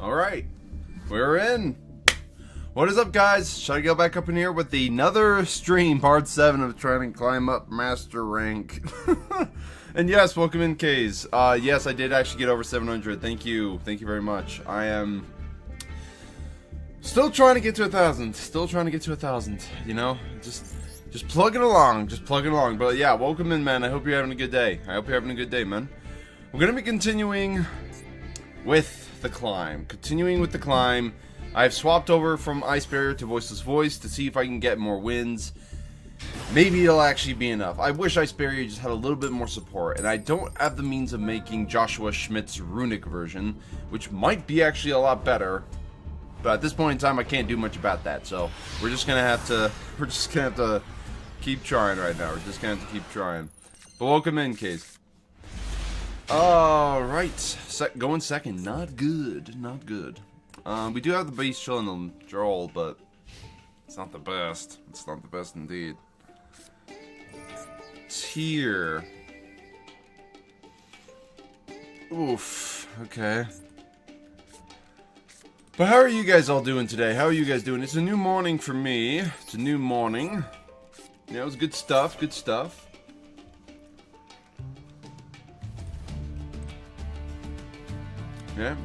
Alright, we're in. What is up, guys? Should I go back up in here with another stream, part 7 of trying to climb up master rank? And yes, welcome in, K's. Yes, I did actually get over 700. Thank you very much. I am still trying to get to 1,000. Still trying to get to 1,000. You know, just plugging along, But yeah, welcome in, man. I hope you're having a good day. Man. We're gonna be continuing with the climb. I've swapped over from Ice Barrier to Voiceless Voice to see if I can get more wins. Maybe it'll actually be enough. I wish Ice Barrier just had a little bit more support, and I don't have the means of making Joshua Schmidt's runic version, which might be actually a lot better. But at this point in time, I can't do much about that, so we're just gonna have to keep trying right now. But welcome in, Case. Alright, going second. Not good. We do have the base chilling on Duel, but it's not the best. It's not the best indeed. Tier. Oof. Okay. But how are you guys all doing today? How are you guys doing? It's a new morning for me. It's a new morning. Yeah, it was good stuff. Yeah.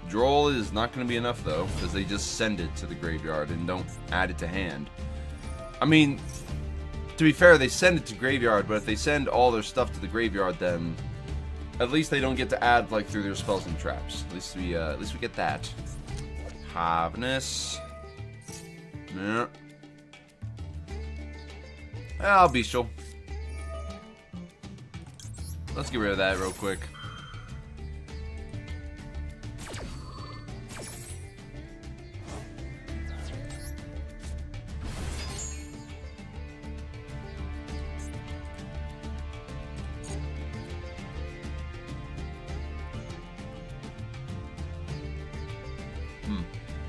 Droll is not going to be enough, though, because they just send it to the graveyard and don't add it to hand. I mean, to be fair, they send it to graveyard, but if they send all their stuff to the graveyard, then at least they don't get to add, like, through their spells and traps. At least we get that. Harvness. Yeah. I'll be sure. Let's get rid of that real quick.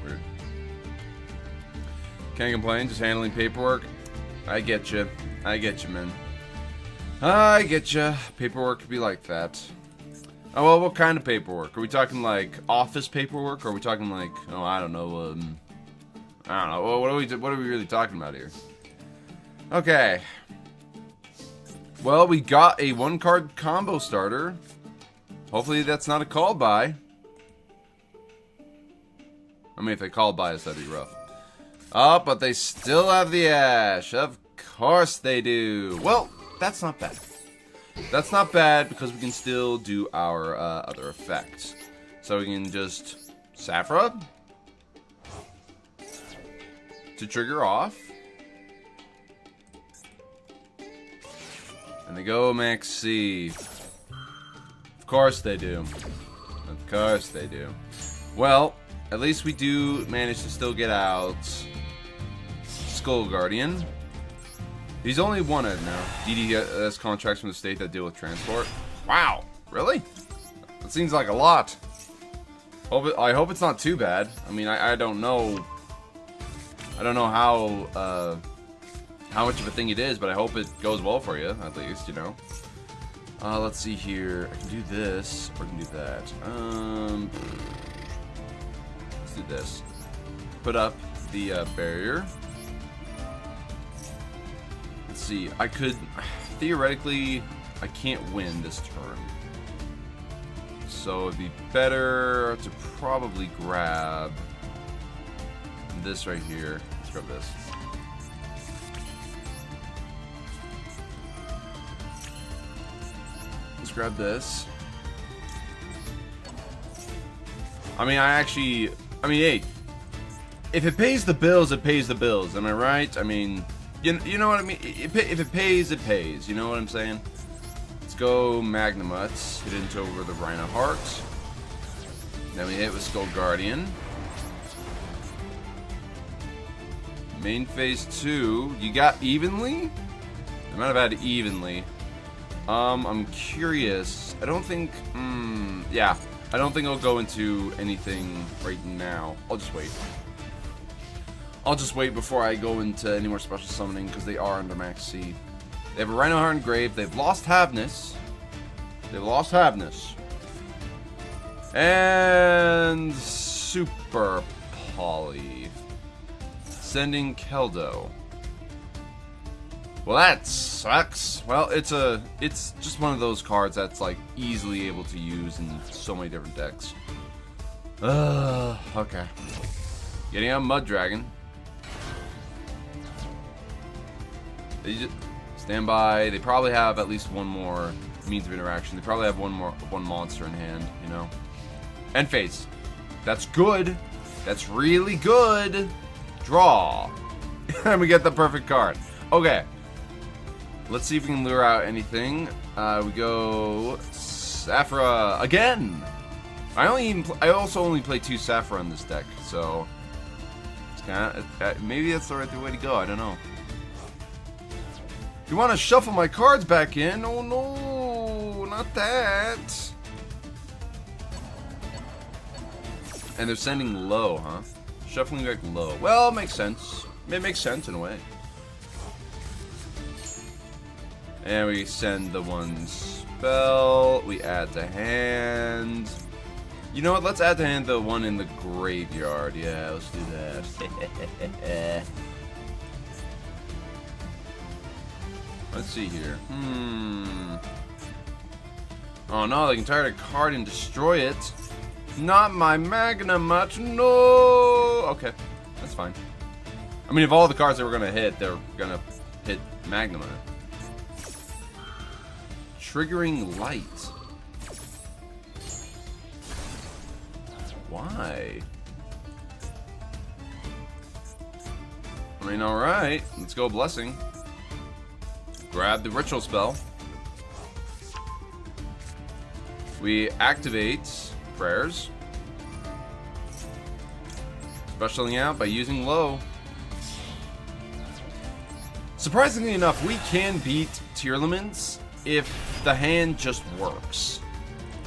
Weird. Can't complain, just handling paperwork. I get you, man. I get you. Paperwork could be like that. Oh, well, what kind of paperwork? Are we talking like office paperwork? Or are we talking like, oh, I don't know. Well, what are we really talking about here? Okay. Well, we got a 1-card combo starter. Hopefully that's not a call by. I mean, if they call by us, that'd be rough. Oh, but they still have the Ash. Of course they do. Well, that's not bad. That's not bad because we can still do our other effects. So we can just Saffra to trigger off. And they go Max C. Of course they do. Well, at least we do manage to still get out Skull Guardian. He's only one at now. DD has contracts from the state that deal with transport. Wow, really? That seems like a lot. I hope it's not too bad. I mean, I don't know. I don't know how much of a thing it is, but I hope it goes well for you, at least, you know. Let's see here. I can do this, or I can do that. Let's do this. Put up the barrier. Let's see. I could theoretically. I can't win this turn, so it'd be better to probably grab this right here. Let's grab this. Let's grab this. I mean, hey, if it pays the bills, it pays the bills. Am I right? I mean, you know what I mean? If it pays, it pays. You know what I'm saying? Let's go Magnamuts. Hit into over the Rhino Heart. Then we hit with Skull Guardian. Main phase 2. You got evenly? I might have had evenly. I'm curious. I don't think. Yeah. I don't think I'll go into anything right now. I'll just wait. Before I go into any more special summoning because they are under max C. They have a Rhino Heart Engraved. They've lost Havness. And Super Poly. Sending Keldo. Well, that sucks. Well, it's just one of those cards that's like easily able to use in so many different decks. Okay. Getting out Mud Dragon. They just stand by. They probably have at least one more means of interaction. They probably have one monster in hand, you know. End phase. That's good. That's really good. Draw. And we get the perfect card. Okay. Let's see if we can lure out anything. We go Saphira again. I also only play 2 Saphira in this deck, so it's kind of maybe that's the right way to go. I don't know. You want to shuffle my cards back in? Oh no, not that. And they're sending low, huh? Shuffling back low. Well, it makes sense. It makes sense in a way. And we send the one spell. We add to hand. You know what? Let's add to hand the one in the graveyard. Yeah, let's do that. Let's see here. Oh no, they can target a card and destroy it. Not my Magna much. No. Okay, that's fine. I mean, if all the cards that we're gonna hit, they're gonna hit Magnum. Triggering light. Why? I mean, alright. Let's go Blessing. Grab the ritual spell. We activate prayers. Specialing out by using low. Surprisingly enough, we can beat Tearlaments if the hand just works.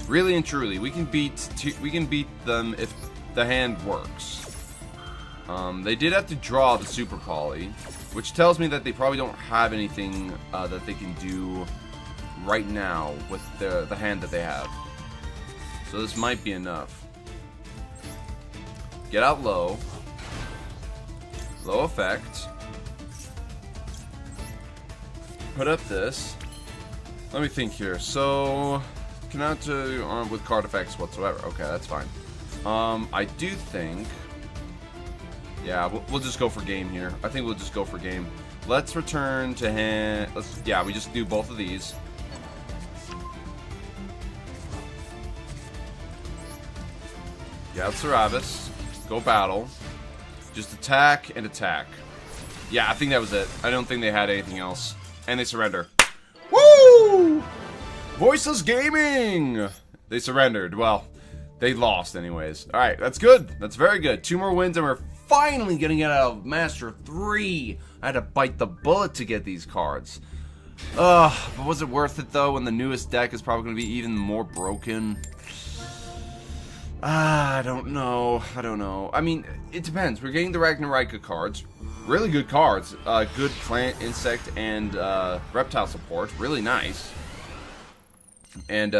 Really and truly, we can beat them if the hand works. They did have to draw the Super Poly, which tells me that they probably don't have anything that they can do right now with the hand that they have. So this might be enough. Get out low. Low effect. Put up this. Let me think here. So, cannot arm with card effects whatsoever. Okay, that's fine. I do think... Yeah, we'll just go for game here. I think we'll just go for game. Let's return to hand... Yeah, we just do both of these. Yeah, Saravis. Go battle. Just attack and attack. Yeah, I think that was it. I don't think they had anything else. And they surrender. Woo! Voiceless Gaming! They surrendered. Well, they lost anyways. Alright, that's good. That's very good. 2 more wins and we're finally getting it out of Master 3. I had to bite the bullet to get these cards. But was it worth it though when the newest deck is probably going to be even more broken? I don't know. I don't know. I mean, it depends. We're getting the Ragnarika cards. Really good cards. Good plant, insect, and reptile support. Really nice. And,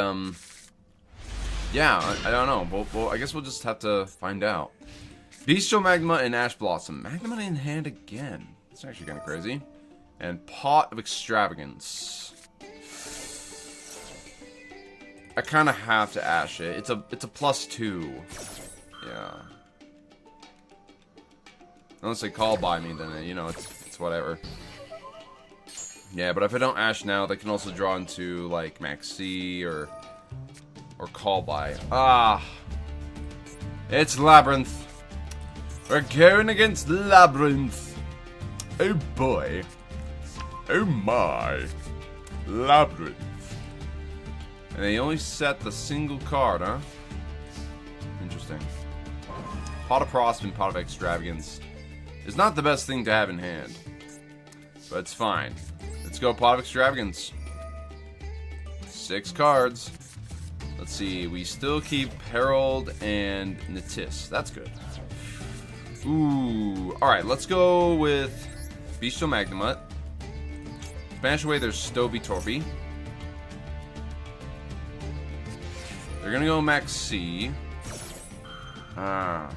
yeah, I don't know. Well, I guess we'll just have to find out. Bestial Magma and Ash Blossom. Magma in hand again. That's actually kind of crazy. And Pot of Extravagance. I kind of have to Ash it. It's a +2. Yeah. Unless they call by me, then, you know, it's whatever. Yeah, but if I don't Ash now, they can also draw into, like, Maxi or call by. Ah! It's Labyrinth. We're going against Labyrinth. Oh boy. Oh my. Labyrinth. And they only set the single card, huh? Interesting. Pot of Frost and Pot of Extravagance is not the best thing to have in hand. But it's fine. Let's go Pot of Extravagance. 6 cards. Let's see. We still keep Herald and Natis. That's good. Ooh. Alright, let's go with Bestial Magnemut. Banish away their Stoby Torpy. They're gonna go Maxi. Ah.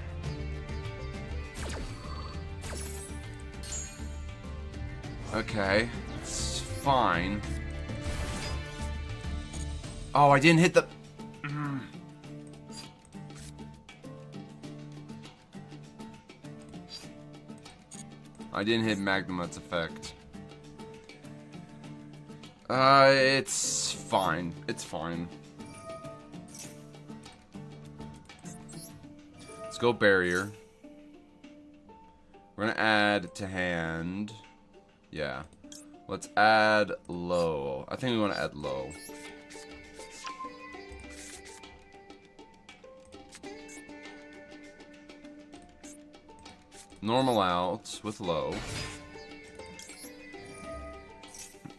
Okay. It's fine. Oh, I didn't hit the... I didn't hit Magnemite's effect. It's fine. It's fine. Let's go barrier. We're gonna add to hand. Yeah. Let's add low. I think we want to add low. Normal out with low.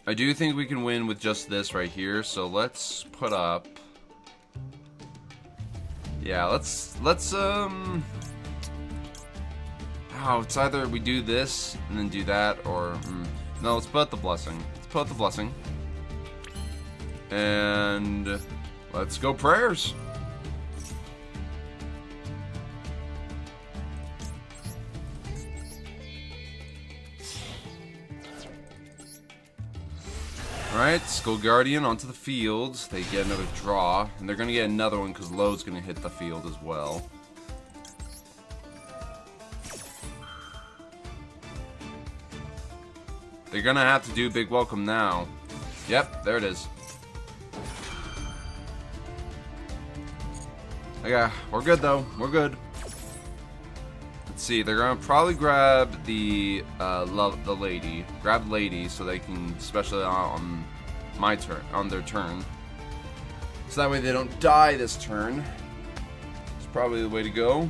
I do think we can win with just this right here, so let's put up... Yeah, let's oh, it's either we do this and then do that, or... No, let's put out the blessing. Let's put out the blessing. And... let's go prayers! Alright, Skull Guardian onto the field. They get another draw. And they're going to get another one because Low's going to hit the field as well. They're going to have to do Big Welcome now. Yep, there it is. Okay, we're good though. We're good. Let's see, they're gonna probably grab the lady. Grab lady so they can, especially on my turn, on their turn. So that way they don't die this turn. It's probably the way to go.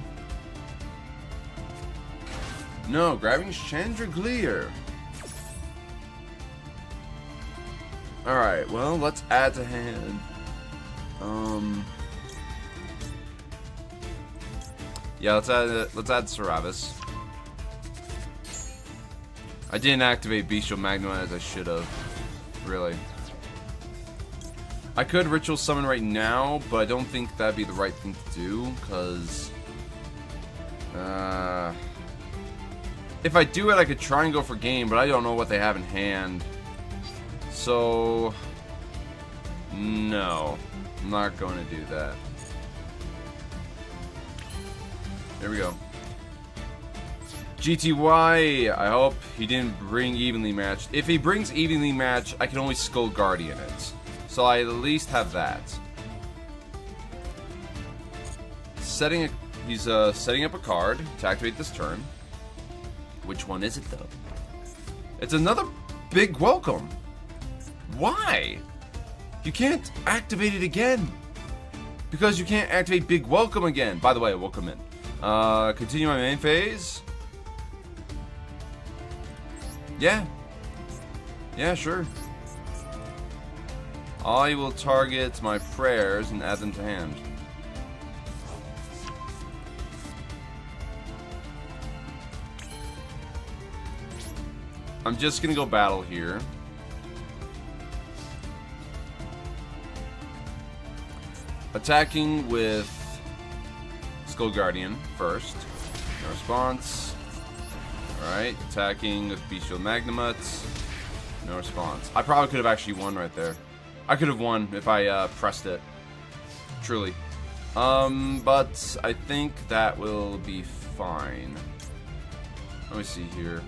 No, grabbing Chandragleer. Alright, well, let's add to hand. Yeah, let's add Ceravis. I didn't activate Bestial Magnemite as I should have. Really. I could Ritual Summon right now, but I don't think that'd be the right thing to do, because... if I do it, I could try and go for game, but I don't know what they have in hand. So... no. I'm not going to do that. There we go. GTY, I hope he didn't bring Evenly Matched. If he brings Evenly Matched, I can only Skull Guardian it. So I at least have that. He's setting up a card to activate this turn. Which one is it though? It's another Big Welcome. Why? You can't activate it again. Because you can't activate Big Welcome again. By the way, welcome in. Continue my main phase. Yeah. Yeah, sure. I will target my prayers and add them to hand. I'm just gonna go battle here. Attacking with Skull Guardian first. No response. Alright, attacking with Bestial Magnemite. No response. I probably could have actually won right there. I could have won if I pressed it. Truly. But I think that will be fine. Let me see here.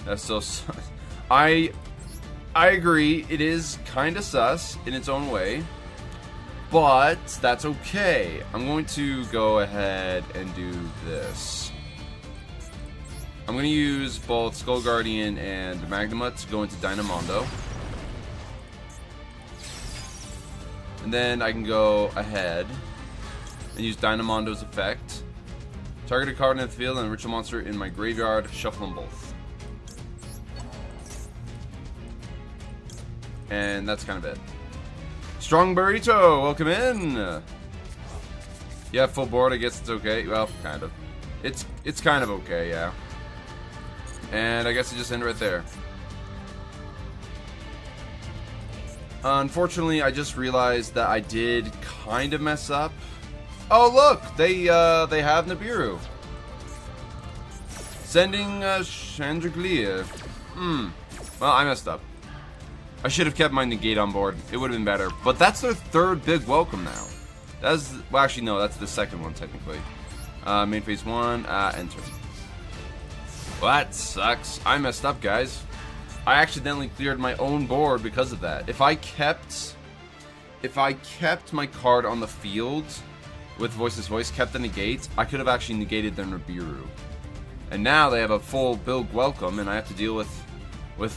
That's so sus. I agree, it is kinda sus in its own way. But that's okay. I'm going to go ahead and do this. I'm going to use both Skull Guardian and Magnemite to go into Dynamondo. And then I can go ahead and use Dynamondo's effect. Target a card in the field and a ritual monster in my graveyard. Shuffle them both. And that's kind of it. Strong Burrito, welcome in. Yeah, full board. I guess it's okay. Well, kind of. It's kind of okay, yeah. And I guess it just ended right there. Unfortunately, I just realized that I did kind of mess up. Oh look, they have Nibiru. Sending Chandraglia. Well, I messed up. I should have kept my negate on board. It would have been better. But that's their third big welcome now. That's, well, actually no, that's the second one technically. Main phase 1, enter. Well, that sucks. I messed up, guys. I accidentally cleared my own board because of that. If I kept my card on the field with Voiceless Voice, kept the negate, I could have actually negated their Nibiru. And now they have a full build welcome, and I have to deal with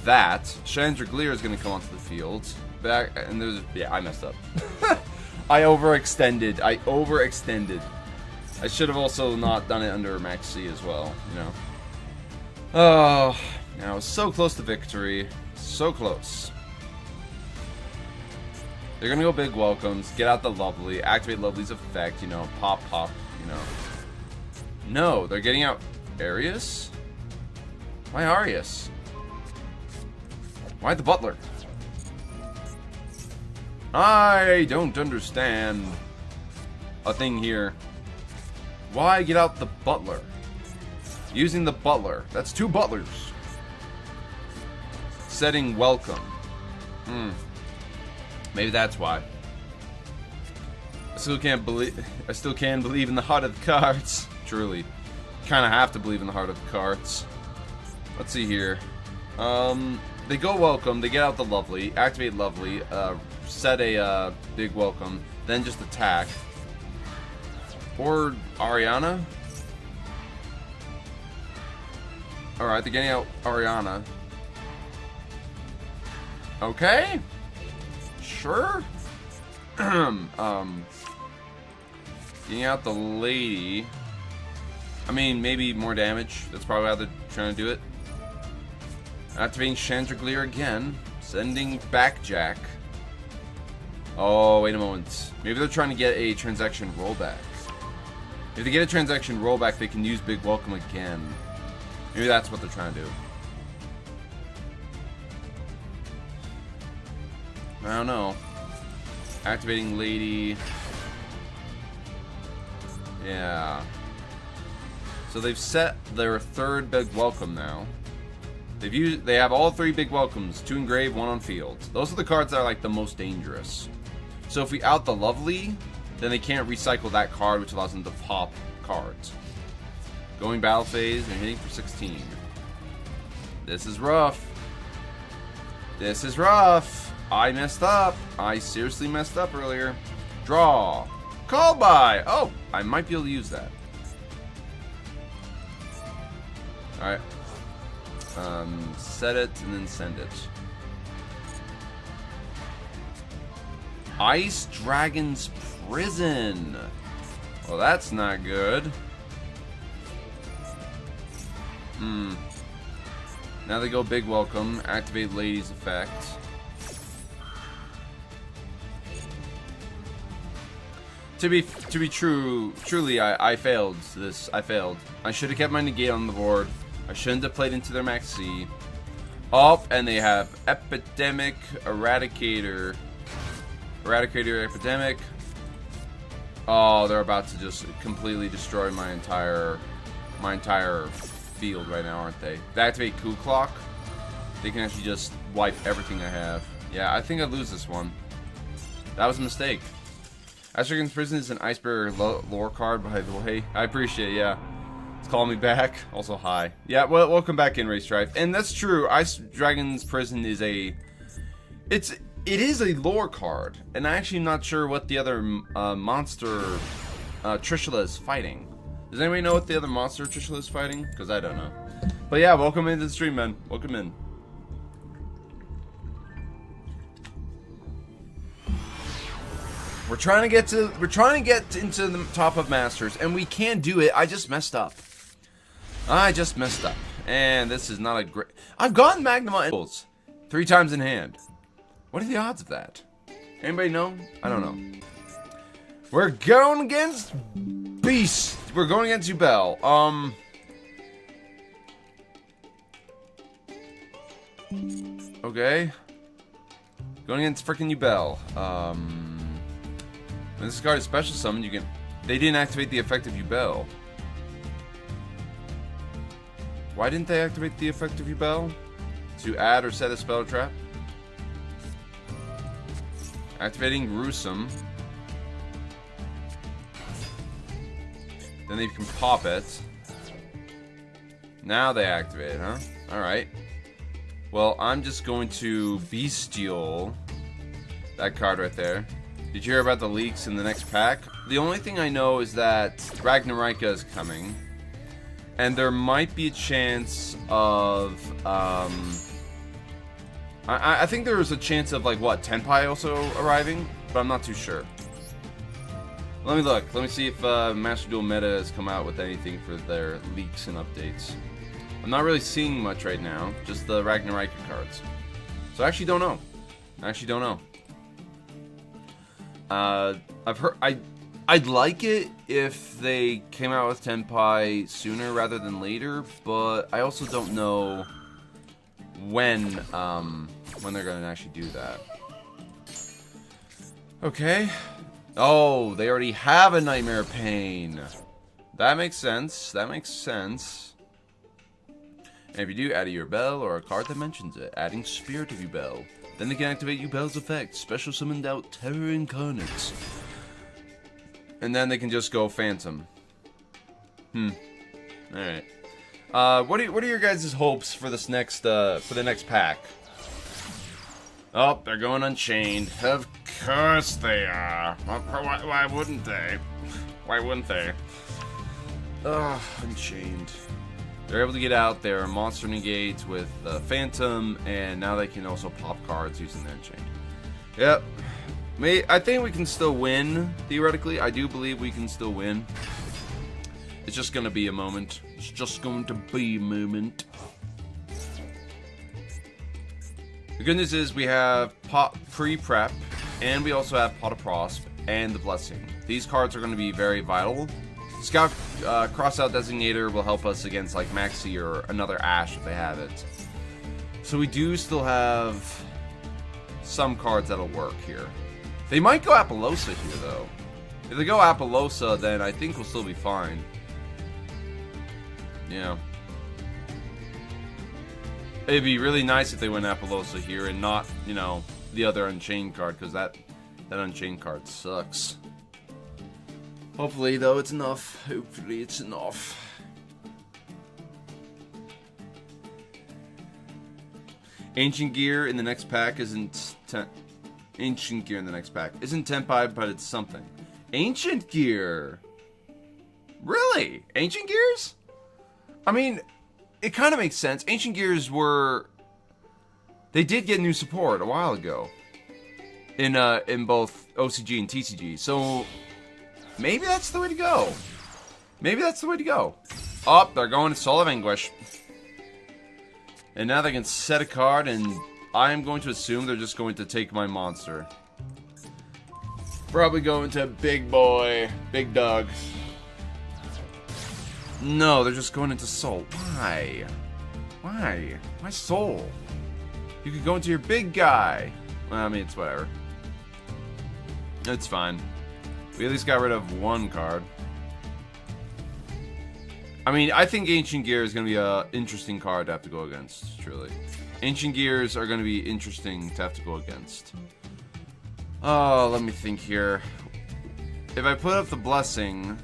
that. Chandraglia is going to come onto the field. Back, and there's, yeah, I messed up. I overextended. I should have also not done it under Max C as well, you know. Oh, I was so close to victory. So close. They're going to go big welcomes, get out the Lovely, activate Lovely's effect, you know, pop, you know. No, they're getting out Arius? Why Arius? Why the Butler? I don't understand a thing here. Why get out the Butler? Using the Butler. That's 2 Butlers. Setting welcome. Maybe that's why. I still can believe in the heart of the cards. Truly. Kind of have to believe in the heart of the cards. Let's see here. They go welcome, they get out the Lovely, activate Lovely, set a big welcome, then just attack. Or Ariana? Alright, they're getting out Ariana. Okay? Sure? Getting out the Lady. I mean, maybe more damage. That's probably how they're trying to do it. Activating Chandraglia again. Sending back Jack. Oh, wait a moment. Maybe they're trying to get a transaction rollback. If they get a transaction rollback, they can use Big Welcome again. Maybe that's what they're trying to do. I don't know. Activating Lady. Yeah. So they've set their third Big Welcome now. They have all 3 big welcomes, 2 in grave, 1 on field. Those are the cards that are like the most dangerous. So if we out the Lovely, then they can't recycle that card, which allows them to pop cards. Going battle phase and hitting for 16. This is rough. This is rough. I messed up. I seriously messed up earlier. Draw. Call by. Oh, I might be able to use that. Alright. Set it and then send it. Ice Dragon's Prison. Well, that's not good. Now they go big welcome. Activate Lady's effect. To be truly, I failed this. I failed. I should have kept my negate on the board. I shouldn't have played into their Max C. Oh, and they have Epidemic, Eradicator, Epidemic. Oh, they're about to just completely destroy my entire field right now, aren't they? They activate Coup Clock. They can actually just wipe everything I have. Yeah, I think I lose this one. That was a mistake. Ice Dragon's Prison is an Icebreaker lore card, by the way. I appreciate it, yeah. It's calling me back. Also, hi. Yeah, well, welcome back in, Race Strife. And that's true. Ice Dragon's Prison is it is a lore card. And I'm actually not sure what the other monster Trishula is fighting. Does anybody know what the other monster Trishula is fighting? Because I don't know. But yeah, welcome into the stream, man. Welcome in. We're trying to get into the top of Masters, and we can do it. I just messed up. And this is not a great... I've gotten Magnemite 3 times in hand. What are the odds of that? Anybody know? I don't know. We're going against Beast. We're going against Duel. Okay. Going against freaking Duel. When this card is special summoned, you can They didn't activate the effect of Yugioh. Why didn't they activate the effect of Yugioh? To add or set a spell trap. Activating Gruesome. Then they can pop it. Now they activate it, huh? Alright. Well, I'm just going to Bestial that card right there. Did you hear about the leaks in the next pack? The only thing I know is that Ragnarika is coming. And there might be a chance of, I think there was a chance of, like, what, Tenpai also arriving? But I'm not too sure. Let me look. Let me see if Master Duel Meta has come out with anything for their leaks and updates. I'm not really seeing much right now. Just the Ragnarika cards. So I actually don't know. I've heard... I'd like it if they came out with Tenpai sooner rather than later, but I also don't know when they're gonna actually do that. Okay. Oh, they already have a Nightmare Pain. That makes sense. That makes sense. And if you do, add a Yugioh or a card that mentions it, adding Spirit of Yugioh. Then they can activate Yugioh's effect, Special Summoned Out Terror Incarnate. And then they can just go Phantom. Alright. What are your guys' hopes for this next for the next pack? Oh, they're going Unchained. Of course they are. Why wouldn't they? Why wouldn't they? Ugh, Unchained. They're able to get out their monster negates with Phantom, and now they can also pop cards using the Unchained. Yep. I think we can still win, theoretically. I do believe we can still win. It's just going to be a moment. It's just going to be a moment. The good news is we have pre-prep, and we also have Pot of Prosp and the Blessing. These cards are going to be very vital. Scout Crossout Designator will help us against like Maxi or another Ash if they have it. So we do still have some cards that'll work here. They might go Apollosa here, though. If they go Apollosa, then I think we'll still be fine. Yeah. It'd be really nice if they went Apollosa here and not, you know, the other Unchained card, because that Unchained card sucks. Hopefully, though, it's enough. Hopefully, it's enough. Ancient Gear in the next pack isn't... Ancient Gear in the next pack. Isn't Tenpai, but it's something. Ancient Gear! Really? Ancient Gears? I mean, it kind of makes sense. Ancient Gears were... They did get new support a while ago. In both OCG and TCG. So, maybe that's the way to go. Maybe that's the way to go. Oh, they're going to Soul of Anguish. And now they can set a card, and I am going to assume they're just going to take my monster. Probably going to Big Boy, Big Dog. No, they're just going into Soul. Why? Why? Why Soul? You could go into your big guy. Well, I mean, it's whatever. It's fine. We at least got rid of one card. I mean, I think Ancient Gear is going to be an interesting card to have to go against, truly. Ancient Gears are going to be interesting to have to go against. Oh, let me think here. If I put up the Blessing...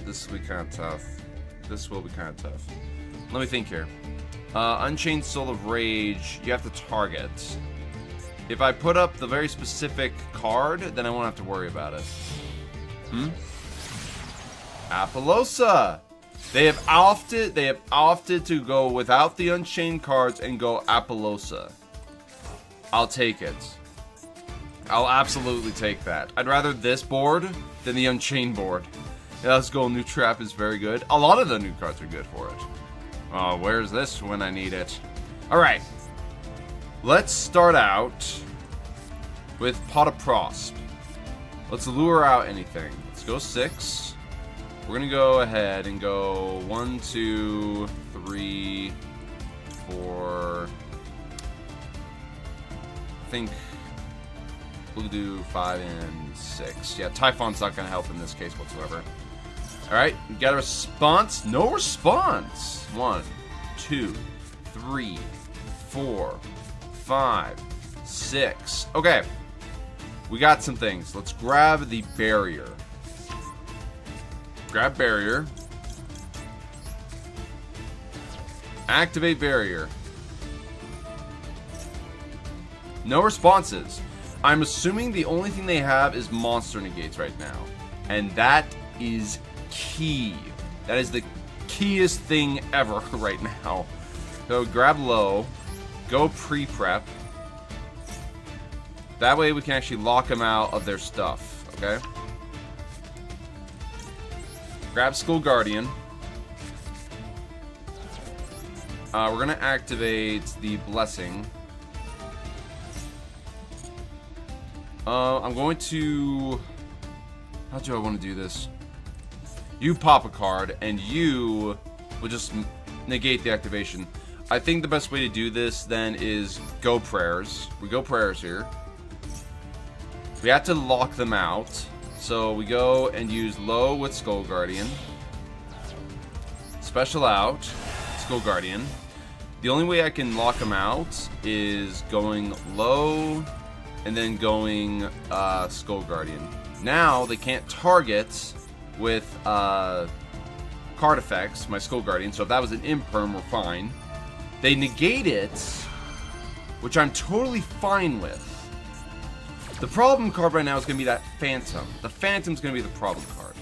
This will be kind of tough. This will be kind of tough. Let me think here. Unchained Soul of Rage, you have to target. If I put up the very specific card, then I won't have to worry about it. Apollosa! They have opted to go without the Unchained cards and go Apollosa. I'll take it. I'll absolutely take that. I'd rather this board than the Unchained board. Yeah, let's go. New Trap is very good. A lot of the new cards are good for it. Oh, where's this when I need it? Alright. Let's start out with Pot of Prosp. Let's lure out anything. Let's go 6. We're going to go ahead and go 1, 2, 3, 4. I think We'll do 5 and 6. Yeah, Typhon's not going to help in this case whatsoever. Alright, we got a response. No response. 1, 2, 3, 4, 5, 6. Okay. We got some things. Let's grab the barrier. Grab barrier. Activate barrier. No responses. I'm assuming the only thing they have is monster negates right now. And that is key. That is the keyest thing ever right now. So grab low. Go pre-prep. That way we can actually lock them out of their stuff. Okay? Grab Skull Guardian. We're going to activate the Blessing. I'm going to... How do I want to do this? You pop a card, and you will just negate the activation. I think the best way to do this, then, is go prayers. We go prayers here. We have to lock them out. So we go and use low with Skull Guardian. Special out. Skull Guardian. The only way I can lock them out is going low and then going Skull Guardian. Now they can't target with card effects, my Skull Guardian. So if that was an imperm, we're fine. They negate it, which I'm totally fine with. The problem card right now is going to be that Phantom. The Phantom's going to be the problem card.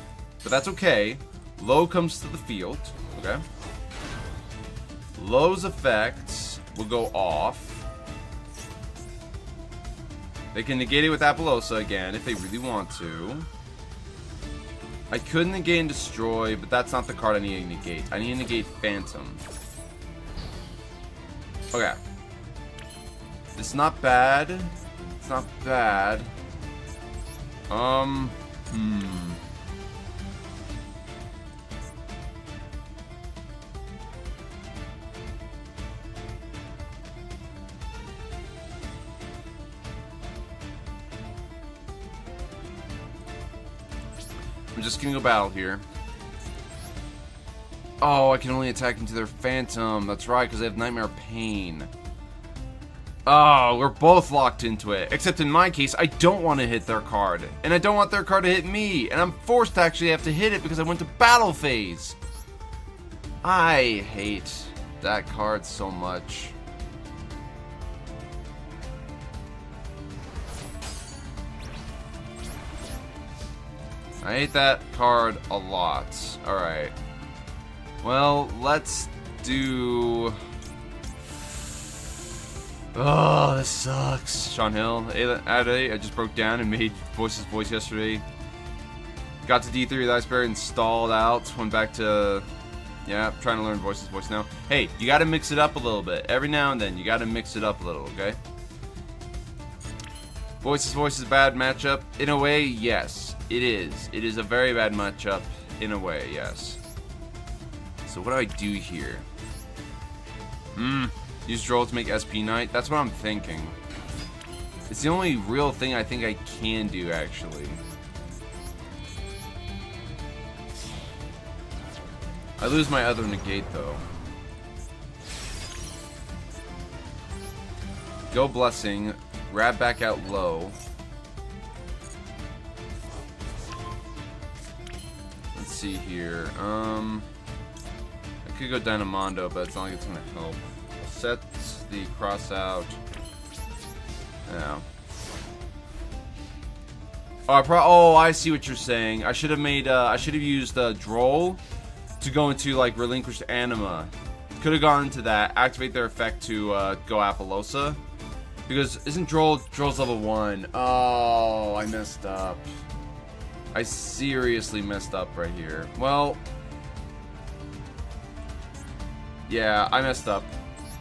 But that's okay. Low comes to the field. Okay. Low's effects will go off. They can negate it with Apollosa again if they really want to. I could negate and destroy, but that's not the card I need to negate. I need to negate Phantom. Okay. It's not bad. It's not bad. I'm just gonna go battle here. Oh, I can only attack into their Phantom. That's right, because they have Nightmare Pain. Oh, we're both locked into it. Except in my case, I don't want to hit their card. And I don't want their card to hit me. And I'm forced to actually have to hit it because I went to battle phase. I hate that card so much. I hate that card a lot. Alright. Well, let's do... Oh, this sucks. Sean Hill. I just broke down and made Voice's voice yesterday. Got to D3 with Iceberg, installed out. Went back to... Yeah, trying to learn Voice's voice now. Hey, you gotta mix it up a little bit. Every now and then, you gotta mix it up a little, okay? Voice's voice is a bad matchup. In a way, yes. It is. It is a very bad matchup. In a way, yes. So what do I do here? Use Droll to make SP Knight? That's what I'm thinking. It's the only real thing I think I can do, actually. I lose my other negate, though. Go Blessing. Grab back out low. Let's see here. I could go Dynamondo, but it's not like it's going to help. Set the cross out. Yeah. Oh, I see what you're saying. I should have made. I should have used Droll to go into like Relinquished Anima. Could have gone into that. Activate their effect to go Apollosa. Because isn't Droll's level 1? Oh, I messed up. I seriously messed up right here. Well, yeah, I messed up.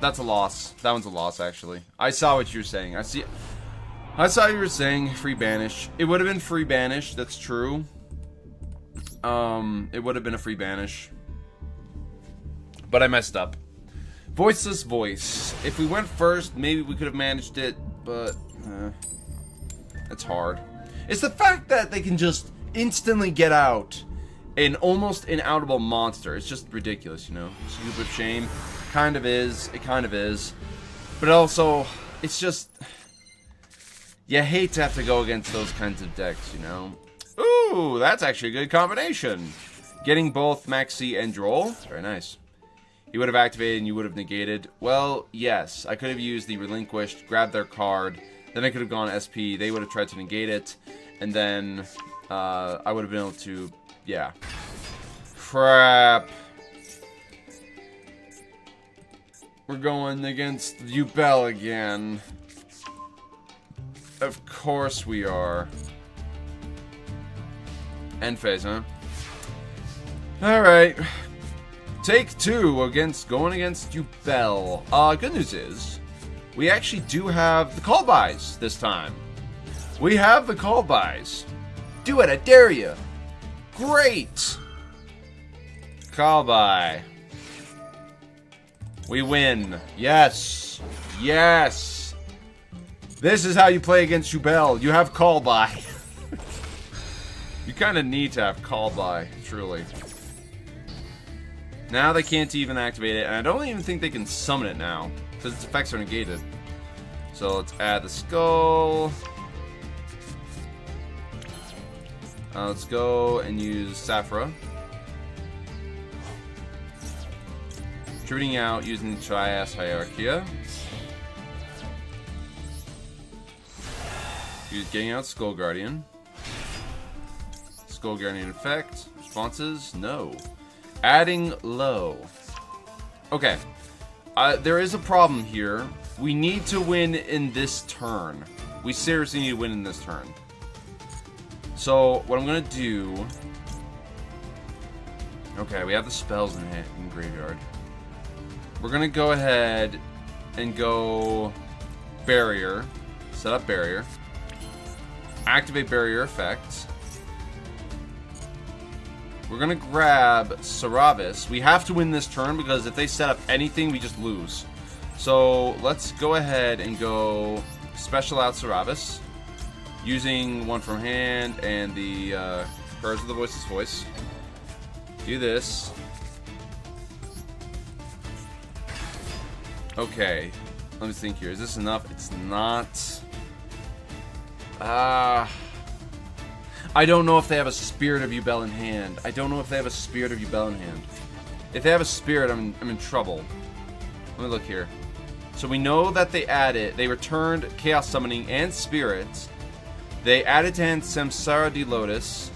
That's a loss. That one's a loss, actually. I saw what you were saying. I saw you were saying free banish. It would have been free banish. That's true. It would have been a free banish. But I messed up. Voiceless voice. If we went first, maybe we could have managed it, but It's hard. It's the fact that they can just instantly get out an almost inoutable monster. It's just ridiculous, you know? Scoop of shame. Kind of is. It kind of is. But also, it's just... You hate to have to go against those kinds of decks, you know? Ooh, that's actually a good combination. Getting both Maxi and Droll. Very nice. He would have activated and you would have negated. Well, yes. I could have used the Relinquished, grabbed their card. Then I could have gone SP. They would have tried to negate it. And then I would have been able to... Yeah. Crap. We're going against Yugioh again. Of course we are. End phase, huh? Alright. Take 2 against going against Duel. Good news is, we actually do have the call buys this time. We have the call buys. Do it, I dare you. Great. Call buy. We win. Yes. Yes. This is how you play against Duel. You have call buy. You kind of need to have call buy, truly. Now they can't even activate it, and I don't even think they can summon it now, because its effects are negated. So let's add the skull. Let's go and use Saphira. Shooting out using Trias Hierarchia. Getting out Skull Guardian. Skull Guardian effect. Responses? No. Adding low. Okay. There is a problem here. We need to win in this turn. We seriously need to win in this turn. So, what I'm going to do... Okay, we have the spells in graveyard. We're going to go ahead and go... Barrier. Set up Barrier. Activate Barrier effect. We're going to grab Saravis. We have to win this turn because if they set up anything, we just lose. So, let's go ahead and go special out Saravis. Using one from hand and the Curse of the Voiceless Voice. Do this. Okay. Let me think here. Is this enough? It's not. I don't know if they have a Spirit of Yugioh in hand. I don't know if they have a Spirit of Yugioh in hand. If they have a Spirit, I'm in trouble. Let me look here. So we know that they added, they returned Chaos Summoning and Spirits. They added to hand Samsara de Lotus.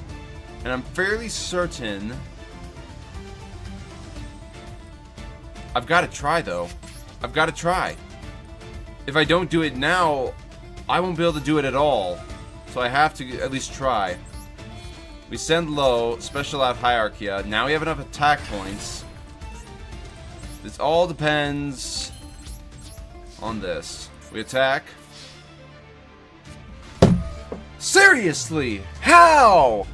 And I'm fairly certain... I've got to try, though. I've got to try. If I don't do it now, I won't be able to do it at all. So I have to at least try. We send low, special out Hierarchia. Now we have enough attack points. This all depends on this. We attack. Seriously! How?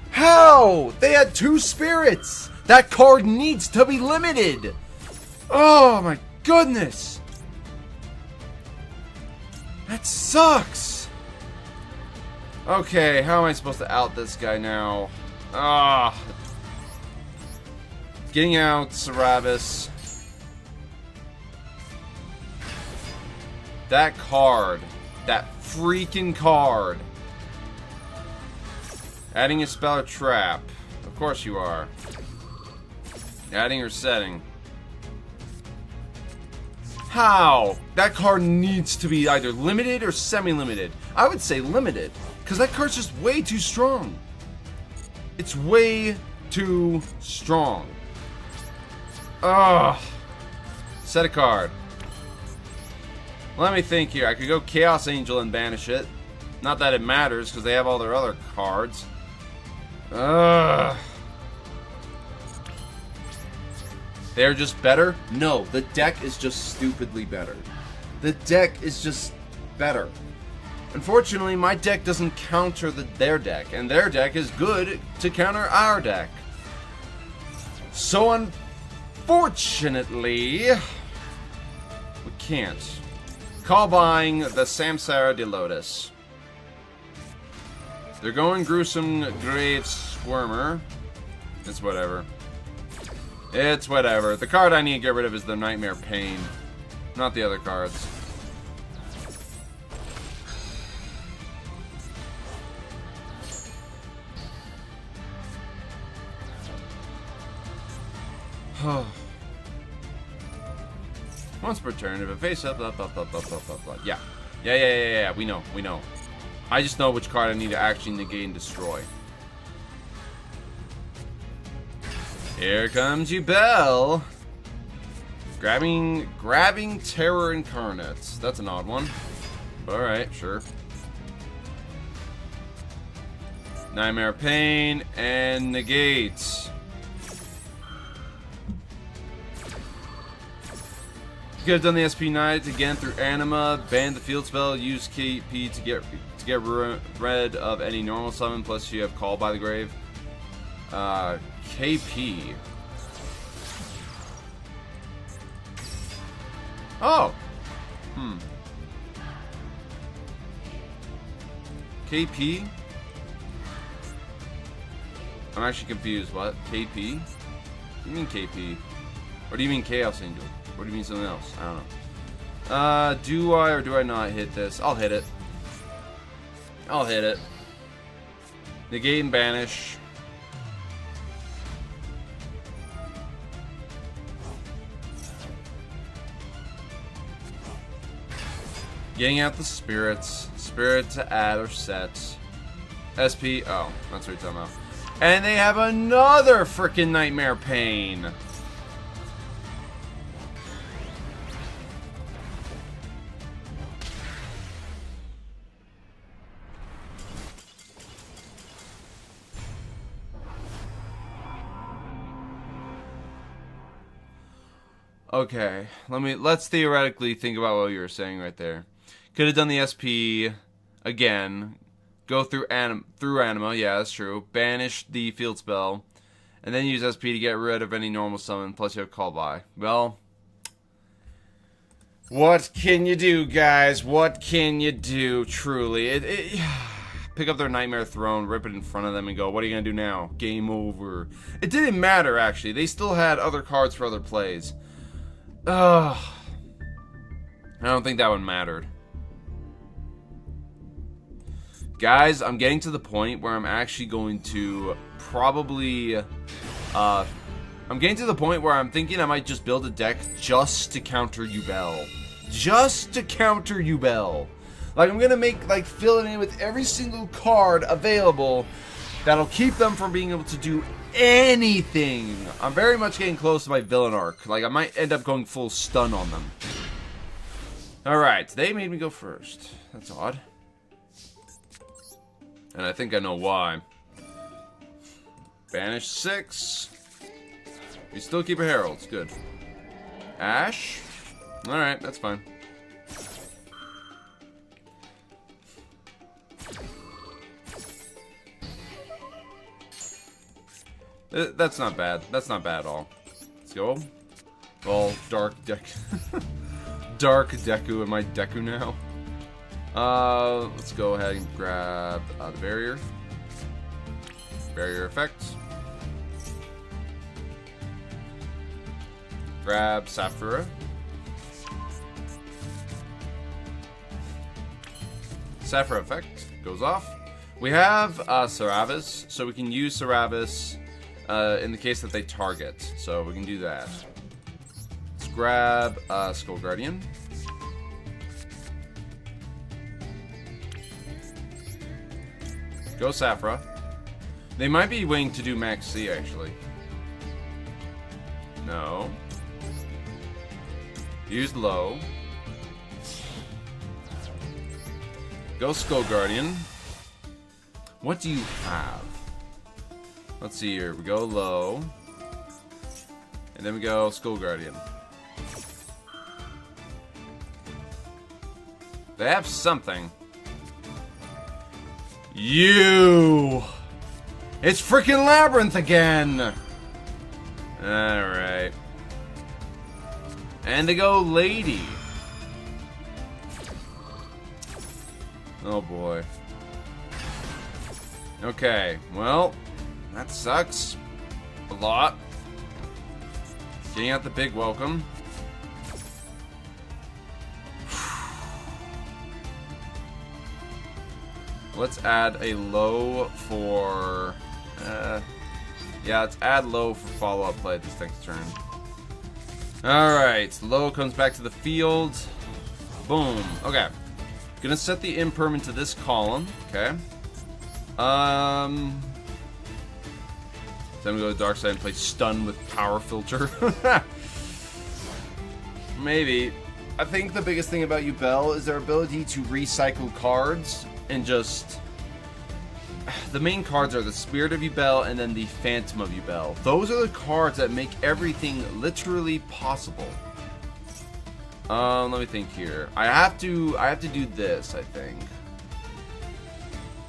How? They had 2 spirits! That card needs to be limited! Oh my goodness! That sucks! Okay, how am I supposed to out this guy now? Ah. Getting out Saravis. That card. That freaking card. Adding a spell or trap. Of course you are. Adding or setting. How? That card needs to be either limited or semi-limited. I would say limited. Because that card's just way too strong. It's way too strong. Ugh. Set a card. Let me think here. I could go Chaos Angel and banish it. Not that it matters, because they have all their other cards. Ugh. They're just better? No, the deck is just stupidly better. The deck is just better. Unfortunately, my deck doesn't counter their deck, and their deck is good to counter our deck. So unfortunately, we can't. Call buying the Samsara de Lotus. They're going Gruesome Grave Squirmer. It's whatever. It's whatever. The card I need to get rid of is the Nightmare Pain. Not the other cards. Once per turn, if it face up, blah, blah, blah, blah, blah, blah, blah. Yeah. We know. I just know which card I need to actually negate and destroy. Here comes Yugioh. Grabbing Terror Incarnate. That's an odd one. Alright, sure. Nightmare Pain and negate. Could have done the SP Knight again through Anima, ban the field spell, use KP to get rid of any normal summon, plus you have Call by the Grave. KP. Oh! KP? I'm actually confused. What? KP? What do you mean KP? Or do you mean Chaos Angel? Or do you mean something else? I don't know. Do I or do I not hit this? I'll hit it. I'll hit it. Negate and banish. Getting out the spirits. Spirit to add or set. SP. Oh, that's what you're talking about. And they have another freaking Nightmare Pain. Okay, let's theoretically think about what you were saying right there. Could have done the SP again. Go through Anima, yeah, that's true. Banish the field spell, and then use SP to get rid of any normal summon. Plus, you have Call by. Well, what can you do, guys? What can you do? Truly, pick up their Nightmare Throne, rip it in front of them, and go, what are you gonna do now? Game over. It didn't matter actually. They still had other cards for other plays. Ugh. I don't think that one mattered. Guys, I'm getting to the point where I'm actually going to probably... I'm getting to the point where I'm thinking I might just build a deck just to counter Yugioh. Just to counter Yugioh. Like, I'm gonna make, like, fill it in with every single card available that'll keep them from being able to do anything. I'm very much getting close to my villain arc. Like, I might end up going full stun on them. Alright, they made me go first. That's odd. And I think I know why. Banish 6. We still keep a Herald. It's good. Ash. Alright, that's fine. That's not bad. That's not bad at all. Let's go. Well, Dark Deku. Dark Deku. Am I Deku now? Let's go ahead and grab the barrier. Barrier effect. Grab Saphira. Saphira effect goes off. We have Saravis, so we can use Saravis in the case that they target. So we can do that. Let's grab Skull Guardian. Go Saphira. They might be waiting to do Max C, actually. No. Use low. Go Skull Guardian. What do you have? Let's see here. We go low. And then we go Skull Guardian. They have something. You! It's freaking Labyrinth again! Alright. And to go Lady. Oh boy. Okay, well, that sucks a lot. Getting out the big welcome. Let's add a low for... yeah, let's add low for follow-up play this next turn. Alright, low comes back to the field. Boom. Okay. Gonna set the imperm to this column. Okay. So I'm gonna go to dark side and play stun with power filter. Maybe. I think the biggest thing about Yugioh is their ability to recycle cards and just... The main cards are the Spirit of Yugioh and then the Phantom of Yugioh. Those are the cards that make everything literally possible. Let me think here. I have to do this, I think.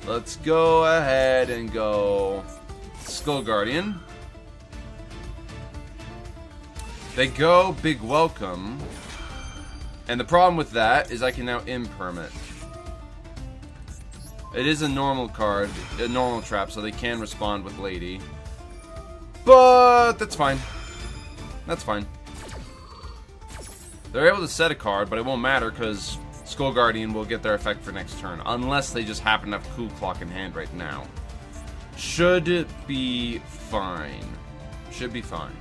Let's go ahead and go Skull Guardian. They go Big Welcome. And the problem with that is I can now imperm it. It is a normal card, a normal trap, so they can respond with Lady. But that's fine. That's fine. They're able to set a card, but it won't matter because Skull Guardian will get their effect for next turn. Unless they just happen to have Cool Clock in hand right now. Should be fine. Should be fine.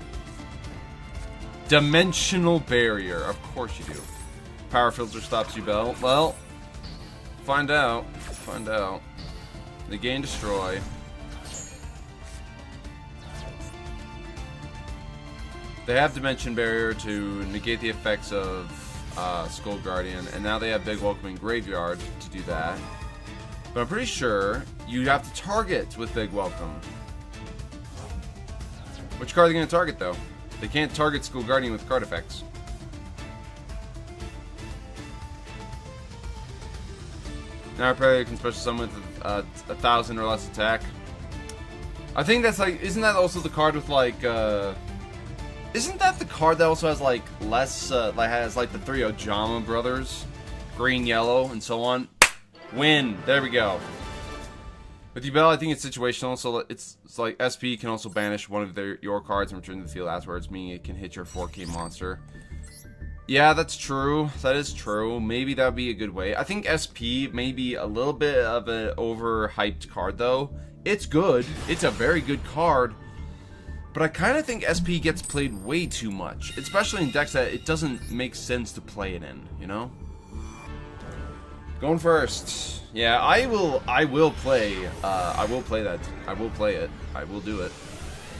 Dimensional Barrier. Of course you do. Power Filter stops Yugioh. Well, find out. Find out. Negate Destroy. They have Dimension Barrier to negate the effects of Skull Guardian, and now they have Big Welcome in Graveyard to do that. But I'm pretty sure you have to target with Big Welcome. Which card are they going to target, though? They can't target Skull Guardian with card effects. Now player can special summon with 1,000 or less attack. I think that's like, isn't that also the card with like, isn't that the card that also has like less, like has like the 3 Ojama brothers, green, yellow, and so on? Win. There we go. With Yugioh, I think it's situational, so it's like SP can also banish one of your cards and return to the field afterwards, meaning it can hit your 4K monster. Yeah, that's true. That is true. Maybe that would be a good way. I think SP may be a little bit of an overhyped card, though. It's good. It's a very good card. But I kind of think SP gets played way too much. Especially in decks that it doesn't make sense to play it in, you know? Going first. Yeah, I will play that. I will play it. I will do it.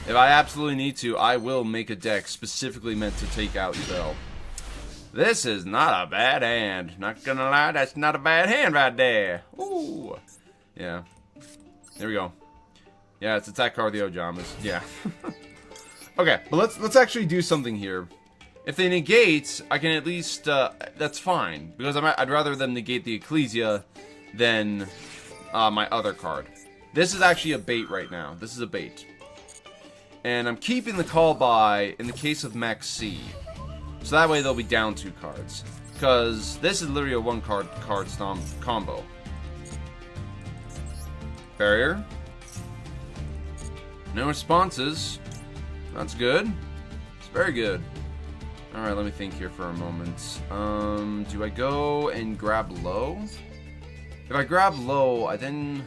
If I absolutely need to, I will make a deck specifically meant to take out Duel. This is not a bad hand. Not gonna lie, that's not a bad hand right there. Ooh. Yeah. There we go. Yeah, it's attack card with the Ojamas. Yeah. Okay, but let's actually do something here. If they negate, I can at least that's fine because I'd rather them negate the Ecclesia than my other card. This is actually a bait right now. This is a bait, and I'm keeping the call by in the case of Max C. So that way they'll be down 2 cards. Because this is literally a 1 card stomp combo. Barrier. No responses. That's good. It's very good. Alright, let me think here for a moment. Do I go and grab low? If I grab low, I then...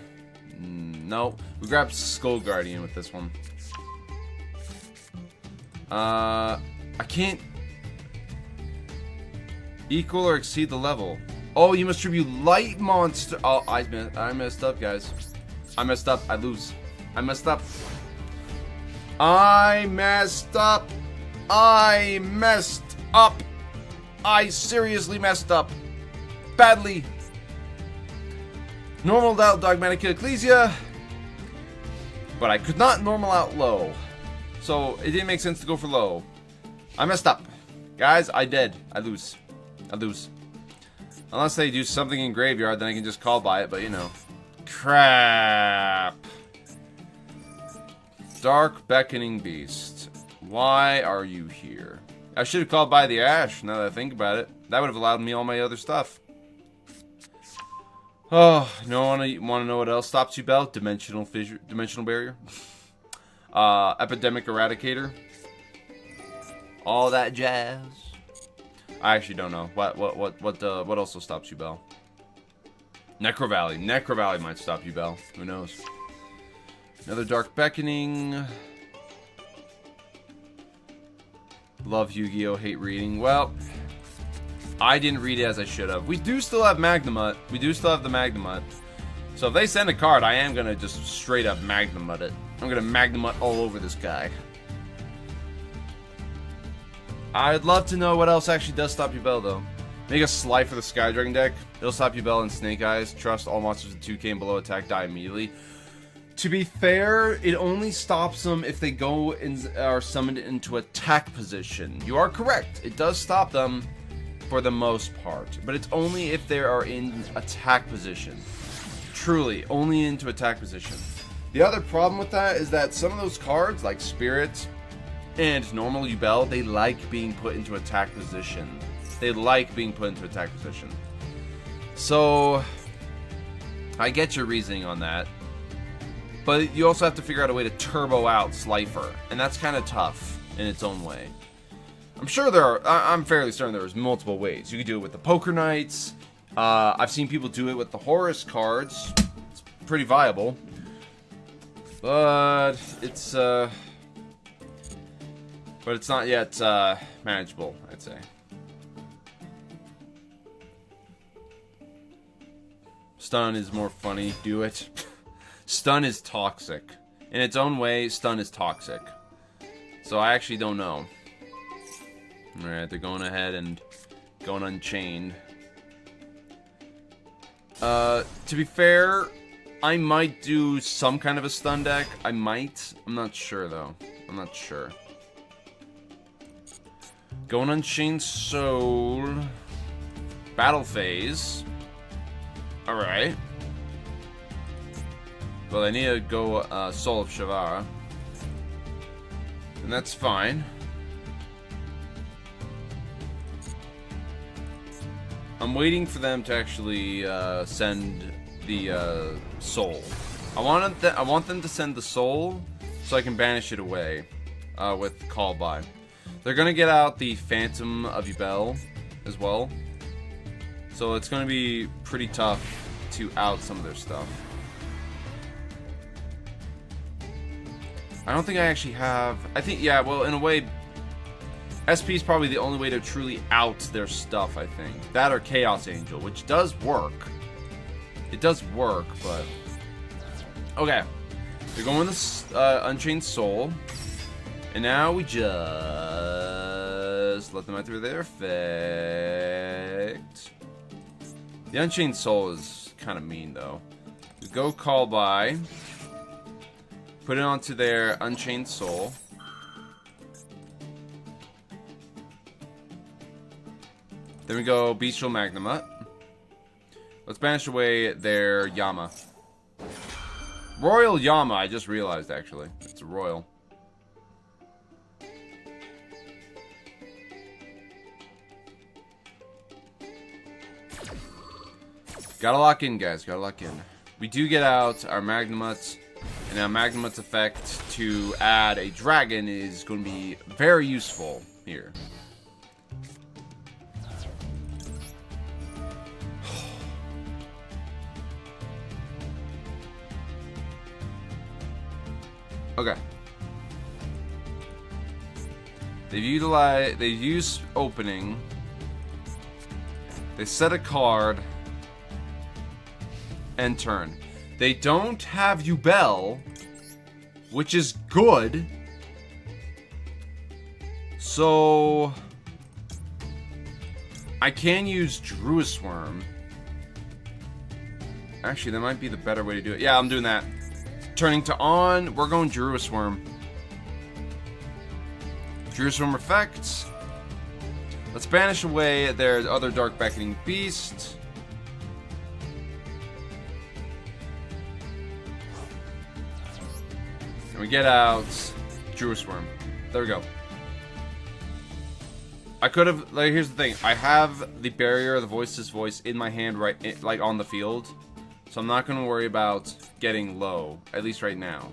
no. We grab Skull Guardian with this one. I can't... equal or exceed the level. Oh, you must tribute light monster. Oh, I messed up, guys. I messed up. I lose. I messed up. I messed up. I messed up. I seriously messed up. Badly. Normal out Dogmatic Ecclesia. But I could not normal out low. So it didn't make sense to go for low. I messed up. Guys, I did. I lose. I lose. Unless they do something in graveyard, then I can just call by it, but you know. Crap. Dark Beckoning Beast. Why are you here? I should have called by the Ash, now that I think about it. That would have allowed me all my other stuff. Oh, no one want to know what else stops you, Bell? Dimensional barrier. Epidemic eradicator. All that jazz. I actually don't know. What else will stop you, Bell? Necro Valley. Necro Valley might stop you, Bell. Who knows? Another Dark Beckoning. Love Yu-Gi-Oh! Hate reading. Well, I didn't read it as I should have. We do still have Magnamut. We do still have the Magnamut. So if they send a card, I am going to just straight up Magnamut it. I'm going to Magnamut all over this guy. I'd love to know what else actually does stop you, Bell, though. Make a Sly for the Sky Dragon deck. It'll stop you, Bell, and Snake Eyes. Trust all monsters with 2k and below attack die immediately. To be fair, it only stops them if they go and are summoned into attack position. You are correct. It does stop them for the most part, but it's only if they are in attack position. Truly, only into attack position. The other problem with that is that some of those cards, like Spirit and normal Yubel, they like being put into attack position. They like being put into attack position. So, I get your reasoning on that. But you also have to figure out a way to turbo out Slifer, and that's kind of tough in its own way. I'm sure there are, I'm fairly certain there's multiple ways. You could do it with the Poker Knights. I've seen people do it with the Horus cards. It's pretty viable. But it's not yet manageable, I'd say. Stun is more funny. Do it. Stun is toxic. In its own way, stun is toxic. So I actually don't know. Alright, they're going ahead and going Unchained. To be fair, I might do some kind of a stun deck. I might. I'm not sure, though. I'm not sure. Going Unchained Soul. Battle Phase. Alright. Well, I need to go Soul of Shavara. And that's fine. I'm waiting for them to actually send the Soul. I want them to send the Soul so I can banish it away with Call By. They're gonna get out the Phantom of Yubel as well. So it's gonna be pretty tough to out some of their stuff. I don't think I actually have... I think, yeah, well, in a way, SP is probably the only way to truly out their stuff, I think. That or Chaos Angel, which does work. It does work, but... Okay. They're going with Unchained Soul. And now we just... let them enter their effect. The Unchained Soul is kind of mean, though. We go Call By. Put it onto their Unchained Soul. Then we go Bestial Magnamut. Let's banish away their Yama. Royal Yama, I just realized, actually. It's a Royal. Gotta lock in, guys. Gotta lock in. We do get out our Magnamuts. And now Magnamut's effect to add a dragon is going to be very useful here. Okay. They've used opening. They set a card. And turn. They don't have Yubel, which is good. So I can use Druis Worm. Actually, that might be the better way to do it. Yeah, I'm doing that. Turning to on, we're going Druis Worm. Druis Worm effects. Let's banish away their other Dark Beckoning Beast. We get out Druis Worm. There we go. I could have, like, here's the thing. I have the barrier, the voiceless voice in my hand, right, like, on the field. So I'm not going to worry about getting low, at least right now.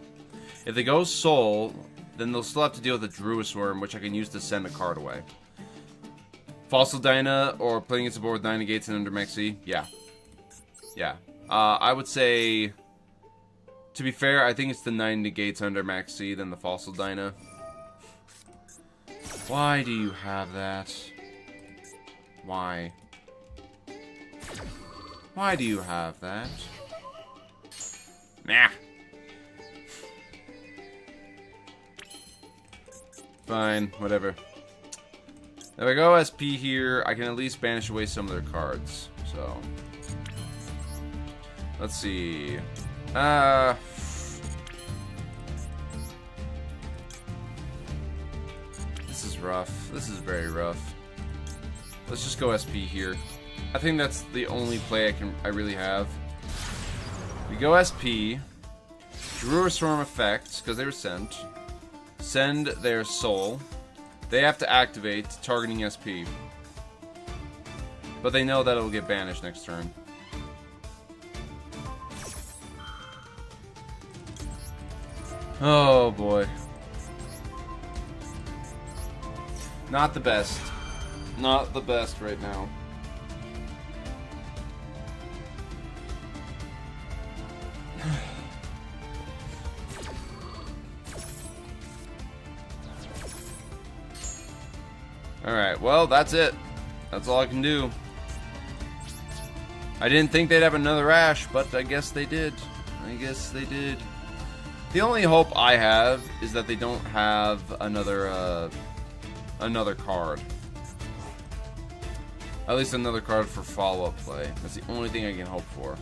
If they go Soul, then they'll still have to deal with the Druid Worm, which I can use to send a card away. Fossil Dyna or playing against the board with 9 negates and under Mexi? Yeah. Yeah. I would say, to be fair, I think it's the 9 negates under Maxi than the Fossil Dyna. Why do you have that? Why? Why do you have that? Nah. Fine, whatever. If I go SP here, I can at least banish away some of their cards. So, let's see. This is rough. This is very rough. Let's just go SP here. I think that's the only play I really have. We go SP. Druid Storm effects, because they were sent. Send their soul. They have to activate, targeting SP. But they know that it'll get banished next turn. Oh boy. Not the best. Not the best right now. Alright, well, that's it. That's all I can do. I didn't think they'd have another Ash, but I guess they did. I guess they did. The only hope I have is that they don't have another card. At least another card for follow-up play. That's the only thing I can hope for.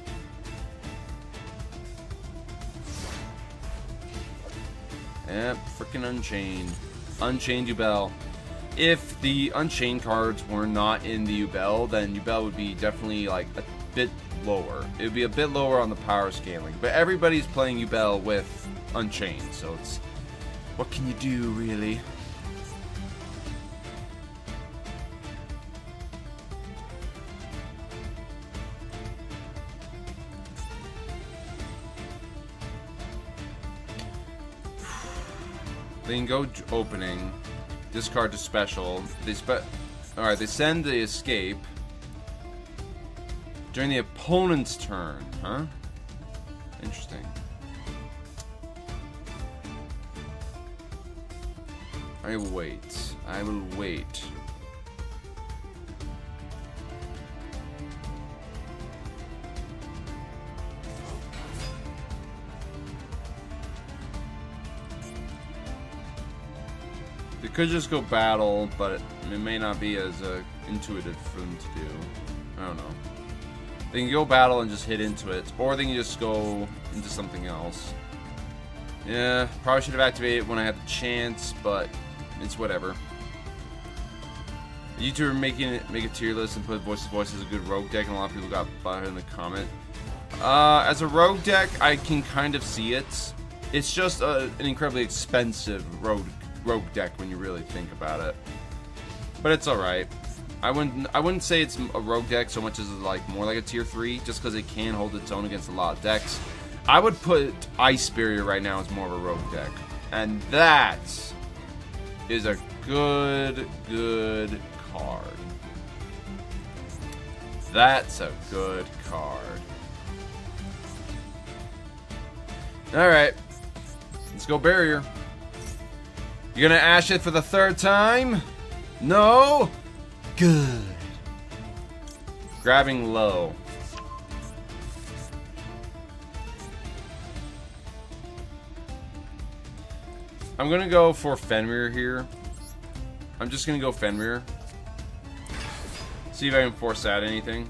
Yep, freaking Unchained. Unchained Yubel. If the Unchained cards were not in the Yubel, then Yubel would be definitely like a bit lower. It would be a bit lower on the power scaling. But everybody's playing Yubel with Unchained, so it's... what can you do, really? They can go opening. Discard to special. Alright, they send the escape during the opponent's turn, huh? Interesting. I will wait. I will wait. They could just go battle, but it may not be as intuitive for them to do. I don't know. They can go battle and just hit into it, or they can just go into something else. Yeah, probably should have activated when I had the chance, but it's whatever. YouTuber make a tier list and put Voice to Voice as a good rogue deck, and a lot of people got butthurt in the comment. As a rogue deck, I can kind of see it. It's just an incredibly expensive rogue deck when you really think about it, but it's all right. I wouldn't say it's a rogue deck so much as like more like a tier 3, just because it can hold its own against a lot of decks. I would put Ice Barrier right now as more of a rogue deck, and that is a good card. That's a good card. All right, let's go Barrier. You're gonna Ash it for the 3rd time? No? Good. Grabbing low. I'm gonna go for Fenrir here. I'm just gonna go Fenrir. See if I can force out anything.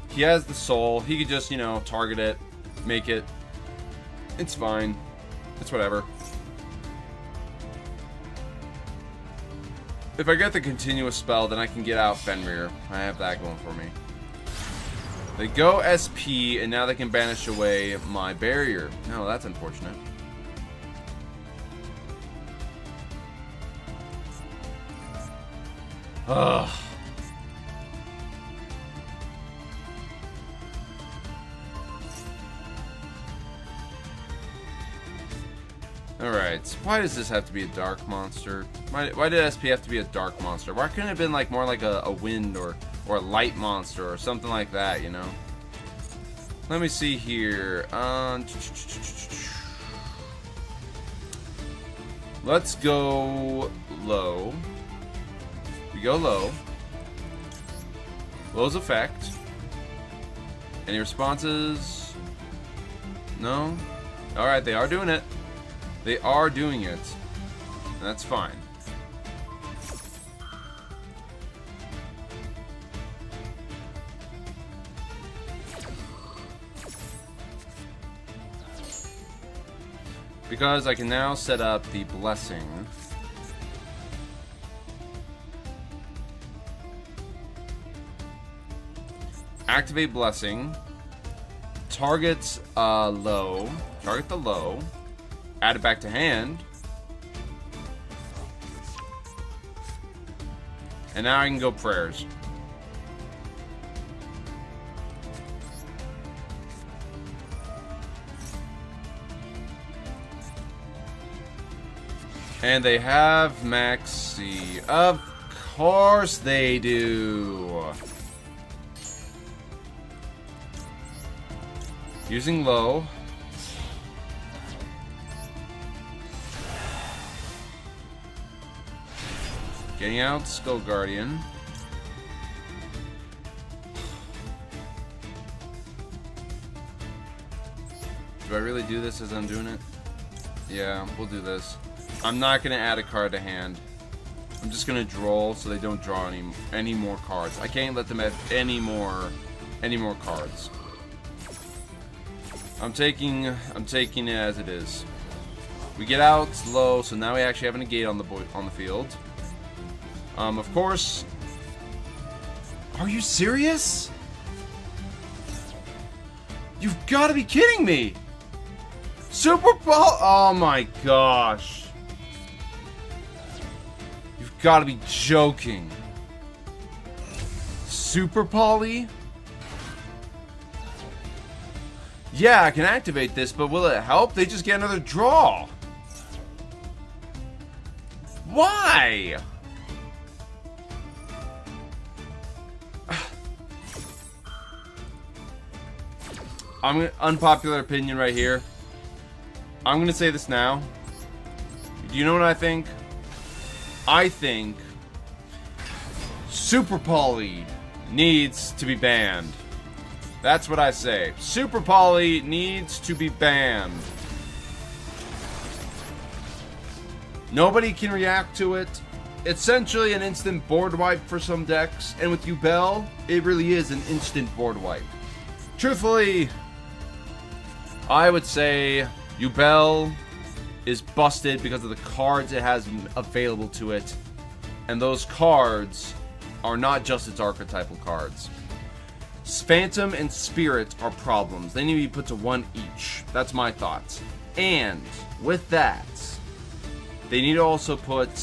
He has the soul. He could just, you know, target it, make it. It's fine. It's whatever. If I get the continuous spell, then I can get out Fenrir. I have that going for me. They go SP, and now they can banish away my barrier. No, that's unfortunate. Ugh. Alright, why does this have to be a dark monster? Why did SP have to be a dark monster? Why couldn't it have been like more like a wind or a light monster or something like that, you know? Let me see here. Let's go low. We go low. Low's effect. Any responses? No? Alright, they are doing it. They are doing it. And that's fine. Because I can now set up the blessing. Activate blessing. Target low. Target the low. Add it back to hand. And now I can go prayers. And they have Maxi. Of course they do. Using low. Getting out Skull Guardian. Do I really do this as I'm doing it? Yeah, we'll do this. I'm not gonna add a card to hand. I'm just gonna draw so they don't draw any more cards. I can't let them have any more cards. I'm taking it as it is. We get out low, so now we actually have a negate on the field. Of course. Are you serious? You've got to be kidding me! Super Ball! Oh my gosh! You've got to be joking. Super Poly? Yeah, I can activate this, but will it help? They just get another draw. Why? Unpopular opinion right here. I'm gonna say this now. Do you know what I think? I think Super Poly needs to be banned. That's what I say. Super Poly needs to be banned. Nobody can react to it. Essentially an instant board wipe for some decks. And with Yugioh, it really is an instant board wipe. Truthfully, I would say Yugioh is busted because of the cards it has available to it. And those cards are not just its archetypal cards. Phantom and Spirit are problems. They need to be put to 1 each. That's my thoughts. And with that, they need to also put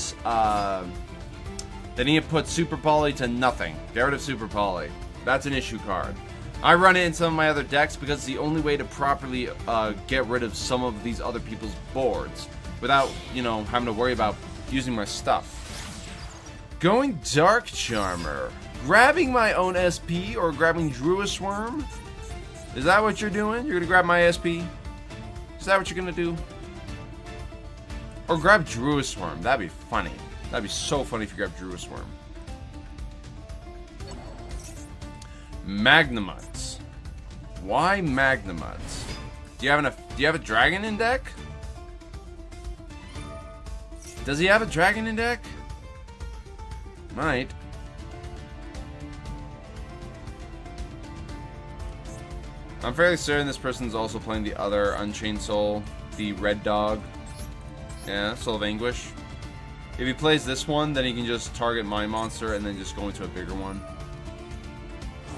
Super Poly to nothing. Get rid of Super Poly. That's an issue card. I run it in some of my other decks because it's the only way to properly get rid of some of these other people's boards without, you know, having to worry about using my stuff. Going Dark Charmer. Grabbing my own SP or grabbing Druid Worm? Is that what you're doing? You're gonna grab my SP? Is that what you're gonna do? Or grab Druid Worm. That'd be funny. That'd be so funny if you grab Druid Worm. Magnamuts. Why Magnamuts? Do you have a dragon in deck? Does he have a dragon in deck? Might. I'm fairly certain this person's also playing the other Unchained Soul, the red dog. Yeah, Soul of Anguish. If he plays this one, then he can just target my monster and then just go into a bigger one.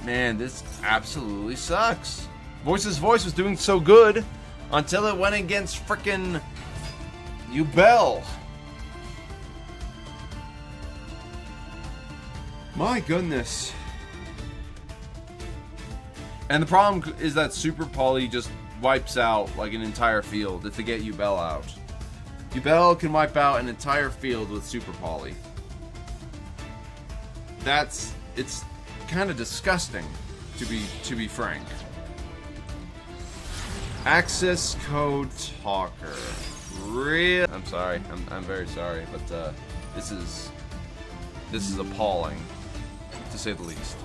Man, this absolutely sucks. Voice's voice was doing so good until it went against frickin' Yugioh. My goodness. And the problem is that Super Poly just wipes out like an entire field if they get Yugioh out. Yubel can wipe out an entire field with Super Poly. It's kind of disgusting, to be frank. Access code talker. I'm sorry. I'm very sorry, but this is appalling, to say the least.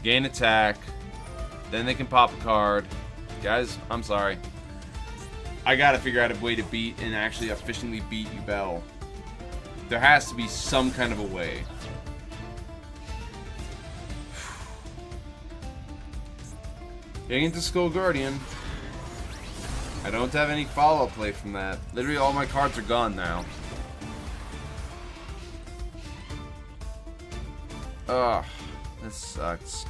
Gain attack, then they can pop a card. Guys, I'm sorry. I gotta figure out a way to beat and actually efficiently beat Yubel. There has to be some kind of a way. Getting into Skull Guardian. I don't have any follow-up play from that. Literally all my cards are gone now. Ugh, this sucks.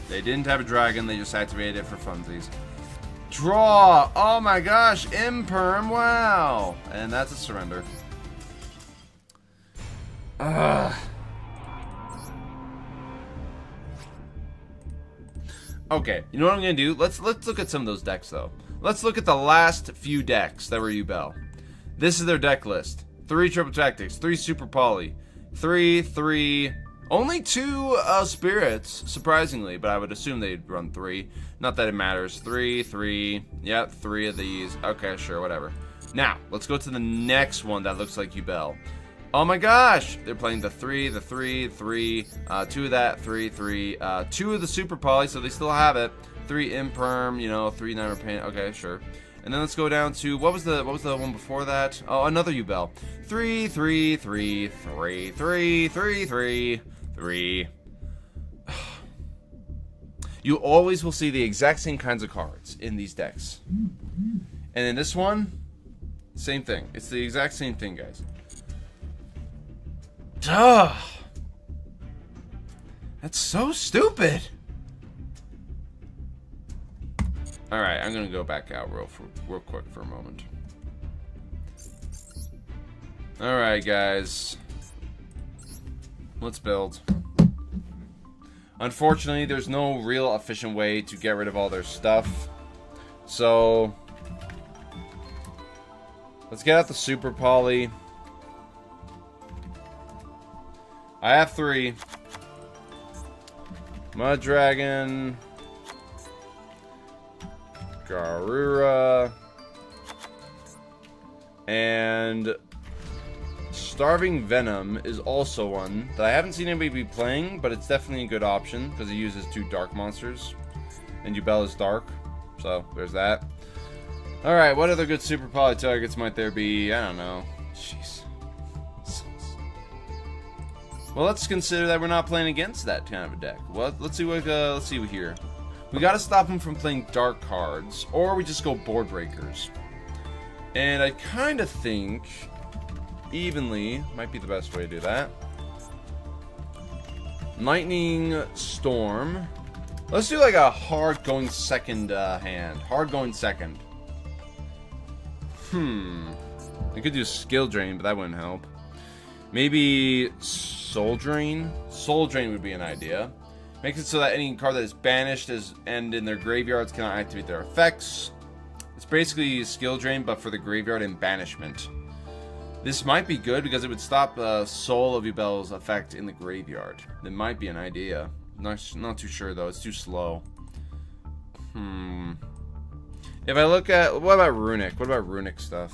They didn't have a dragon, they just activated it for funsies. Draw! Oh my gosh, Imperm, wow! And that's a surrender. Ugh. Okay, you know what I'm gonna do? Let's look at some of those decks though. Let's look at the last few decks that were Yubel. This is their deck list. 3 Triple Tactics, 3 Super Poly, 3, only 2 Spirits, surprisingly, but I would assume they'd run 3. Not that it matters. 3, yep, 3 of these. Okay, sure, whatever. Now, let's go to the next one that looks like Yubel. Oh my gosh! They're playing the 3, 2 of that, 3, 2 of the Super Poly, so they still have it. 3 Imperm, you know, 3 Never Pain. Okay, sure. And then let's go down to what was the one before that? Oh, another Yubel. 3. You always will see the exact same kinds of cards in these decks. And in this one, same thing. It's the exact same thing, guys. Duh! That's so stupid! Alright, I'm gonna go back out real quick for a moment. Alright, guys. Let's build. Unfortunately, there's no real efficient way to get rid of all their stuff. So, let's get out the Super Poly. I have 3. Mud Dragon. Garura. And Starving Venom is also one that I haven't seen anybody be playing, but it's definitely a good option because it uses 2 dark monsters. And Yubel is dark. So, there's that. Alright, what other good Super Poly targets might there be? I don't know. Jeez. Well, let's consider that we're not playing against that kind of a deck. Well, let's see what here. We gotta stop him from playing dark cards, or we just go board breakers. And I kind of think evenly might be the best way to do that. Lightning Storm. Let's do like a hard going second hand. Hard going second. I could do Skill Drain, but that wouldn't help. Maybe Soul Drain? Soul Drain would be an idea. Makes it so that any card that is banished and in their graveyards cannot activate their effects. It's basically Skill Drain, but for the graveyard and banishment. This might be good because it would stop Soul of Yubel's effect in the graveyard. It might be an idea. Not too sure though. It's too slow. If I look at what about Runic? What about Runic stuff?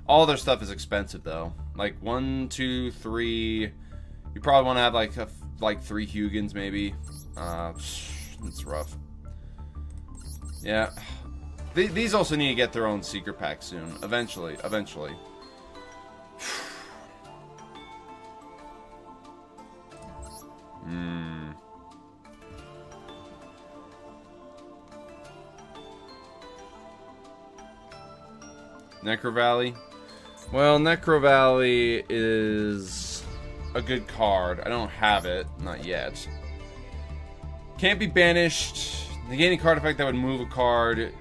All their stuff is expensive though. Like 1, 2, 3. You probably want to have like 3 Hugins maybe. It's rough. Yeah. These also need to get their own secret pack soon. Eventually. Necro Valley. Well, Necro Valley is a good card. I don't have it. Not yet. Can't be banished. Negate any card effect that would move a card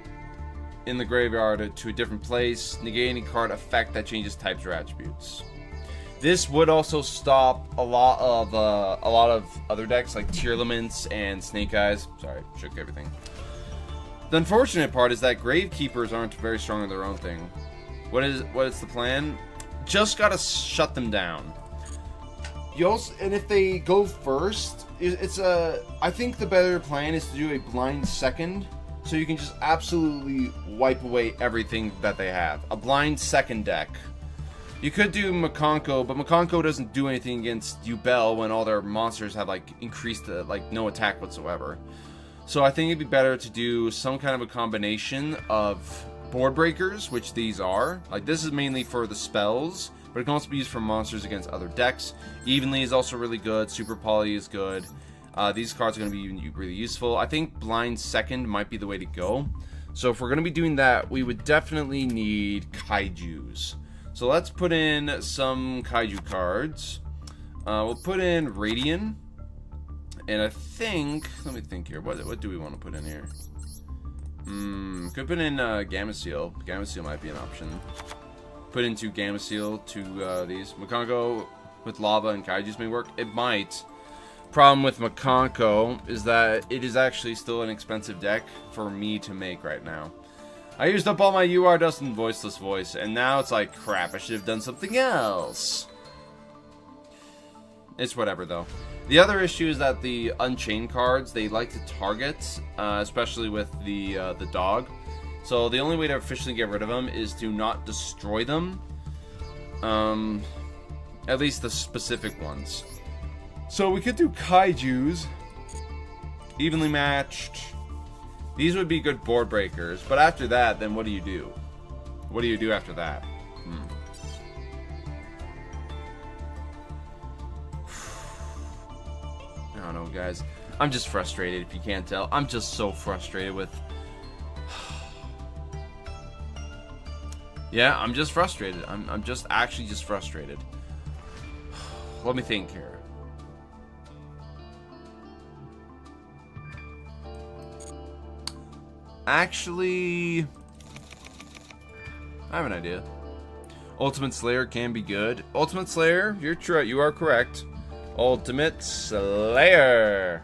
in the graveyard to a different place. Negate any card effect that changes types or attributes. This would also stop a lot of other decks like Tearlaments and Snake Eyes. Sorry, shook everything. The unfortunate part is that Gravekeepers aren't very strong in their own thing. What is the plan? Just gotta shut them down. You also, and if they go first, I think the better plan is to do a blind second, so you can just absolutely wipe away everything that they have. A blind second deck. You could do Makonko, but Makonko doesn't do anything against Yugioh when all their monsters have like increased like no attack whatsoever. So I think it'd be better to do some kind of a combination of board breakers, which these are. Like this is mainly for the spells, but it can also be used for monsters against other decks. Evenly is also really good. Super Poly is good. These cards are going to be really useful. I think Blind Second might be the way to go. So if we're going to be doing that, we would definitely need Kaijus. So let's put in some Kaiju cards. We'll put in Radiant. And I think, let me think here. What do we want to put in here? Could put in Gamma Seal. Gamma Seal might be an option. Put into Gamma Seal to these. Makonko with Lava and Kaijus may work. It might. Problem with Makonko is that it is actually still an expensive deck for me to make right now. I used up all my UR Dust and Voiceless Voice, and now it's like, crap, I should have done something else. It's whatever, though. The other issue is that the Unchained cards, they like to target, especially with the dog. So the only way to officially get rid of them is to not destroy them. At least the specific ones. So we could do Kaijus. Evenly matched. These would be good board breakers. But after that, then what do you do? What do you do after that? I don't know, guys. I'm just frustrated, if you can't tell. I'm just so frustrated with... Yeah, I'm just frustrated. I'm just actually just frustrated. Let me think here. Actually, I have an idea. Ultimate Slayer can be good. Ultimate Slayer, you are correct. Ultimate Slayer.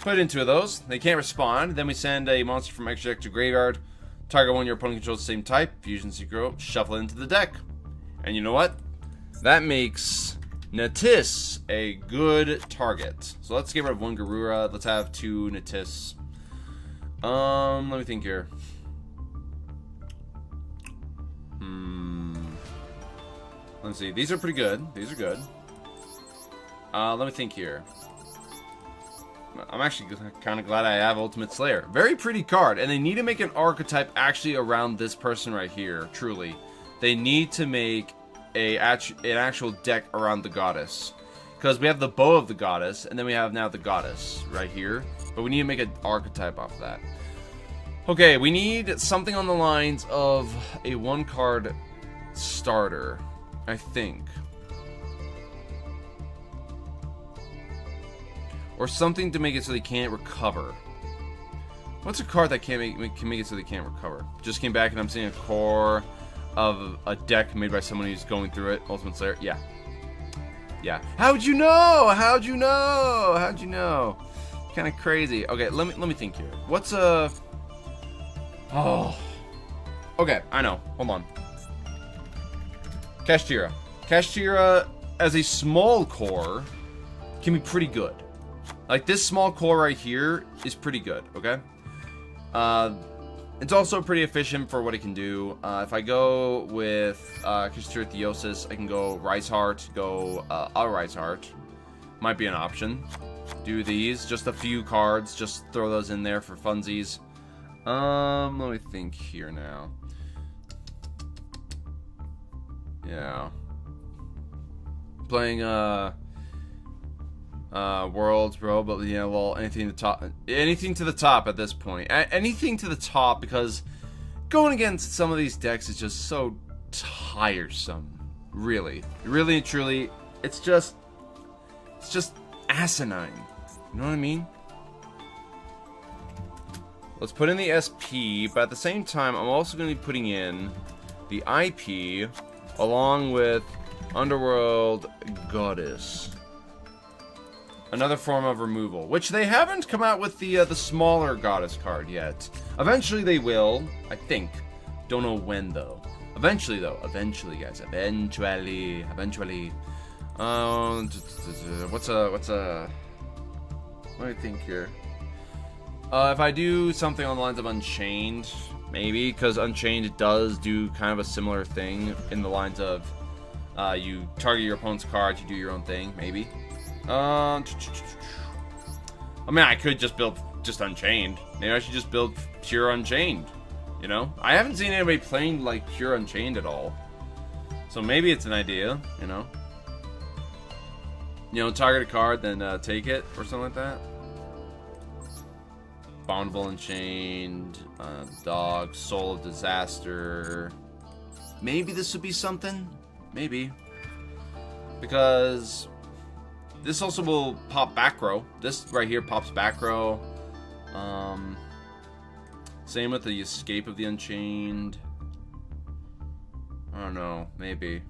Put in two of those. They can't respond. Then we send a monster from extra deck to graveyard. Target one your opponent controls the same type. Fusion Synchro. Shuffle it into the deck. And you know what? That makes Natis a good target. So let's get rid of one Garura. Let's have two Natis. Let me think here. Let's see. These are pretty good. These are good. Let me think here. I'm actually kind of glad I have Ultimate Slayer. Very pretty card. And they need to make an archetype actually around this person right here. Truly. They need to make an actual deck around the goddess. Because we have the bow of the goddess. And then we have now the goddess right here. But we need to make an archetype off of that. Okay, we need something on the lines of a one-card starter, I think. Or something to make it so they can't recover. What's a card that can make it so they can't recover? Just came back and I'm seeing a core of a deck made by someone who's going through it. Ultimate Slayer, yeah. Yeah. How'd you know? How'd you know? How'd you know? Kind of crazy. Okay, let me think here. What's a... Oh. Okay, I know. Hold on. Kashtira. Kashtira, as a small core, can be pretty good. Like, this small core right here is pretty good, okay? It's also pretty efficient for what it can do. If I go with Kashtira Theosis, I can go Rise Heart, go a Rise Heart. Might be an option. Do these. Just a few cards. Just throw those in there for funsies. Let me think here now. Yeah. Playing, Worlds, bro, but, yeah, well, anything to the top at this point. Anything to the top, because going against some of these decks is just so tiresome. Really. Really and truly, it's just asinine. You know what I mean? Let's put in the SP, but at the same time, I'm also going to be putting in the IP along with Underworld Goddess. Another form of removal, which they haven't come out with the smaller goddess card yet. Eventually they will, I think. Don't know when though. Eventually though. Eventually, guys. Eventually. What's a? Let me think here. If I do something on the lines of Unchained, maybe, because Unchained does do kind of a similar thing in the lines of you target your opponent's cards, you do your own thing, maybe. I mean, I could just build just Unchained. Maybe I should just build pure Unchained. You know, I haven't seen anybody playing like pure Unchained at all, so maybe it's an idea. You know, target a card, then take it or something like that. Bountiful Unchained, Dog, Soul of Disaster. Maybe this would be something. Maybe. Because this also will pop back row. This right here pops back row. Same with the Escape of the Unchained. I don't know. Maybe.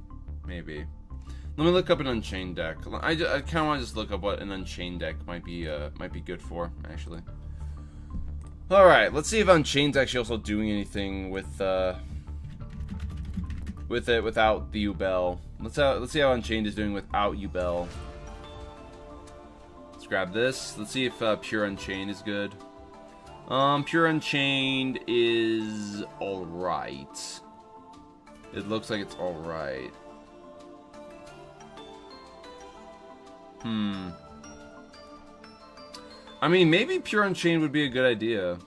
Let me look up an Unchained deck. I kind of want to just look up what an Unchained deck might be good for, actually. Alright, let's see if Unchained's actually also doing anything with it without the Ubel. Let's see how Unchained is doing without Ubel. Let's grab this. Let's see if Pure Unchained is good. Pure Unchained is alright. It looks like it's alright. I mean, maybe Pure Unchained would be a good idea.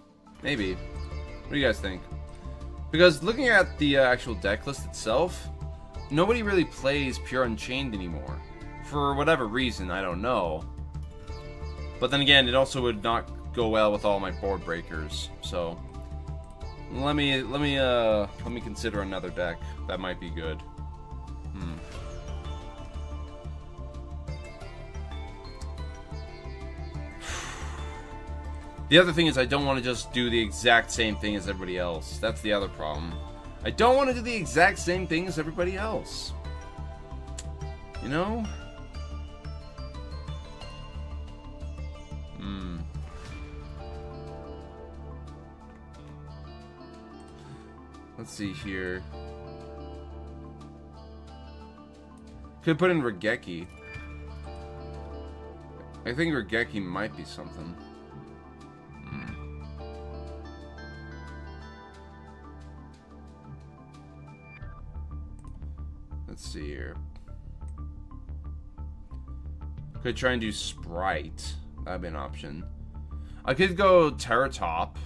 Maybe. What do you guys think? Because looking at the actual deck list itself, nobody really plays Pure Unchained anymore. For whatever reason, I don't know. But then again, it also would not go well with all my board breakers. So let me consider another deck that might be good. The other thing is I don't want to just do the exact same thing as everybody else. That's the other problem. I don't want to do the exact same thing as everybody else. You know? Let's see here. Could put in Regeki. I think Regeki might be something. Let's see here. Could try and do Sprite. That'd be an option. I could go Terratop.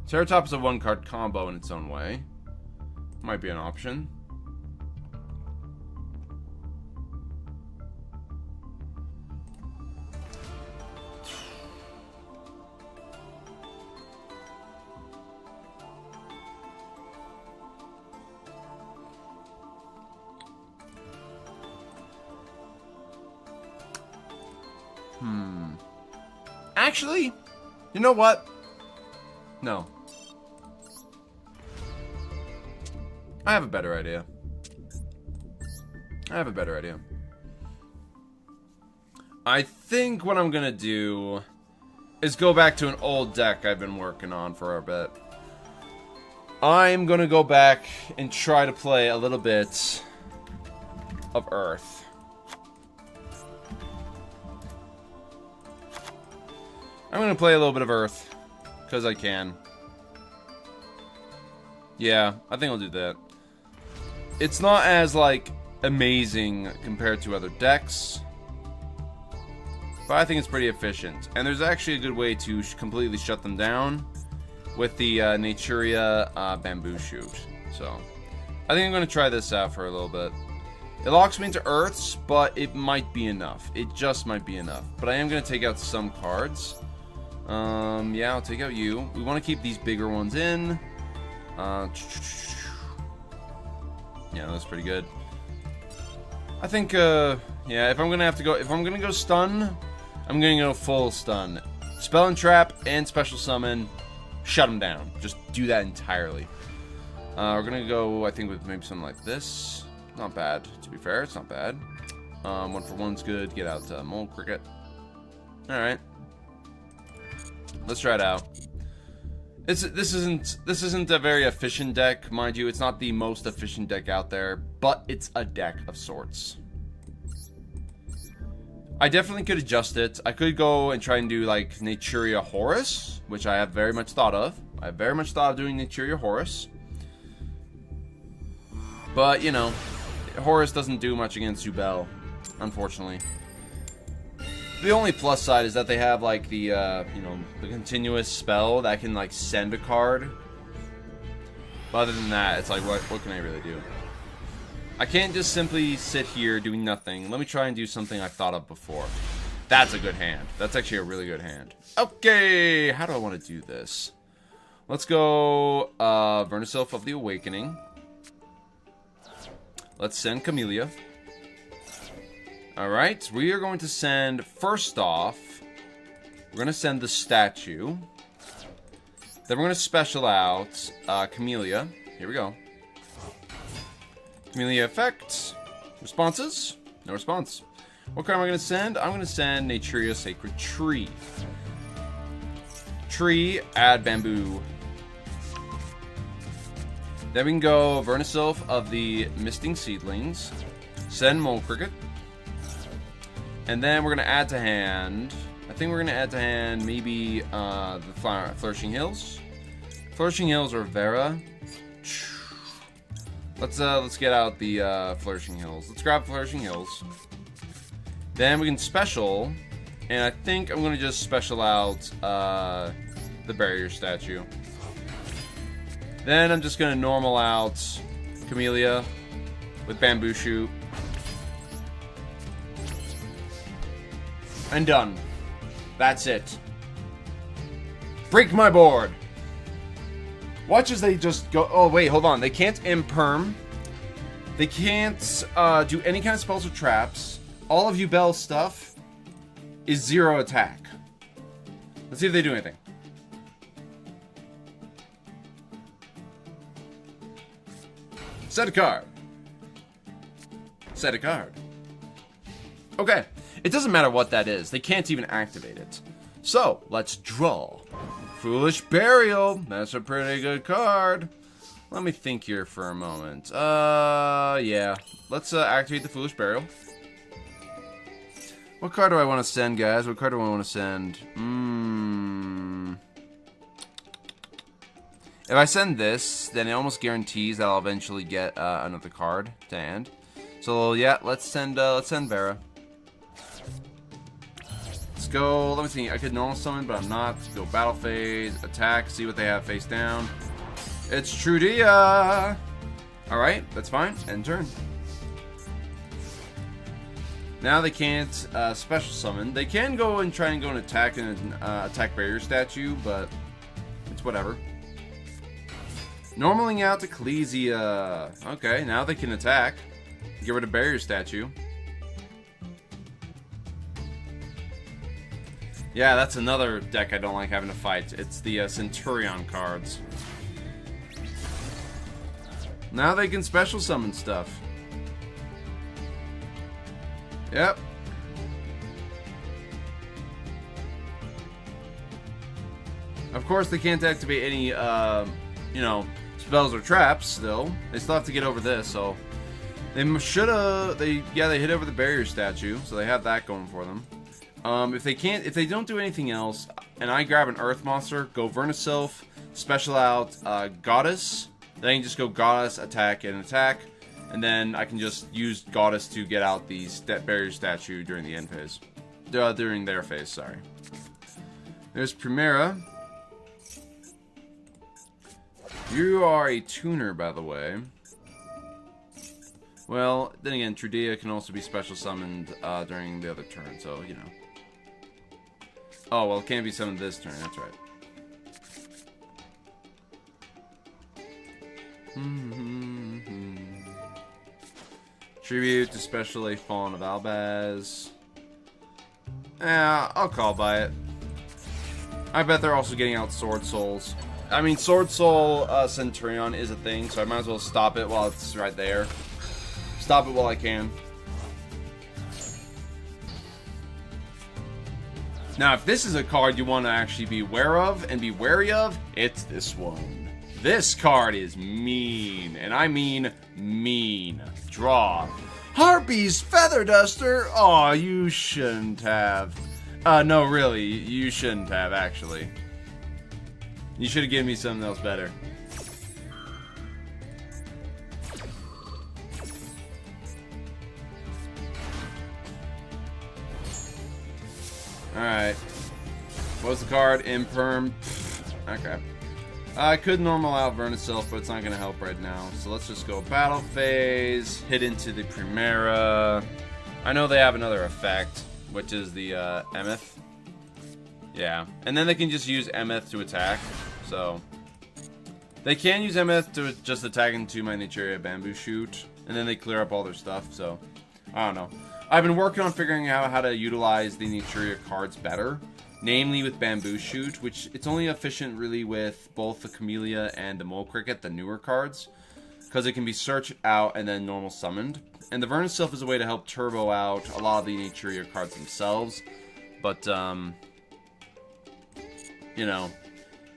Terratop is a one-card combo in its own way. Might be an option. Actually, you know what? No. I have a better idea. I think what I'm gonna do is go back to an old deck I've been working on for a bit. I'm gonna go back and try to play a little bit of Earth. I'm gonna play a little bit of Earth, because I can. Yeah, I think I'll do that. It's not as, like, amazing compared to other decks, but I think it's pretty efficient. And there's actually a good way to completely shut them down with the Naturia Bamboo Shoot. So, I think I'm gonna try this out for a little bit. It locks me into Earths, but it might be enough. It just might be enough. But I am gonna take out some cards. Yeah, I'll take out you. We want to keep these bigger ones in. Yeah, that's pretty good. I think, yeah, if I'm gonna go stun, I'm gonna go full stun. Spell and Trap and Special Summon, shut them down. Just do that entirely. We're gonna go, I think, with maybe something like this. Not bad, to be fair, it's not bad. 1 for 1's good. Get out Mole Cricket. Alright. Let's try it out. This isn't a very efficient deck, mind you. It's not the most efficient deck out there, but it's a deck of sorts. I definitely could adjust it. I could go and try and do like Naturia Horus, which I have very much thought of. I have very much thought of doing Naturia Horus. But, you know, Horus doesn't do much against Duel, unfortunately. The only plus side is that they have, like, the, you know, the continuous spell that can, like, send a card. But other than that, it's like, what can I really do? I can't just simply sit here doing nothing. Let me try and do something I've thought of before. That's a good hand. That's actually a really good hand. Okay, how do I want to do this? Let's go, Vernisylph of the Awakening. Let's send Camellia. Alright, we are going to send, first off, we're going to send the statue. Then we're going to special out Camellia. Here we go. Camellia effect. Responses? No response. What card am I going to send? I'm going to send Naturia Sacred Tree. Tree, add Bamboo. Then we can go Vernisylph of the Misting Seedlings. Send Mole Cricket. And then we're going to add to hand... I think we're going to add to hand maybe the Flourishing Hills. Flourishing Hills or Vera. Let's get out the Flourishing Hills. Let's grab Flourishing Hills. Then we can special. And I think I'm going to just special out the Barrier Statue. Then I'm just going to normal out Camellia with Bamboo Shoot. And done. That's it. Break my board. Watch as they just go... Oh, wait, hold on. They can't imperm. They can't do any kind of spells or traps. All of Yubel's stuff is 0 attack. Let's see if they do anything. Set a card. Set a card. Okay. It doesn't matter what that is. They can't even activate it. So, let's draw. Foolish Burial. That's a pretty good card. Let me think here for a moment. Yeah. Let's activate the Foolish Burial. What card do I want to send, guys? What card do I want to send? If I send this, then it almost guarantees that I'll eventually get another card to hand. So yeah, let's send Vera. Let's go. Let me see. I could normal summon, but I'm not. Let's go battle phase, attack, see what they have face down. It's Trudia. All right, that's fine. End turn. Now they can't special summon. They can go and try and go and attack Barrier Statue, but it's whatever. Normaling out Ecclesia. Okay, now they can attack. Get rid of Barrier Statue. Yeah, that's another deck I don't like having to fight. It's the Centurion cards. Now they can special summon stuff. Yep. Of course, they can't activate any, you know, spells or traps still. They still have to get over this, so they should've. They hit over the Barrier Statue, so they have that going for them. If they don't do anything else, and I grab an Earth Monster, go Vernisylph, special out Goddess. Then I can just go Goddess, attack, and attack, and then I can just use Goddess to get out the Barrier Statue during the end phase, during their phase. Sorry. There's Primera. You are a tuner, by the way. Well, then again, Trudia can also be special summoned during the other turn, so, you know. Oh, well, it can't be summoned this turn, that's right. Tribute to Special A Fallen of Albaz. Yeah, I'll call by it. I bet they're also getting out Sword Souls. I mean, Sword Soul Centurion is a thing, so I might as well stop it while it's right there. Stop it while I can. Now, if this is a card you want to actually be aware of and be wary of, it's this one. This card is mean, and I mean mean. Draw. Harpy's Feather Duster? Aw, you shouldn't have. No, really, you shouldn't have, actually. You should have given me something else better. Alright. What was the card? Imperm. Okay. I could normal out Verniself, but it's not going to help right now. So let's just go Battle Phase, hit into the Primera. I know they have another effect, which is the Emeth. Yeah. And then they can just use Emeth to attack. So they can use Emeth to just attack into my Naturia Bamboo Shoot, and then they clear up all their stuff. So I don't know. I've been working on figuring out how to utilize the Naturia cards better, namely with Bamboo Shoot, which it's only efficient really with both the Camellia and the Mole Cricket, the newer cards, because it can be searched out and then normal summoned. And the Verniself is a way to help turbo out a lot of the Naturia cards themselves, but you know,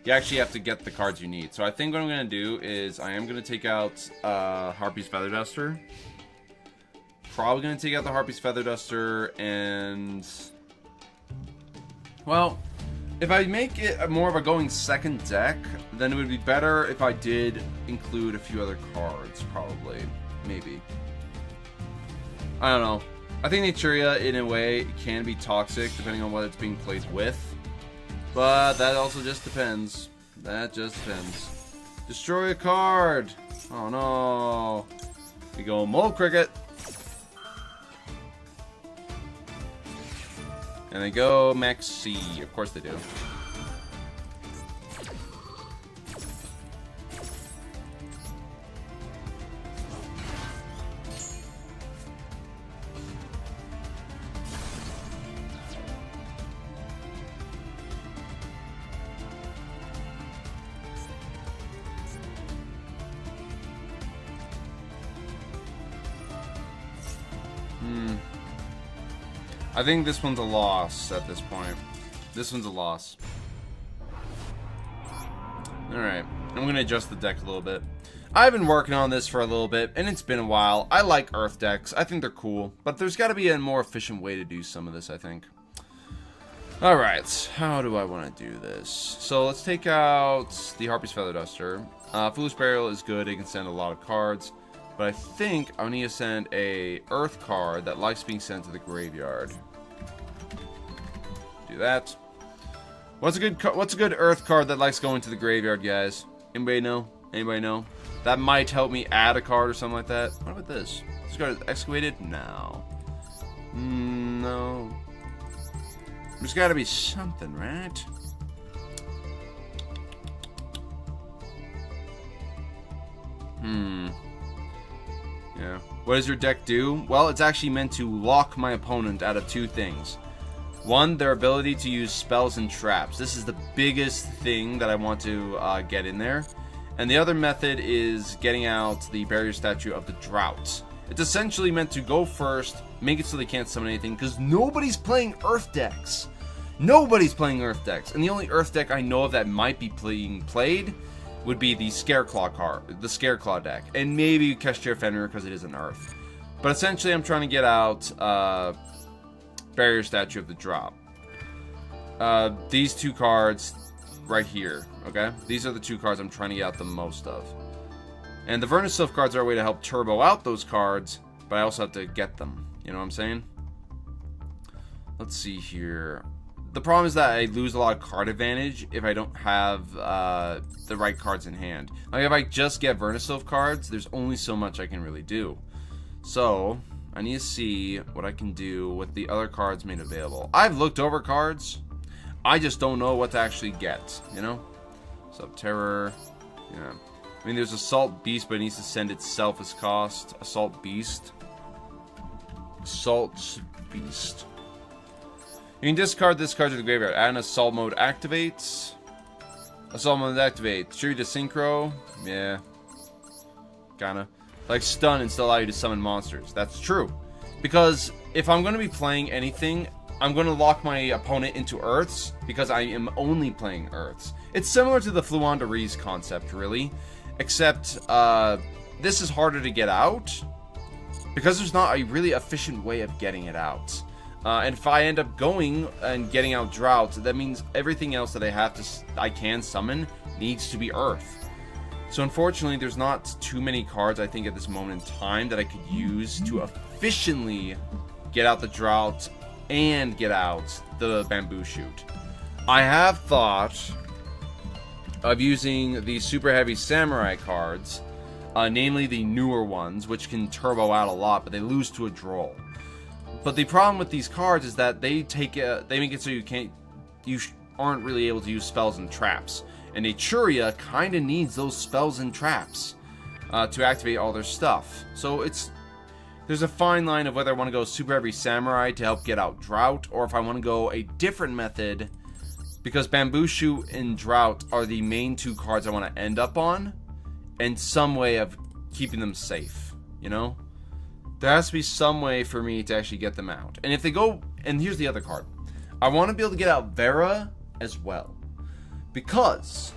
you actually have to get the cards you need. So I think what I'm going to do is I am going to take out Harpy's Feather Duster. Probably going to take out the Harpy's Feather Duster, and well, if I make it more of a going second deck, then it would be better if I did include a few other cards, probably. Maybe. I don't know. I think Naturia, in a way, can be toxic, depending on what it's being played with. But that also just depends. That just depends. Destroy a card! Oh no. We go Mole Cricket. And they go Max C. Of course they do. I think this one's a loss at this point. This one's a loss. Alright, I'm going to adjust the deck a little bit. I've been working on this for a little bit, and it's been a while. I like Earth decks. I think they're cool. But there's got to be a more efficient way to do some of this, I think. Alright, how do I want to do this? So let's take out the Harpy's Feather Duster. Foolish Burial is good. It can send a lot of cards. But I think I need to send a Earth card that likes being sent to the graveyard. Do that. What's a good Earth card that likes going to the graveyard, guys? Anybody know? Anybody know? That might help me add a card or something like that. What about this? This card is excavated? No. No. There's got to be something, right? Yeah. What does your deck do? Well, it's actually meant to lock my opponent out of two things. One, their ability to use spells and traps. This is the biggest thing that I want to get in there. And the other method is getting out the barrier statue of the drought. It's essentially meant to go first, make it so they can't summon anything, because nobody's playing Earth decks. Nobody's playing Earth decks. And the only Earth deck I know of that might be being played would be the Scareclaw card, the Scareclaw deck, and maybe Kestir Fenrir because it is an Earth. But essentially, I'm trying to get out Barrier Statue of the Drop. These two cards right here, okay? These are the two cards I'm trying to get out the most of. And the Verniself cards are a way to help turbo out those cards, but I also have to get them. You know what I'm saying? Let's see here. The problem is that I lose a lot of card advantage if I don't have the right cards in hand. Like if I just get Verniself cards, there's only so much I can really do. So I need to see what I can do with the other cards made available. I've looked over cards. I just don't know what to actually get, you know? Subterror. Yeah. I mean, there's Assault Beast, but it needs to send itself as cost. Assault Beast. Assault Beast. You can discard this card to the graveyard. Add an Assault Mode activates. Assault Mode activates. Tribute to Synchro. Yeah. Kinda. Like Stun and still allow you to summon monsters. That's true. Because if I'm going to be playing anything, I'm going to lock my opponent into Earths because I am only playing Earths. It's similar to the Fluandarees concept, really. Except, this is harder to get out because there's not a really efficient way of getting it out. And if I end up going and getting out Drought, that means everything else that I can summon needs to be Earth. So unfortunately, there's not too many cards, I think, at this moment in time that I could use to efficiently get out the Drought and get out the Bamboo Shoot. I have thought of using the Super Heavy Samurai cards, namely the newer ones, which can turbo out a lot, but they lose to a Droll. But the problem with these cards is that they make it so you aren't really able to use spells and traps. And Naturia kind of needs those spells and traps to activate all their stuff. So there's a fine line of whether I want to go Super Heavy Samurai to help get out Drought, or if I want to go a different method, because Bamboo Shoot and Drought are the main two cards I want to end up on, and some way of keeping them safe, you know? There has to be some way for me to actually get them out. And if they go, and here's the other card, I want to be able to get out Vera as well. Because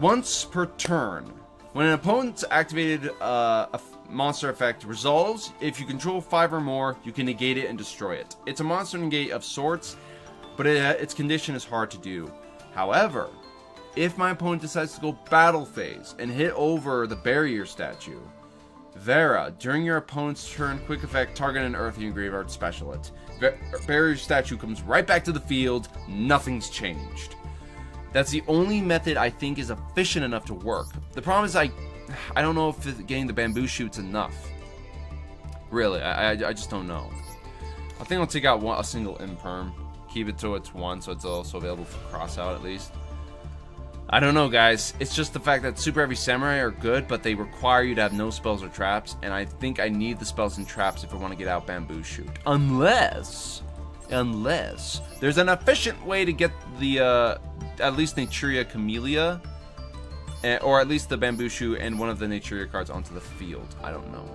once per turn, when an opponent's activated a monster effect resolves, if you control 5 or more, you can negate it and destroy it. It's a monster negate of sorts, but its condition is hard to do. However, if my opponent decides to go battle phase and hit over the barrier statue, Vera, during your opponent's turn, quick effect, target an earth in your graveyard, special it. Barrier statue comes right back to the field, nothing's changed. That's the only method I think is efficient enough to work. The problem is I don't know if getting the Bamboo Shoot's enough. Really, I just don't know. I think I'll take out a single Imperm. Keep it to its 1 so it's also available for cross out at least. I don't know, guys. It's just the fact that Super Heavy Samurai are good, but they require you to have no spells or traps, and I think I need the spells and traps if I want to get out Bamboo Shoot. Unless there's an efficient way to get the, at least Naturia Camellia, or at least the Bamboo Shoot and one of the Naturia cards onto the field. I don't know.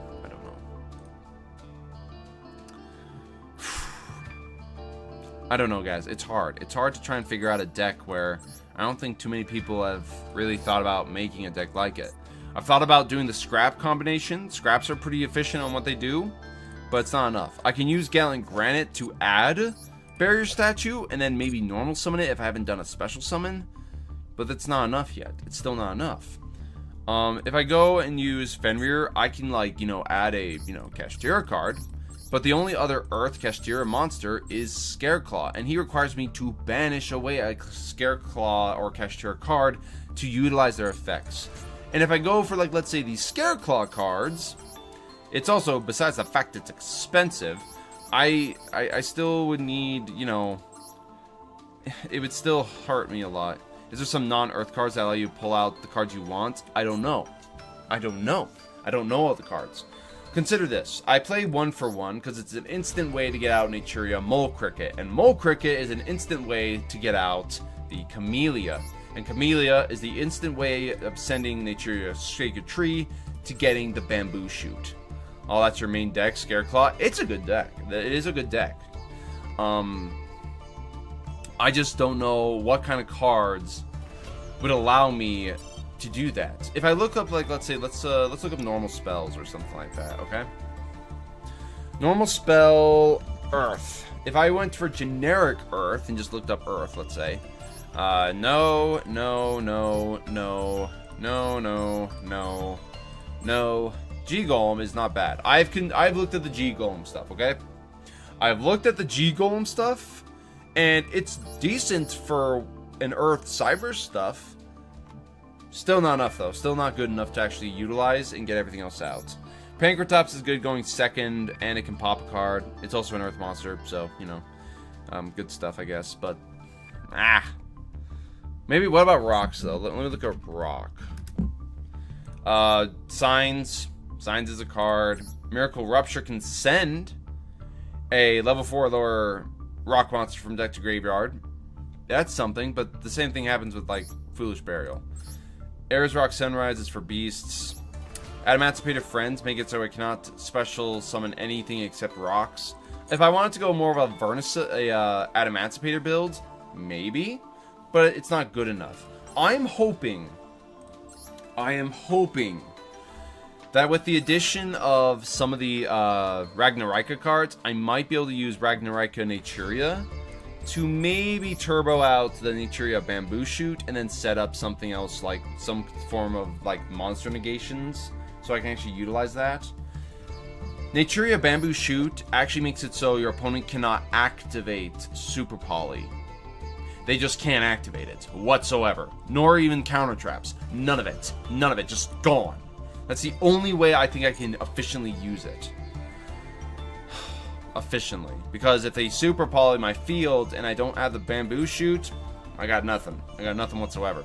I don't know, guys. It's hard. It's hard to try and figure out a deck where I don't think too many people have really thought about making a deck like it. I've thought about doing the Scrap combination. Scraps are pretty efficient on what they do, but it's not enough. I can use Gallant Granite to add Barrier Statue and then maybe normal summon it if I haven't done a special summon, but that's not enough yet. It's still not enough. If I go and use Fenrir, I can, like, add a, Kashtira card. But the only other Earth Kashtira monster is Scareclaw, and he requires me to banish away a Scareclaw or Kashtira card to utilize their effects. And if I go for, like, let's say these Scareclaw cards, it's also, besides the fact it's expensive, I still would need, it would still hurt me a lot. Is there some non-Earth cards that allow you to pull out the cards you want? I don't know. I don't know all the cards. Consider this. I play 1 for 1 because it's an instant way to get out Naturia Mole Cricket. And Mole Cricket is an instant way to get out the Camellia. And Camellia is the instant way of sending Naturia Shake a Tree to getting the Bamboo Shoot. Oh, that's your main deck, Scareclaw. It's a good deck. It is a good deck. I just don't know what kind of cards would allow me to do that. If I look up, like, let's look up normal spells or something like that, okay? Normal spell Earth. If I went for generic Earth and just looked up Earth, let's say, no. G-Golem is not bad. I've looked at the G-Golem stuff, okay? I've looked at the G-Golem stuff, and it's decent for an Earth Cyber stuff. Still not enough, though. Still not good enough to actually utilize and get everything else out. Pankratops is good going second, and it can pop a card. It's also an Earth monster, so, good stuff, I guess. But, maybe, what about rocks, though? Let me look at rock. Signs. Signs is a card. Miracle Rupture can send a level 4 or lower rock monster from deck to graveyard. That's something, but the same thing happens with, like, Foolish Burial. Ares Rock Sunrise is for beasts. Adamancipated Friends make it so I cannot special summon anything except rocks. If I wanted to go more of a Adamantipator build, maybe, but it's not good enough. I am hoping that with the addition of some of the Ragnarika cards, I might be able to use Ragnarika Naturia to maybe turbo out the Naturia Bamboo Shoot and then set up something else like some form of like monster negations so I can actually utilize that. Naturia Bamboo Shoot actually makes it so your opponent cannot activate Super Poly. They just can't activate it whatsoever. Nor even counter traps. None of it. None of it. Just gone. That's the only way I think I can efficiently use it. Efficiently. Because if they Super Poly my field and I don't have the Bamboo Shoot, I got nothing. I got nothing whatsoever.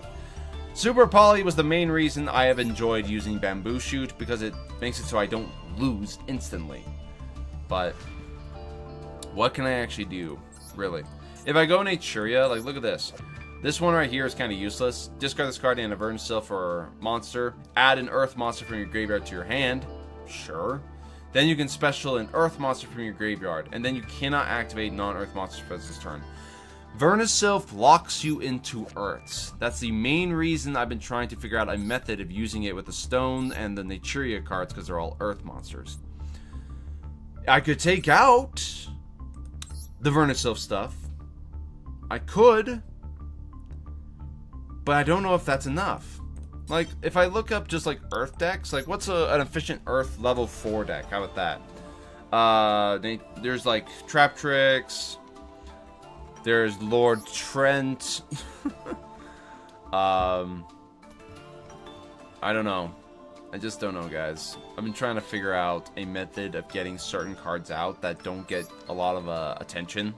Super Poly was the main reason I have enjoyed using Bamboo Shoot, because it makes it so I don't lose instantly. But what can I actually do, really? If I go Naturia, like look at this. This one right here is kind of useless. Discard this card and a Vernisil for monster. Add an Earth monster from your graveyard to your hand. Sure. Then you can special an Earth monster from your graveyard, and then you cannot activate non-Earth monsters for this turn. Vernisil locks you into Earths. That's the main reason I've been trying to figure out a method of using it with the Stone and the Naturia cards, because they're all Earth monsters. I could take out the Vernisil stuff. I could, but I don't know if that's enough. Like, if I look up just like Earth decks, like what's an efficient Earth level 4 deck? How about that? There's like Trap Tricks. There's Lord Trent. I don't know. I just don't know, guys. I've been trying to figure out a method of getting certain cards out that don't get a lot of attention.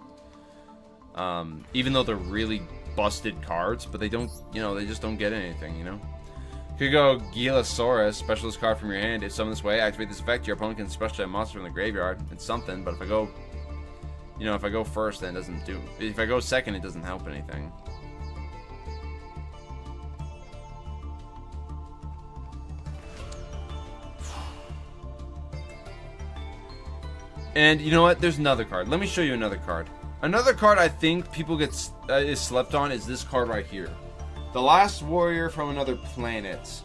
Even though they're really busted cards, but they don't, they just don't get anything, Could go Gilasaurus, specialist card from your hand. If summoned this way, activate this effect, your opponent can special a monster from the graveyard. It's something, but if I go, if I go first, then it doesn't do. If I go second, it doesn't help anything. And you know what? There's another card. Let me show you another card. Another card I think people is slept on is this card right here. The Last Warrior from Another Planet.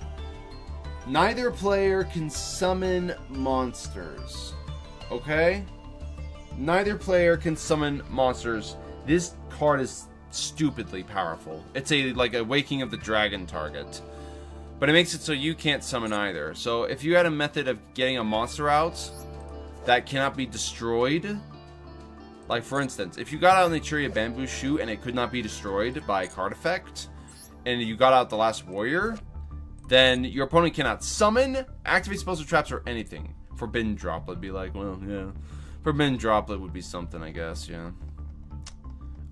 Neither player can summon monsters. Okay? Neither player can summon monsters. This card is stupidly powerful. It's like a Waking of the Dragon target. But it makes it so you can't summon either. So if you had a method of getting a monster out that cannot be destroyed, like for instance, if you got out Naturia Bamboo Shoot and it could not be destroyed by a card effect, and you got out the Last Warrior, then your opponent cannot summon, activate spells or traps, or anything. Forbidden Droplet would be like, well, yeah. Forbidden Droplet would be something, I guess, yeah.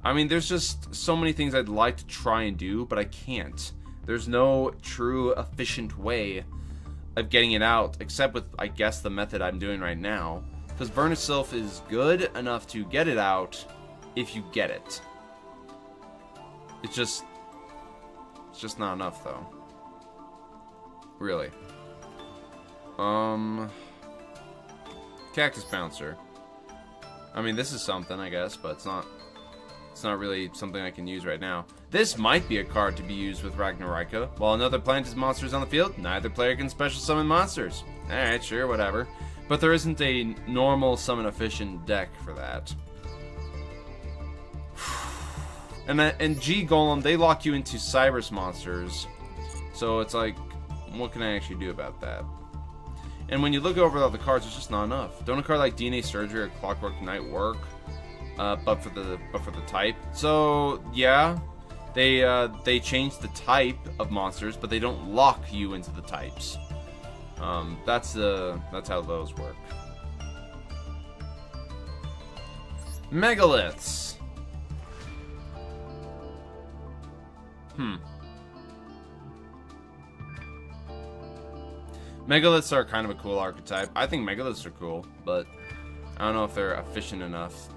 I mean, there's just so many things I'd like to try and do, but I can't. There's no true efficient way of getting it out, except with, I guess, the method I'm doing right now. Because Vernisil is good enough to get it out if you get it. It's just not enough, though. Really. Cactus Bouncer. I mean, this is something, I guess, but it's not really something I can use right now. This might be a card to be used with Ragnarika. While another planet's monsters on the field, neither player can special summon monsters. Alright, sure, whatever. But there isn't a normal summon efficient deck for that. And G Golem, they lock you into Cyrus monsters. So it's like, what can I actually do about that? And when you look over all the cards, it's just not enough. Don't a card like DNA Surgery or Clockwork Knight work? But for the type. So yeah, they changed the type of monsters, but they don't lock you into the types. That's how those work. Megaliths. Megaliths are kind of a cool archetype. I think Megaliths are cool, but I don't know if they're efficient enough.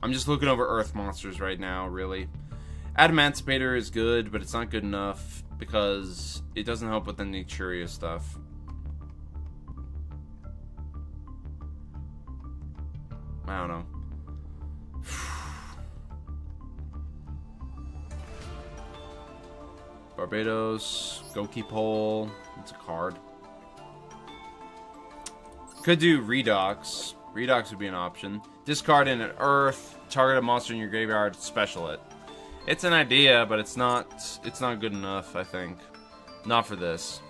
I'm just looking over Earth monsters right now, really. Adamantipator is good, but it's not good enough because it doesn't help with any Churia stuff. I don't know. Barbados, Goki Pole. It's a card. Could do Redox. Redox would be an option. Discard in an Earth. Target a monster in your graveyard. Special it. It's an idea, but it's not good enough, I think. Not for this.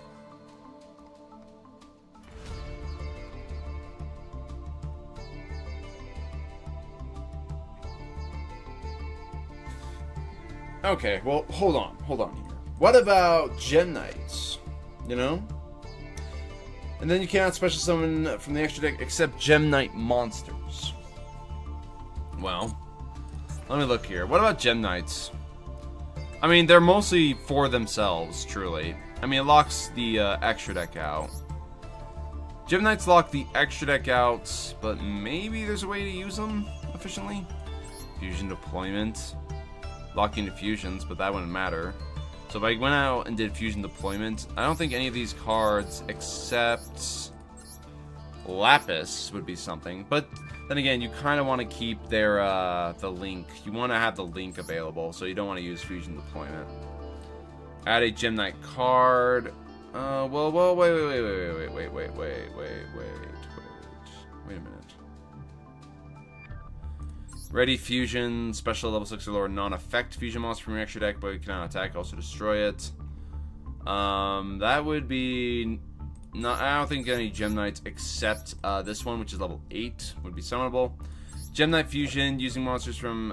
Okay, well, hold on here. What about Gem Knights? You know? And then you cannot special summon from the extra deck except Gem Knight monsters. Well, let me look here. What about Gem Knights? I mean, they're mostly for themselves, truly. I mean, it locks the extra deck out. Gem Knights lock the extra deck out, but maybe there's a way to use them efficiently. Fusion deployment. Locking into fusions, but that wouldn't matter. So if I went out and did fusion deployment, I don't think any of these cards except Lapis would be something. But then again, you kind of want to keep their the link. You want to have the link available, so you don't want to use fusion deployment. Add a Gem Knight card. Well, wait a minute. Ready fusion, special level 6 or lower non-effect fusion monster from your extra deck, but you cannot attack, also destroy it. That would be not. I don't think any Gem Knights except this one, which is level 8, would be summonable. Gem Knight fusion, using monsters from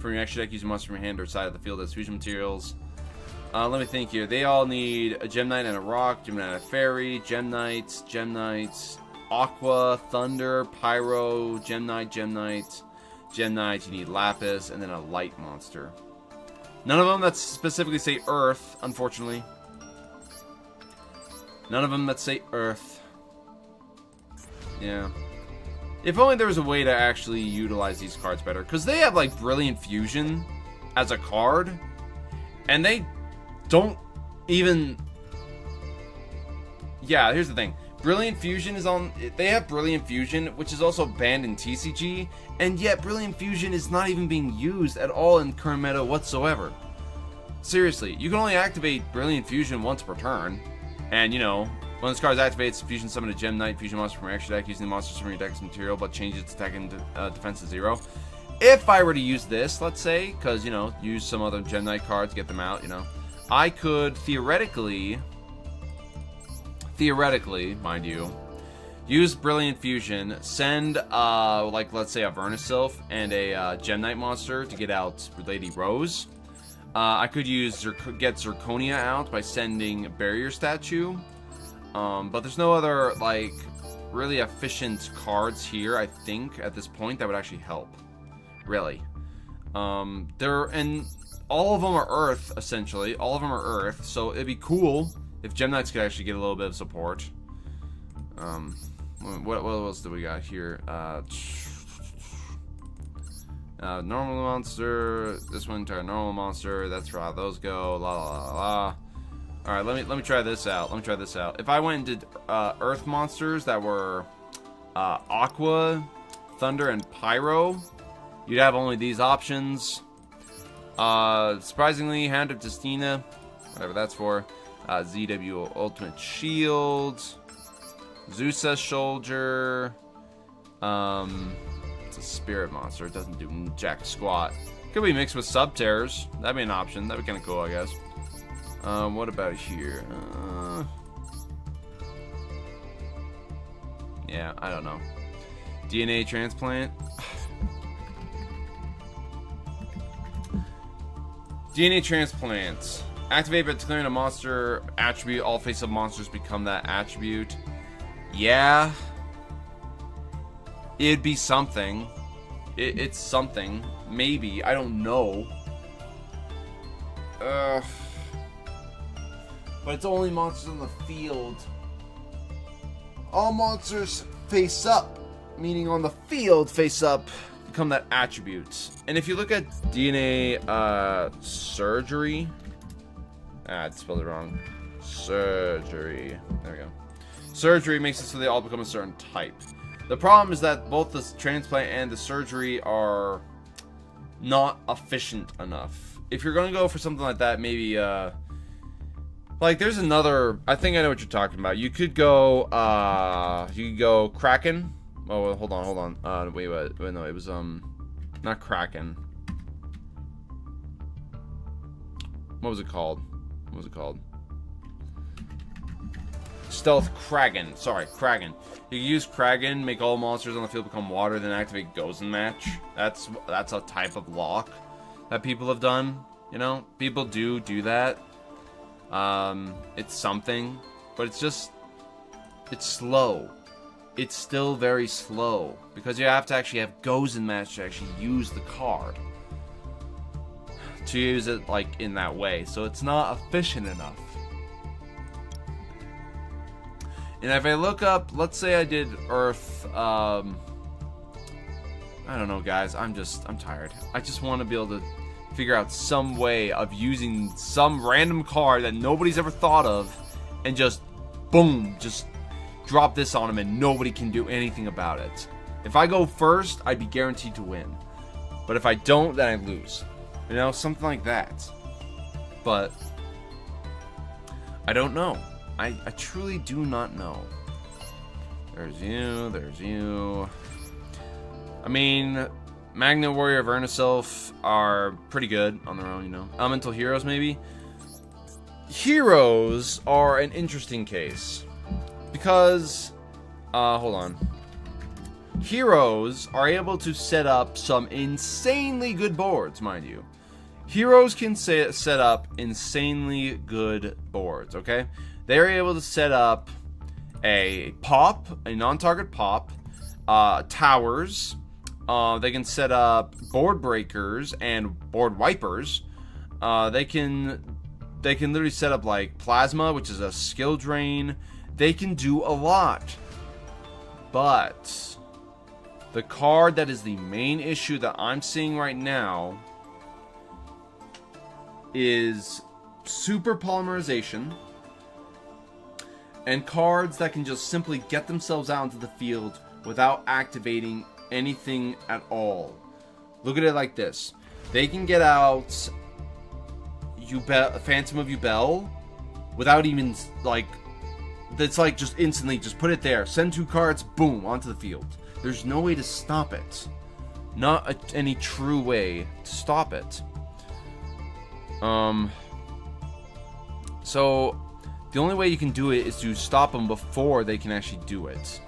your extra deck, using monsters from your hand or side of the field as fusion materials. Let me think here. They all need a Gem Knight and a rock, Gem Knight and a fairy, Gem Knights, Aqua, Thunder, Pyro, Gem Knight, you need Lapis, and then a light monster. None of them that specifically say Earth, unfortunately. None of them that say Earth. Yeah. If only there was a way to actually utilize these cards better. Because they have, like, Brilliant Fusion as a card. And they don't even... Yeah, here's the thing. Brilliant Fusion is on... They have Brilliant Fusion, which is also banned in TCG, and yet Brilliant Fusion is not even being used at all in current meta whatsoever. Seriously, you can only activate Brilliant Fusion once per turn, and, you know, when this card activates, Fusion summon a Gem Knight Fusion monster from your extra deck using the monsters from your deck's material, but change its attack and defense to 0. If I were to use this, let's say, because, you know, use some other Gem Knight cards, get them out, you know, I could theoretically, mind you, use Brilliant Fusion, send, like, let's say a Vernisylph and a Gem Knight monster to get out Lady Rose. I could use get Zirconia out by sending Barrier Statue. But there's no other, like, really efficient cards here, I think, at this point that would actually help. Really. And all of them are Earth, essentially. All of them are Earth, so it'd be cool if Gem Knights could actually get a little bit of support. What else do we got here? Normal monster. This one, entire normal monster. That's how those go. La la la la. All right, let me try this out. If I went and did Earth monsters that were Aqua, Thunder, and Pyro, you'd have only these options. Surprisingly, Hand of Destina, whatever that's for. ZW Ultimate Shield, Zeus Soldier. It's a spirit monster. It doesn't do jack squat. Could be mixed with Subterrors. That'd be an option. That'd be kind of cool, I guess. What about here? Yeah, I don't know. DNA transplant. DNA transplants. Activate by declaring a monster attribute. All face-up monsters become that attribute. Yeah. It'd be something. It's something. Maybe. I don't know. But it's only monsters on the field. All monsters face up. Meaning on the field face up. become that attribute. And if you look at DNA surgery, I spelled it wrong. Surgery. There we go. Surgery makes it so they all become a certain type. The problem is that both the transplant and the surgery are not efficient enough. If you're going to go for something like that, maybe, like, there's another... I think I know what you're talking about. You could go Kraken. Oh, hold on. Wait, no, it was, not Kraken. What was it called? Stealth Kraken. Sorry, Kraken. You can use Kraken, make all monsters on the field become water, then activate Gozen Match. That's a type of lock that people have done. You know, people do that. It's something, but it's slow. It's still very slow because you have to actually have Gozen Match to actually use the card. To use it like in that way, so it's not efficient enough. And if I look up, let's say I did Earth, I don't know, guys. I'm tired. I just want to be able to figure out some way of using some random card that nobody's ever thought of, and just boom, just drop this on them, and nobody can do anything about it. If I go first, I'd be guaranteed to win. But if I don't, then I lose. You know, something like that. But I don't know. I truly do not know. There's you. I mean, Magna Warrior, Verniself are pretty good on their own, you know. Elemental Heroes, maybe. Heroes are an interesting case. Because, hold on. Heroes are able to set up some insanely good boards, mind you. Heroes can set up insanely good boards, okay? They're able to set up a pop, a non-target pop, towers. They can set up board breakers and board wipers. They can literally set up like plasma, which is a skill drain. They can do a lot. But the card that is the main issue that I'm seeing right now is super polymerization and cards that can just simply get themselves out into the field without activating anything at all. Look at it like this. They can get out Phantom of Yubel without even, like, it's like just instantly, just put it there. Send 2 cards, boom, onto the field. There's no way to stop it. Not any true way to stop it. So the only way you can do it is to stop them before they can actually do it.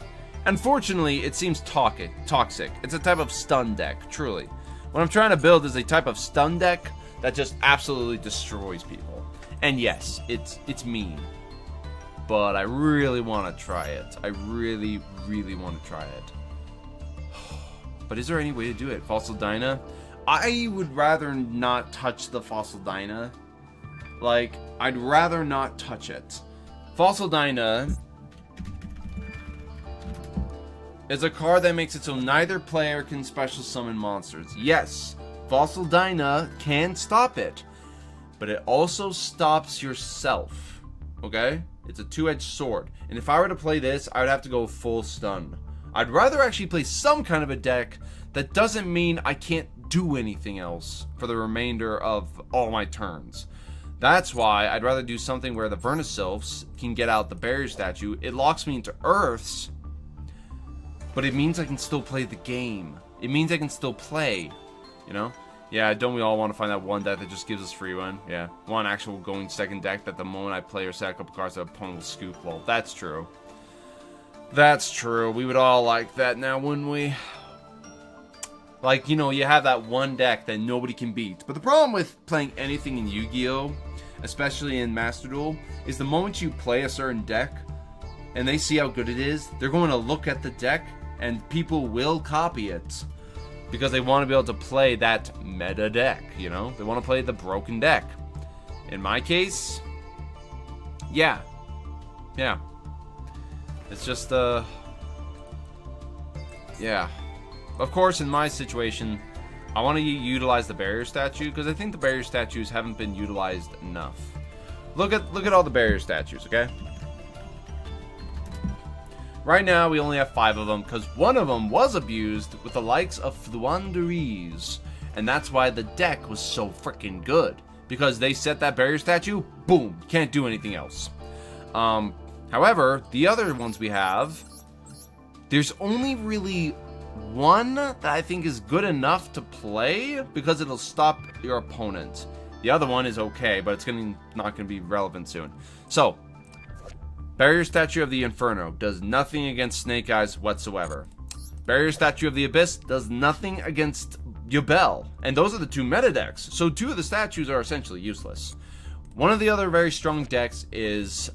Unfortunately, it seems toxic. It's a type of stun deck, truly. What I'm trying to build is a type of stun deck that just absolutely destroys people. And yes, it's mean. But I really want to try it. I really, really want to try it. But is there any way to do it? Fossil Dyna? I would rather not touch the Fossil Dyna. Like, I'd rather not touch it. Fossil Dyna is a card that makes it so neither player can special summon monsters. Yes, Fossil Dyna can stop it, but it also stops yourself. Okay? It's a two-edged sword. And if I were to play this, I would have to go full stun. I'd rather actually play some kind of a deck that doesn't mean I can't do anything else for the remainder of all my turns. That's why I'd rather do something where the Vernisylphs can get out the barrier statue. It locks me into Earths, but it means I can still play the game. It means I can still play, you know? Yeah, don't we all want to find that one deck that just gives us free win? Yeah, one actual going second deck that the moment I play or set a couple cards, the opponent will scoop. Well, that's true. That's true. We would all like that now, wouldn't we? Like, you know, you have that one deck that nobody can beat. But the problem with playing anything in Yu-Gi-Oh!, especially in Master Duel, is the moment you play a certain deck and they see how good it is, they're going to look at the deck and people will copy it. Because they want to be able to play that meta deck, you know? They want to play the broken deck. In my case, yeah. It's just, yeah. of course, in my situation, I want to utilize the barrier statue because I think the barrier statues haven't been utilized enough. Look at all the barrier statues, okay? Right now, we only have 5 of them because one of them was abused with the likes of Fluanderies. And that's why the deck was so freaking good. Because they set that barrier statue, boom, can't do anything else. However, the other ones we have, there's only really one that I think is good enough to play because it'll stop your opponent. The other one is okay, but it's not going to be relevant soon. So, Barrier Statue of the Inferno does nothing against Snake Eyes whatsoever. Barrier Statue of the Abyss does nothing against Yugioh. And those are the 2 meta decks. So 2 of the statues are essentially useless. One of the other very strong decks is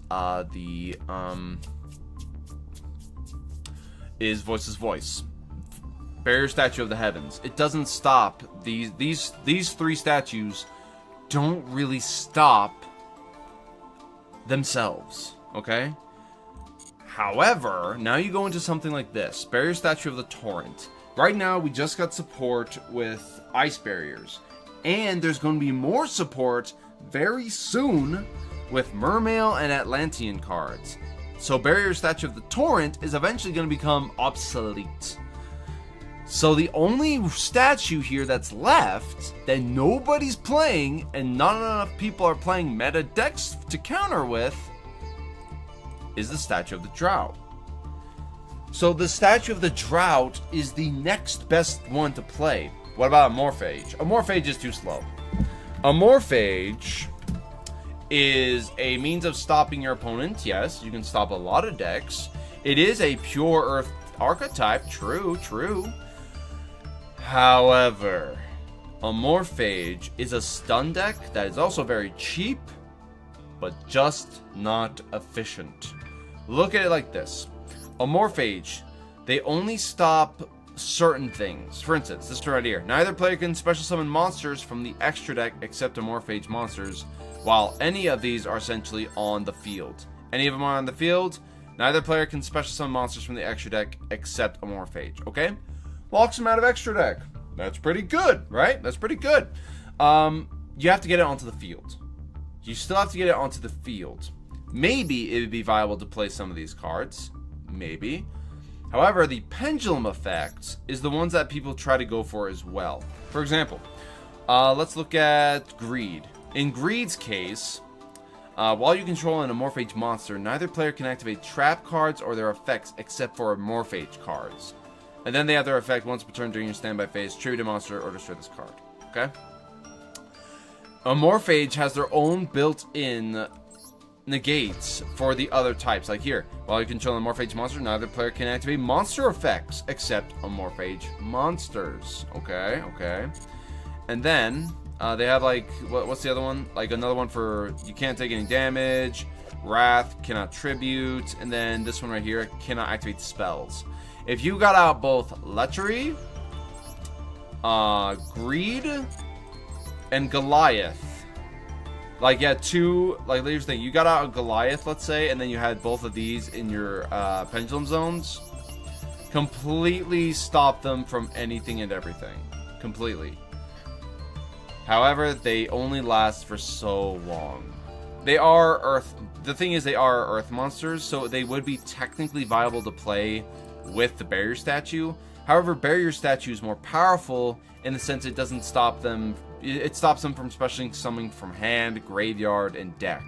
Voice's Voice. Barrier Statue of the Heavens. It doesn't stop. These 3 statues don't really stop themselves. Okay? However, now you go into something like this. Barrier Statue of the Torrent. Right now, we just got support with Ice Barriers. And there's going to be more support very soon with Mermail and Atlantean cards. So Barrier Statue of the Torrent is eventually going to become obsolete. So the only statue here that's left that nobody's playing and not enough people are playing meta decks to counter with is the Statue of the Drought. So the Statue of the Drought is the next best one to play. What about Amorphage? Amorphage is too slow. Amorphage is a means of stopping your opponent. Yes, you can stop a lot of decks. It is a pure Earth archetype. True. However, Amorphage is a stun deck that is also very cheap, but just not efficient. Look at it like this. Amorphage, they only stop certain things. For instance, this right here. Neither player can special summon monsters from the extra deck except Amorphage monsters, while any of these are essentially on the field. Any of them are on the field, neither player can special summon monsters from the extra deck except Amorphage. Okay? Locks them out of extra deck. That's pretty good, right? That's pretty good. You have to get it onto the field. You still have to get it onto the field. Maybe it would be viable to play some of these cards. Maybe. However, the pendulum effect is the ones that people try to go for as well. For example, let's look at Greed. In Greed's case, while you control an Amorphage monster, neither player can activate trap cards or their effects except for Amorphage cards. And then they have their effect once per turn during your standby phase, tribute a monster, or destroy this card. Okay? Amorphage has their own built-in negates for the other types. Like here, while you control an Amorphage monster, neither player can activate monster effects except Amorphage monsters. Okay. And then they have like what's the other one? Like another one for you can't take any damage, Wrath cannot tribute, and then this one right here cannot activate spells. If you got out both Lechery, Greed, and Goliath. Like, yeah, here's the thing. You got out a Goliath, let's say, and then you had both of these in your pendulum zones. Completely stop them from anything and everything. Completely. However, they only last for so long. They are Earth. The thing is, they are Earth monsters, so they would be technically viable to play with the Barrier Statue. However, Barrier Statue is more powerful in the sense it doesn't stop them. It stops them from special summoning from hand, graveyard, and deck.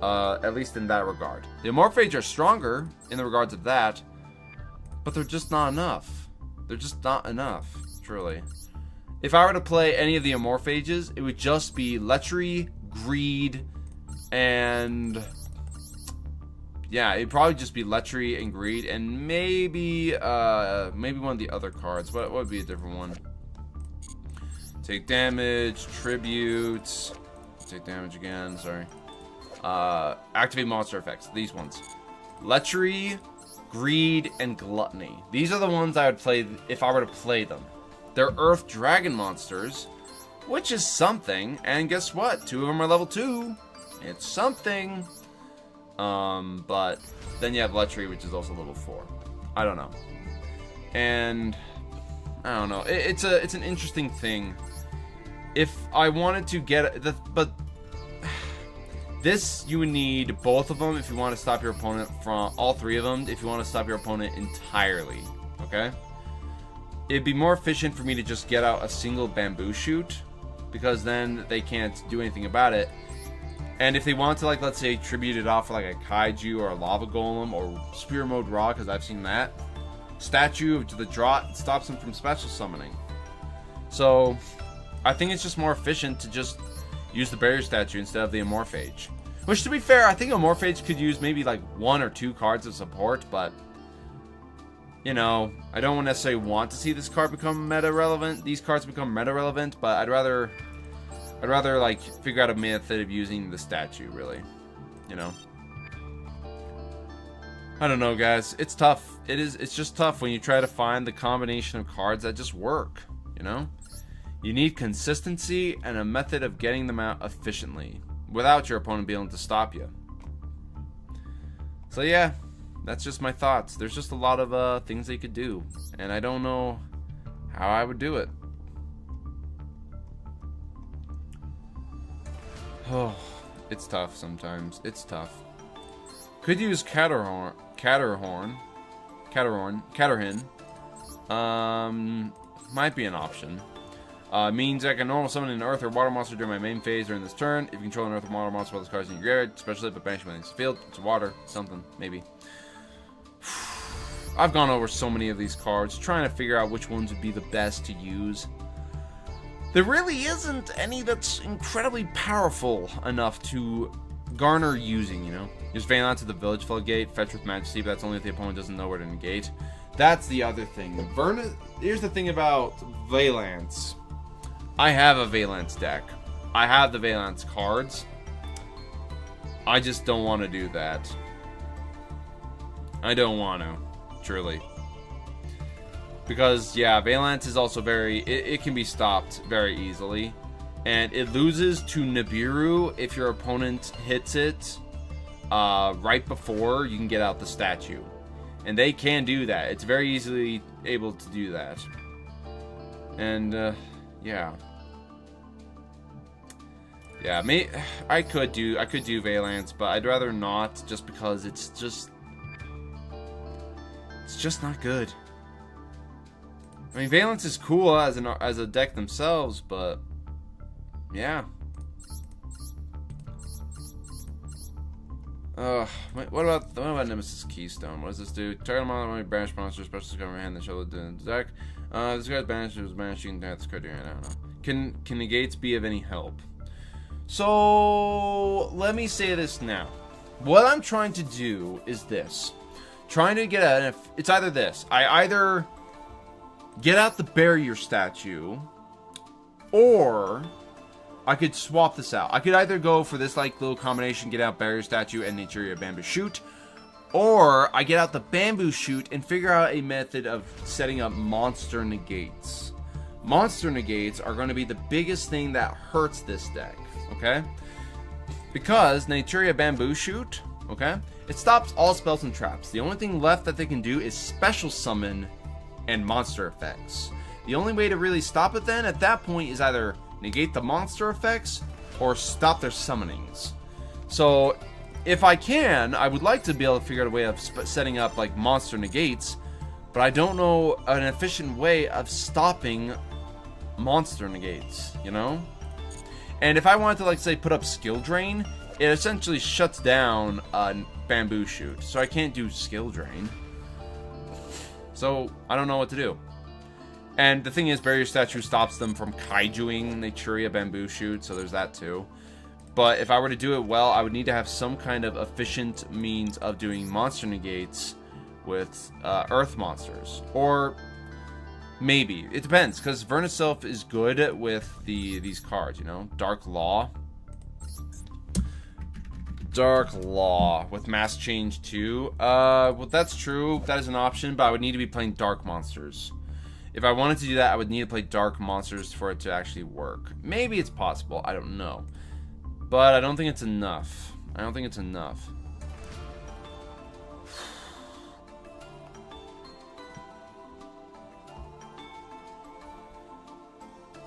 At least in that regard. The Amorphage are stronger in the regards of that, but they're just not enough. They're just not enough, truly. If I were to play any of the Amorphages, it would just be Lechery, Greed, and yeah, it'd probably just be Lechery and Greed, and maybe one of the other cards. What would be a different one? Take damage, tribute, take damage again, sorry. Activate monster effects, these ones. Lechery, Greed, and Gluttony. These are the ones I would play if I were to play them. They're Earth Dragon monsters, which is something, and guess what? 2 of them are level 2. It's something. But then you have Lechery, which is also level 4. I don't know. And I don't know. It's an interesting thing. If I wanted to get but this, you would need both of them if you want to stop your opponent from all three of them. If you want to stop your opponent entirely, okay. It'd be more efficient for me to just get out a single bamboo shoot, because then they can't do anything about it. And if they want to, like, let's say, tribute it off for like a kaiju or a lava golem or spear mode raw, because I've seen that statue to the drop stops them from special summoning. So I think it's just more efficient to just use the barrier statue instead of the Amorphage. Which, to be fair, I think Amorphage could use maybe like 1 or 2 cards of support, but you know, I don't necessarily want to see this card become meta relevant. These cards become meta relevant, but I'd rather like figure out a method of using the statue, really. You know. I don't know, guys. It's tough. It's just tough when you try to find the combination of cards that just work, you know? You need consistency and a method of getting them out efficiently without your opponent being able to stop you. So yeah, that's just my thoughts. There's just a lot of things they could do, and I don't know how I would do it. Oh, it's tough sometimes. It's tough. Could use Caterhorn. Might be an option. Means I can normal summon an earth or water monster during my main phase during this turn. If you control an earth or water monster while this card is in your graveyard, especially if it banishes my field, it's water, something, maybe. I've gone over so many of these cards, trying to figure out which ones would be the best to use. There really isn't any that's incredibly powerful enough to garner using, you know? Use Valance to the Village Floodgate, fetch with Majesty, but that's only if the opponent doesn't know where to negate. That's the other thing. Here's the thing about Valance. I have a Valance deck. I have the Valance cards. I just don't want to do that. I don't want to, truly. Because, yeah, Valance is also it can be stopped very easily. And it loses to Nibiru if your opponent hits it right before you can get out the statue. And they can do that. It's very easily able to do that. And, yeah. Yeah, I could do Valance, but I'd rather not, just because it's just not good. I mean, Valance is cool as a deck themselves, but yeah. What about Nemesis Keystone? What does this do? Target model when banish monster, special discover hand that show the deck. This guy's banished. It was banished. You can have this card here. I don't know. Can negates be of any help? So let me say this now. What I'm trying to do is this. Trying to get at it's either this. I either get out the barrier statue, or I could swap this out. I could either go for this like little combination, get out barrier statue and Naturia bamboo shoot, or I get out the bamboo shoot and figure out a method of setting up monster negates. Monster negates are going to be the biggest thing that hurts this deck, okay? Because Naturia bamboo shoot, okay, it stops all spells and traps. The only thing left that they can do is special summon and monster effects. The only way to really stop it then at that point is either negate the monster effects or stop their summonings. So if I can, I would like to be able to figure out a way of setting up like monster negates, but I don't know an efficient way of stopping monster negates, you know? And if I wanted to, like, say, put up skill drain, it essentially shuts down a bamboo shoot, so I can't do skill drain. So I don't know what to do. And the thing is, barrier statue stops them from kaijuing Naturia bamboo shoot, so there's that too. But if I were to do it well, I would need to have some kind of efficient means of doing monster negates with earth monsters. Or maybe. It depends, because Verniself is good with these cards, you know? Dark Law. Dark Law with Mass Change too. Well, that's true. That is an option, but I would need to be playing Dark Monsters. If I wanted to do that, I would need to play Dark Monsters for it to actually work. Maybe it's possible. I don't know. But I don't think it's enough. I don't think it's enough.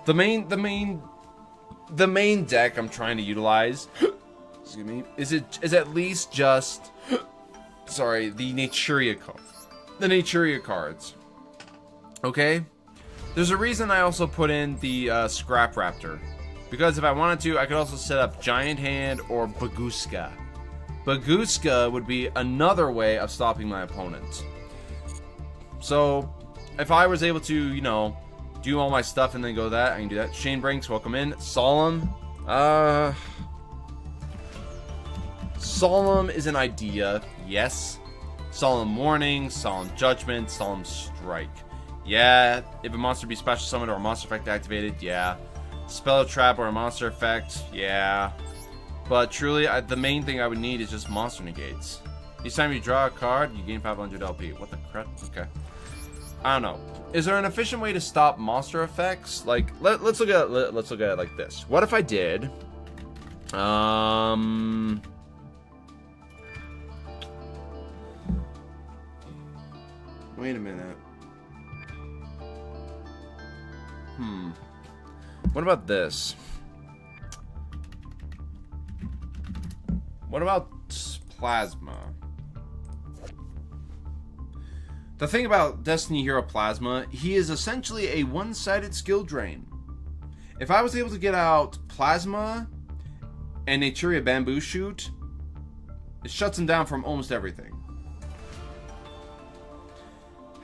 The main deck I'm trying to utilize, excuse me, is at least just, sorry, the Naturia card. The Naturia cards. Okay? There's a reason I also put in the Scrap Raptor. Because if I wanted to, I could also set up Giant Hand or Baguska. Baguska would be another way of stopping my opponent. So, if I was able to, you know, do all my stuff and then go that, I can do that. Shane Brinks, welcome in. Solemn. Solemn is an idea, yes. Solemn Warning, Solemn Judgment, Solemn Strike. Yeah, if a monster be special summoned or a monster effect activated, yeah. Spell Trap or a monster effect, yeah. But truly, the main thing I would need is just monster negates. Each time you draw a card, you gain 500 LP. What the crap? Okay. I don't know. Is there an efficient way to stop monster effects? Like, let's look at it like this. What if I did? Wait a minute. What about this? What about Plasma? The thing about Destiny Hero Plasma, he is essentially a one-sided skill drain. If I was able to get out Plasma and Naturia Bamboo Shoot, it shuts him down from almost everything.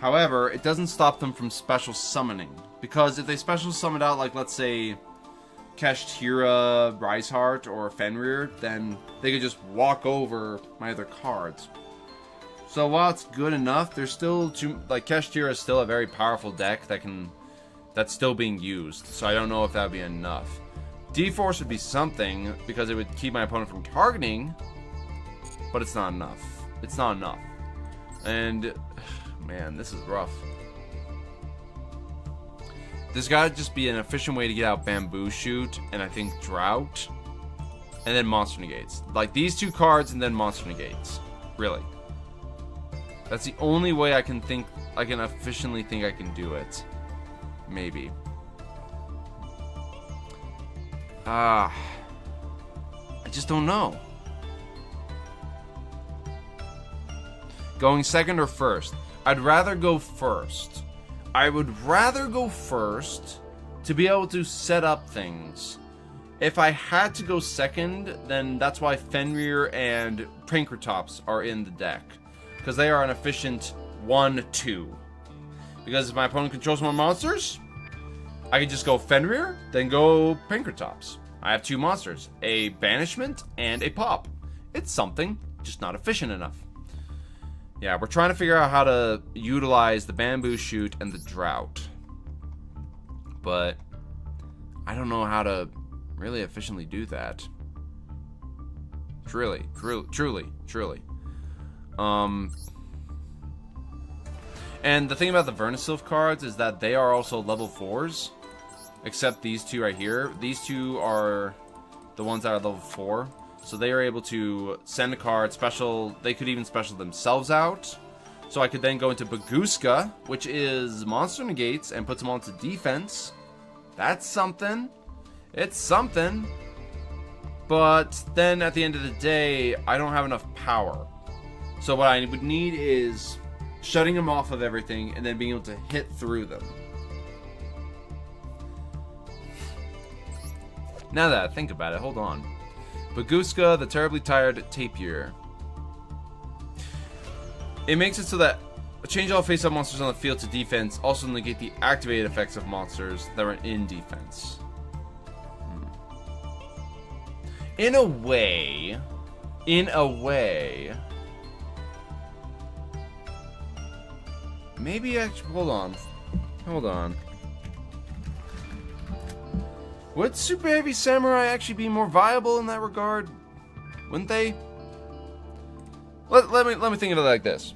However, it doesn't stop them from special summoning. Because if they special summoned out, like, let's say, Kashtira, Riseheart, or Fenrir, then they could just walk over my other cards. So while it's good enough, there's still like Kashtira is still a very powerful deck that's still being used. So I don't know if that would be enough. D-Force would be something because it would keep my opponent from targeting, but it's not enough. It's not enough. And man, this is rough. There's got to just be an efficient way to get out Bamboo Shoot and I think Drought, and then Monster Negates. Like these two cards and then Monster Negates. Really. That's the only way I can efficiently think I can do it. Maybe. I just don't know. Going second or first? I'd rather go first. I would rather go first to be able to set up things. If I had to go second, then that's why Fenrir and Prankertops are in the deck. Because they are an efficient 1-2. Because if my opponent controls more monsters, I can just go Fenrir, then go Prankertops. I have two monsters, a Banishment and a Pop. It's something, just not efficient enough. Yeah, we're trying to figure out how to utilize the Bamboo Shoot and the Drought. But I don't know how to really efficiently do that. Truly. And the thing about the Vernisylph cards is that they are also level 4s. Except these two right here. These two are the ones that are level 4. So they are able to send a card special. They could even special themselves out. So I could then go into Baguska, which is monster negates, and puts them onto defense. That's something. It's something. But then at the end of the day, I don't have enough power. So what I would need is shutting them off of everything and then being able to hit through them. Now that I think about it, hold on. Baguska, the terribly tired Tapir. It makes it so that change all face-up monsters on the field to defense, also negate the activated effects of monsters that are in defense. In a way, maybe actually, hold on. Would Super Heavy Samurai actually be more viable in that regard? Wouldn't they? Let me think of it like this.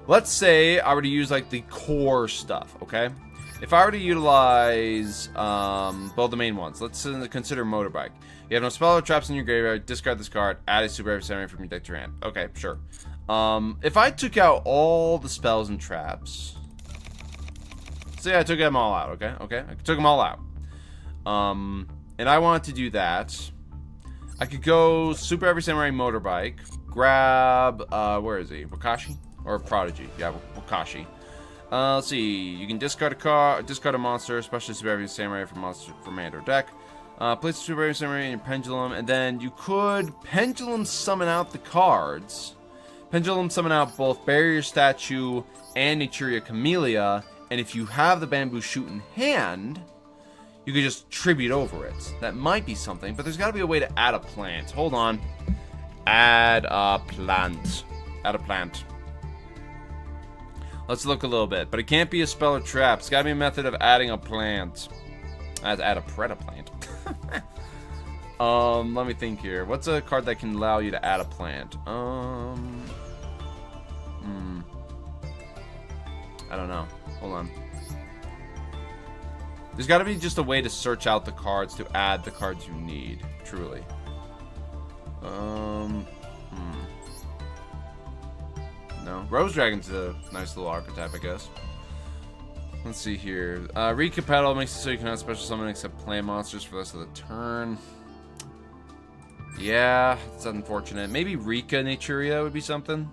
Let's say I were to use like the core stuff, okay? If I were to utilize both the main ones, let's consider Motorbike. You have no spell or traps in your graveyard, discard this card, add a Super Heavy Samurai from your deck to your hand. Okay, sure. If I took out all the spells and traps, say I took them all out, okay? Okay, I took them all out. And I want to do that. I could go Super Heavy Samurai Motorbike, grab, where is he? Wakashi? Or Prodigy? Yeah, Wakashi. Let's see. You can discard a monster, especially Super Heavy Samurai from hand or deck. Place Super Heavy Samurai in your Pendulum, and then you could Pendulum summon out the cards. Pendulum summon out both Barrier Statue and Naturia Camellia, and if you have the Bamboo Shoot in hand, you could just tribute over it. That might be something, but there's got to be a way to add a plant. Hold on. Add a plant. Add a plant. Let's look a little bit, but it can't be a spell or trap. It's got to be a method of adding a plant. Add a Preda plant. Let me think here. What's a card that can allow you to add a plant? I don't know. Hold on. There's got to be just a way to search out the cards to add the cards you need. Truly. No. Rose Dragon's a nice little archetype, I guess. Let's see here. Rika Petal makes it so you cannot special summon except plant monsters for the rest of the turn. Yeah, it's unfortunate. Maybe Rika Naturia would be something?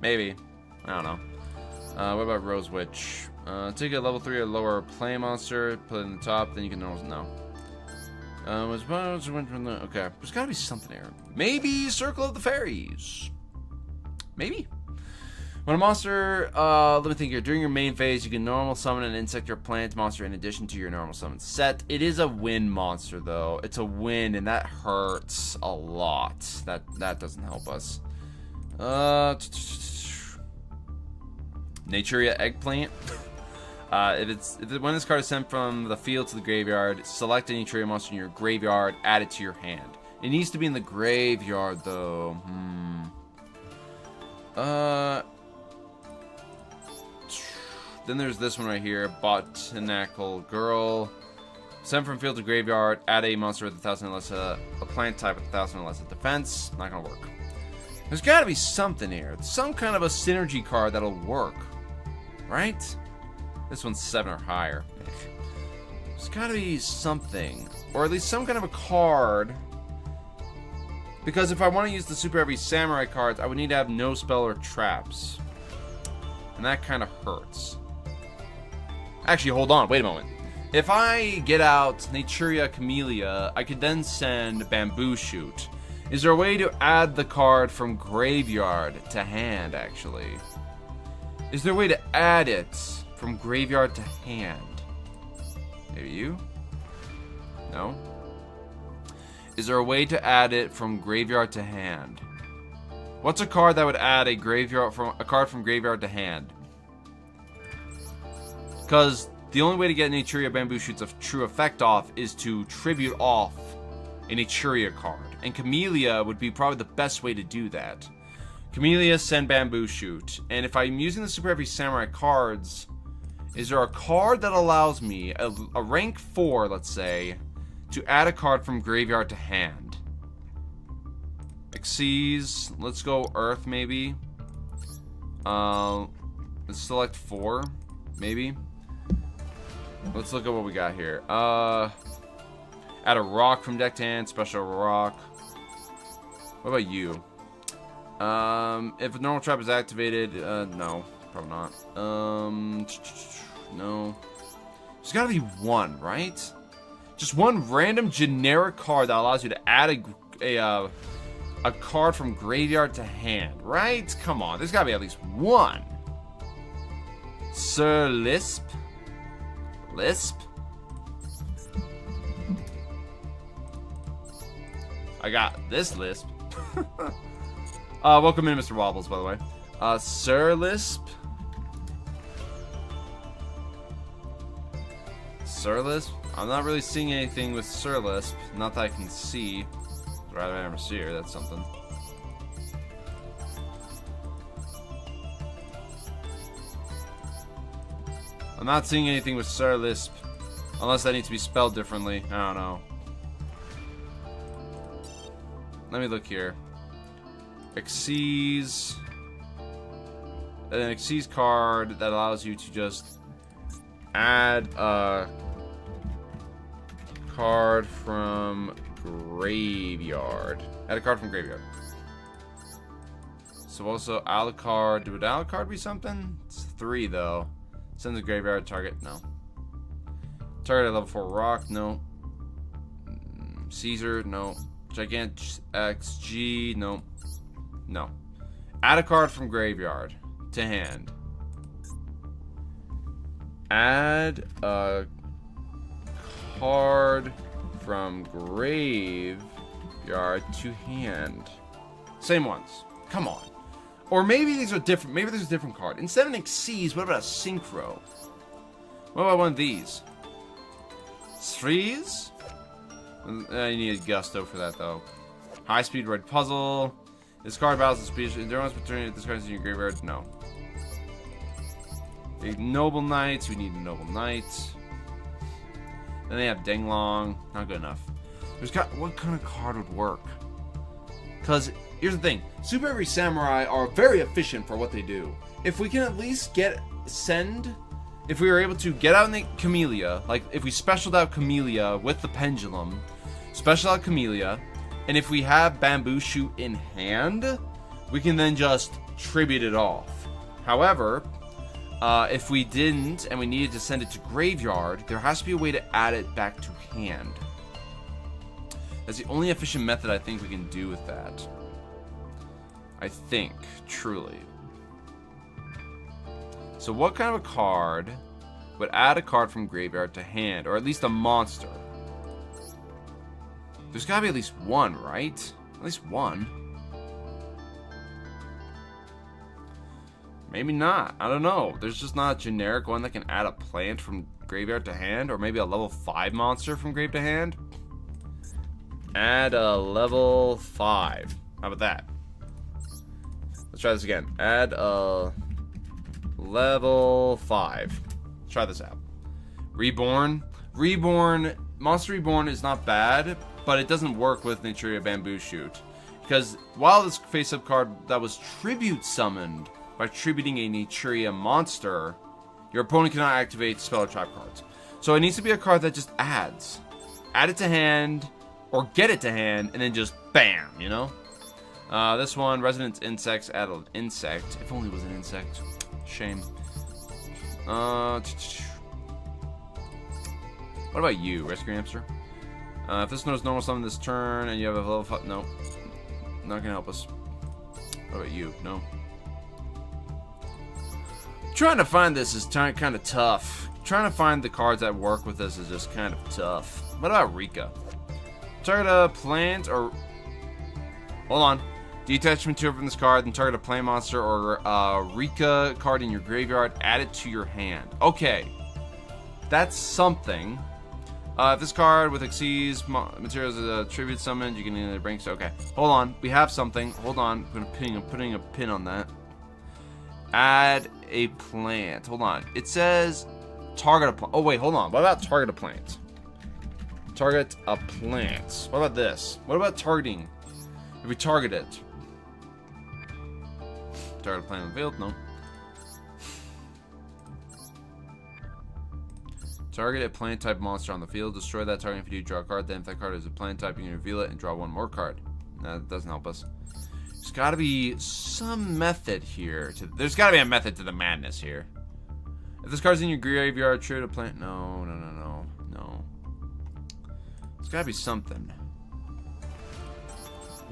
Maybe. I don't know. What about Rose Witch? Take a level 3 or lower play monster, put it in the top, then you can almost know. Okay, there's gotta be something here. Maybe Circle of the Fairies. Maybe. When a monster, let me think here. During your main phase, you can normal summon an insect or plant monster in addition to your normal summon set. It is a wind monster, though. It's a wind, and that hurts a lot. That doesn't help us. Naturia Eggplant. When this card is sent from the field to the graveyard, select a Naturia monster in your graveyard, add it to your hand. It needs to be in the graveyard, though. Then there's this one right here, Botanical Girl. Sent from field to graveyard, add a monster with 1,000 or less, a plant type with 1,000 or less of defense. Not gonna work. There's gotta be something here. Some kind of a synergy card that'll work. Right? This one's 7 or higher. There's gotta be something. Or at least some kind of a card. Because if I want to use the Super Heavy Samurai cards, I would need to have no spell or traps. And that kind of hurts. Actually, hold on. Wait a moment. If I get out Naturia Camellia, I could then send Bamboo Shoot. Is there a way to add the card from graveyard to hand, actually? Is there a way to add it from graveyard to hand? Maybe you? No? Is there a way to add it from graveyard to hand? What's a card that would add a card from graveyard to hand? Because the only way to get Naturia Bamboo Shoot's true effect off is to tribute off a Naturia card. And Camellia would be probably the best way to do that. Camellia, send Bamboo Shoot. And if I'm using the Super Heavy Samurai cards, is there a card that allows me, a rank 4, let's say, to add a card from graveyard to hand? Xyz, let's go Earth, maybe. Let's select 4, maybe. Let's look at what we got here. Add a rock from deck to hand, special rock. What about you? If a normal trap is activated, no, probably not. No. There's gotta be one, right? Just one random generic card that allows you to add a card from graveyard to hand, right? Come on, there's gotta be at least one. Sir Lisp? Lisp? I got this Lisp. Welcome in, Mr. Wobbles, by the way. Sir Lisp? Sir Lisp? I'm not really seeing anything with Sir Lisp. Not that I can see. Rather, I never see her. That's something. I'm not seeing anything with Sir Lisp. Unless that needs to be spelled differently. I don't know. Let me look here. Xyz. An Xyz card that allows you to just Add a card from graveyard. Add a card from graveyard. So also a la carte. Would a la carte be something? It's 3 though. Send the graveyard target. No. Target at level 4 rock. No. Caesar. No. Gigant XG. No. No. Add a card from graveyard to hand. Add a card from graveyard to hand. Same ones. Come on. Or maybe these are different. Maybe there's a different card. Instead of an Xyz, what about a Synchro? What about one of these? Threes? You need a Gusto for that, though. High speed red puzzle. This card battles the speed. Endurance between this card's in your graveyard. No. Big Noble Knights. We need a Noble Knight. Then they have Denglong. Not good enough. What kind of card would work? Because here's the thing. Super Heavy Samurai are very efficient for what they do. If we can at least if we were able to get out in the Camellia, like if we specialed out Camellia with the Pendulum, special out Camellia, and if we have Bamboo Shoot in hand, we can then just tribute it off. However, if we didn't and we needed to send it to graveyard, there has to be a way to add it back to hand. That's the only efficient method I think we can do with that. I think, truly. So what kind of a card would add a card from graveyard to hand, or at least a monster? There's gotta be at least one, right? At least one. Maybe not. I don't know. There's just not a generic one that can add a plant from graveyard to hand, or maybe a level 5 monster from grave to hand. Add a level 5. How about that? Let's try this again. Add a level 5. Let's try this out. Reborn. Monster Reborn is not bad, but it doesn't work with Naturia Bamboo Shoot. Because while this face-up card that was tribute summoned by tributing a Naturia monster, your opponent cannot activate spell or trap cards. So it needs to be a card that just adds. Add it to hand, or get it to hand, and then just bam, you know? This one, Resonance Insects, add an insect. If only it was an insect. Shame. What about you, Rescue Hamster? If this knows normal summon this turn, and you have a level 5, no. Not gonna help us. What about you? No. Trying to find this is kind of tough. Trying to find the cards that work with this is just kind of tough. What about Rika? Target a plant or... Hold on. Detach material from this card, then target a plant monster or Rika card in your graveyard. Add it to your hand. Okay. That's something. If this card with Xyz materials is a tribute summoned, you can either bring... Okay. Hold on. We have something. Hold on. I'm putting a pin on that. Add a plant. Hold on. It says target a plant. Oh, wait. Hold on. What about target a plant? Target a plant. What about this? What about targeting? If we target it. Target a plant on the field? No. Target a plant type monster on the field. Destroy that target if you do draw a card. Then if that card is a plant type, you can reveal it and draw one more card. That doesn't help us. There's got to be some method here. There's got to be a method to the madness here. If this card's in your graveyard, trigger a plant. No. There's got to be something.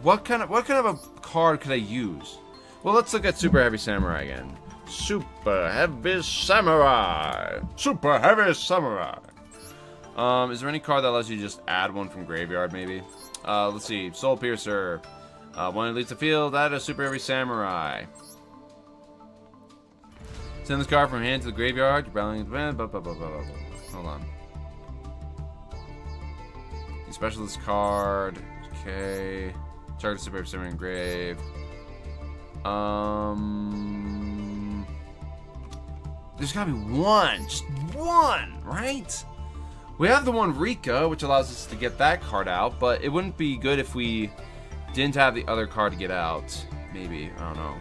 What kind of a card could I use? Well, let's look at Super Heavy Samurai again. Super Heavy Samurai. Super Heavy Samurai. Is there any card that allows you to just add one from graveyard, maybe? Let's see. Soul Piercer. When it leaves the field, add a Super Heavy Samurai. Send this card from hand to the graveyard. You're battling hold on. You special this card. Okay. Target Super Heavy Samurai engraved. There's gotta be one. Just one, right? We have the one Rika, which allows us to get that card out, but it wouldn't be good if we didn't have the other card to get out. Maybe. I don't know.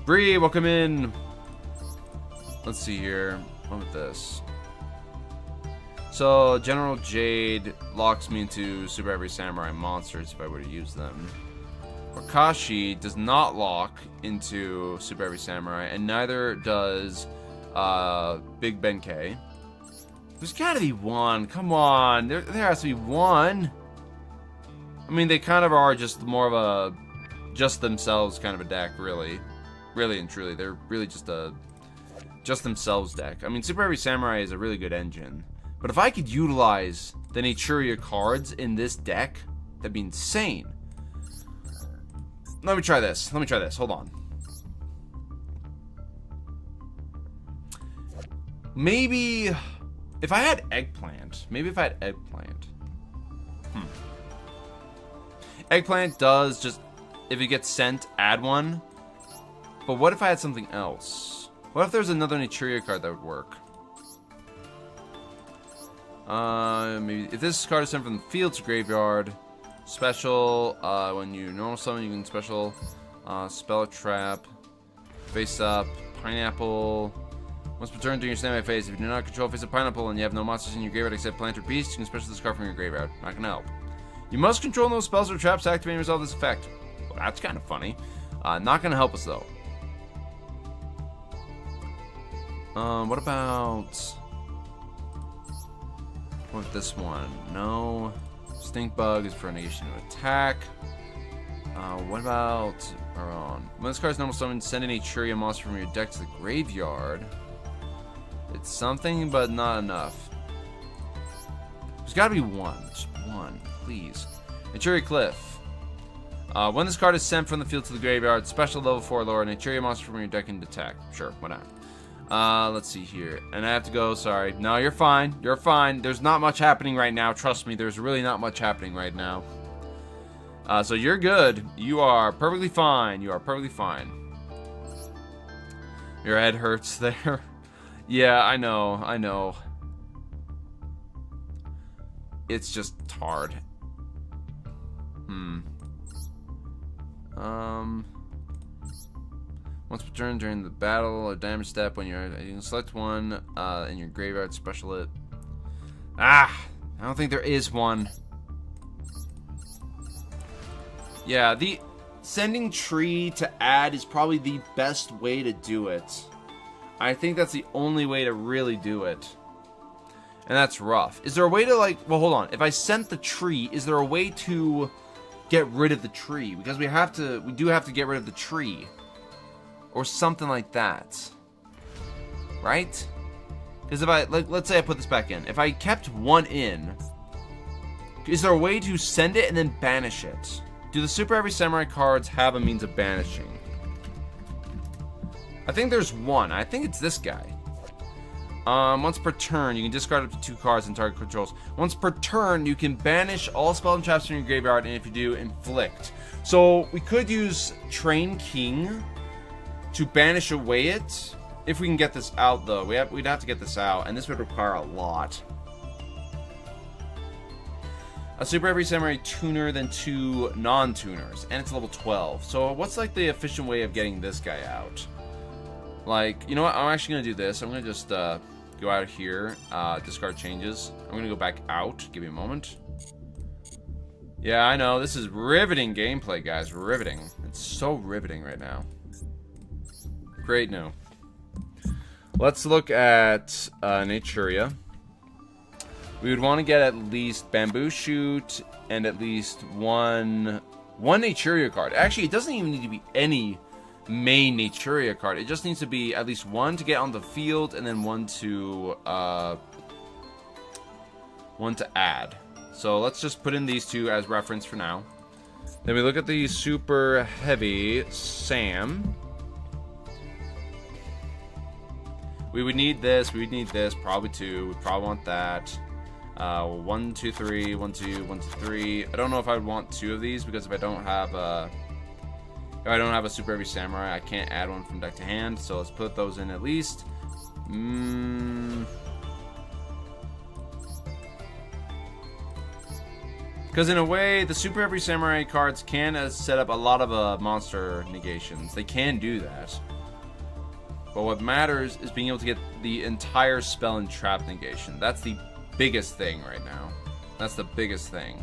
Bree, welcome in. Let's see here. What with this? So, General Jade locks me into Super Heavy Samurai monsters if I were to use them. Wakashi does not lock into Super Heavy Samurai, and neither does Big Benkei. There's gotta be one. Come on. There has to be one. I mean, they kind of are just more of a just themselves kind of a deck, really. Really and truly. They're really just a just themselves deck. I mean, Super Heavy Samurai is a really good engine. But if I could utilize the Naturia cards in this deck, that'd be insane. Let me try this. Hold on. Maybe if I had Eggplant. Eggplant does just, if it gets sent, add one. But what if I had something else? What if there's another Naturia card that would work? Maybe if this card is sent from the field to graveyard, special, when you normal summon, you can special, spell a trap, face up, pineapple. Once per turn during your standby phase, if you do not control face up pineapple and you have no monsters in your graveyard except plant or beast, you can special this card from your graveyard. Not gonna help. You must control no spells or traps to activate and resolve this effect. Well, that's kind of funny. Not gonna help us though. What about this one? No. Stink Bug is for a negation of attack. What about our own? When this card's normal summon, send an Naturia monster from your deck to the graveyard. It's something, but not enough. There's gotta be one. Just one, please. Naturia Cliff. When this card is sent from the field to the graveyard, special level 4 lower, Naturia monster from your deck and attack. Sure, why not? Let's see here. And I have to go, sorry. No, you're fine. You're fine. There's not much happening right now. Trust me, there's really not much happening right now. So you're good. You are perfectly fine. You are perfectly fine. Your head hurts there. Yeah, I know. It's just hard. Once per turn during the battle or damage step, when you can select one in your graveyard, special it. I don't think there is one. Yeah, the sending tree to add is probably the best way to do it. I think that's the only way to really do it. And that's rough. Is there a way to, like, well, hold on. If I sent the tree, is there a way to get rid of the tree? Because we do have to get rid of the tree. Or something like that. Right? Because if I, like, let's say I put this back in. If I kept one in, is there a way to send it and then banish it? Do the Super Heavy Samurai cards have a means of banishing? I think there's one. I think it's this guy. Once per turn, you can discard up to 2 cards and target controls. Once per turn, you can banish all spells and traps from your graveyard, and if you do, inflict. So we could use Train King to banish away it. If we can get this out, though, we'd have to get this out, and this would require a lot. A Super Heavy Samurai tuner, then 2 non-tuners, and it's level 12. So what's like the efficient way of getting this guy out? Like, you know what? I'm actually gonna do this. I'm gonna just go out here, discard changes. I'm gonna go back out. Give me a moment. Yeah, I know. This is riveting gameplay, guys. Riveting. It's so riveting right now. Great new. Let's look at Naturia. We would want to get at least Bamboo Shoot and at least one Naturia card. Actually, it doesn't even need to be any main Naturia card. It just needs to be at least one to get on the field and then one to add. So let's just put in these two as reference for now. Then we look at the Super Heavy Sam. We would need this. We would need this. Probably 2. We probably want that. 1, 2, 3. 1, 2, 1, 2, 3. I don't know if I would want 2 of these because if I don't have a Super Heavy Samurai, I can't add one from deck to hand. So let's put those in at least. Because in a way, the Super Heavy Samurai cards can set up a lot of monster negations. They can do that. But what matters is being able to get the entire spell and trap negation. That's the biggest thing right now. That's the biggest thing.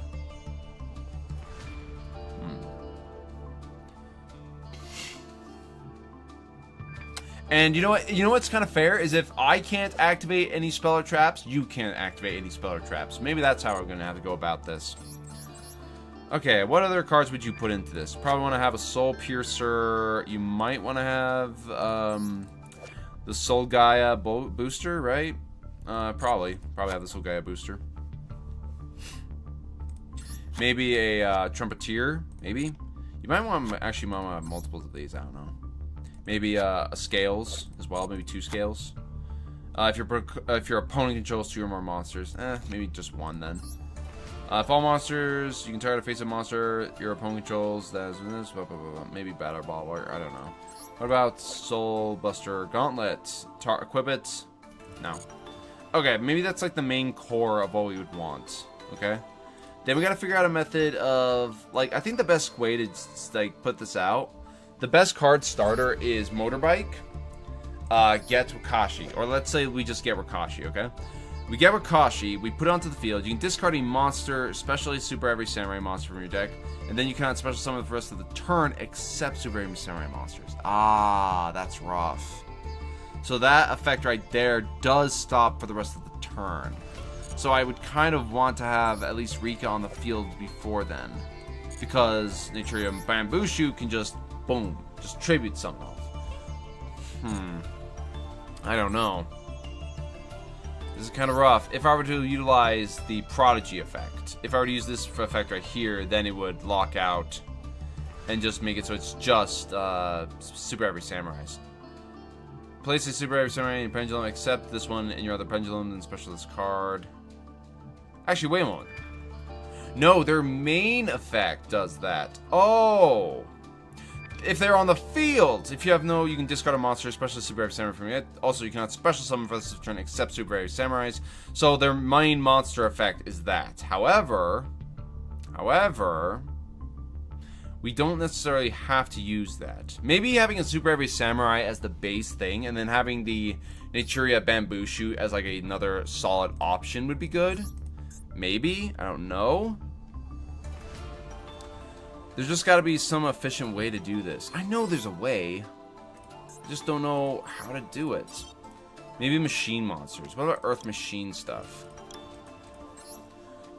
And you know what? You know what's kind of fair is if I can't activate any spell or traps, you can't activate any spell or traps. Maybe that's how we're going to have to go about this. Okay, what other cards would you put into this? Probably want to have a Soul Piercer. You might want to have the Soul Gaia booster, right? Probably have the Soul Gaia booster. Maybe a Trumpeteer, maybe. You might want to actually have multiples of these. I don't know. Maybe a Scales as well. Maybe 2 Scales. If your opponent controls 2 or more monsters, maybe just 1 then. If all monsters, you can target a face-up monster your opponent controls. That is this. Maybe Batter Ball. I don't know. What about Soul Buster Gauntlet? Equip it? No. Okay, maybe that's like the main core of what we would want. Okay. Then we gotta figure out a method of like I think the best way to like put this out. The best card starter is Motorbike. Get Wakashi. Or let's say we just get Wakashi, okay? We get Wakashi, we put it onto the field. You can discard a monster, especially Super Heavy Samurai monster from your deck. And then you cannot special summon for the rest of the turn except Super Heavy Samurai monsters. Ah, that's rough. So that effect right there does stop for the rest of the turn. So I would kind of want to have at least Rika on the field before then. Because Naturium Bamboo Shoot can just boom, just tribute something off. I don't know. This is kind of rough. If I were to utilize the Prodigy effect, if I were to use this effect right here, then it would lock out and just make it so it's just Super Heavy Samurais. Place a Super Heavy Samurai in your pendulum, except this one in your other pendulum, then special this card. Actually, wait a moment. No, their main effect does that. Oh! If they're on the field, if you have no, you can discard a monster, especially Super Heavy Samurai from it. Also, you cannot special summon for this turn except Super Heavy Samurais. So their main monster effect is that. However, we don't necessarily have to use that. Maybe having a Super Heavy Samurai as the base thing, and then having the Naturia Bamboo Shoot as like another solid option would be good. Maybe, I don't know. There's just got to be some efficient way to do this. I know there's a way. I just don't know how to do it. Maybe machine monsters. What about Earth Machine stuff?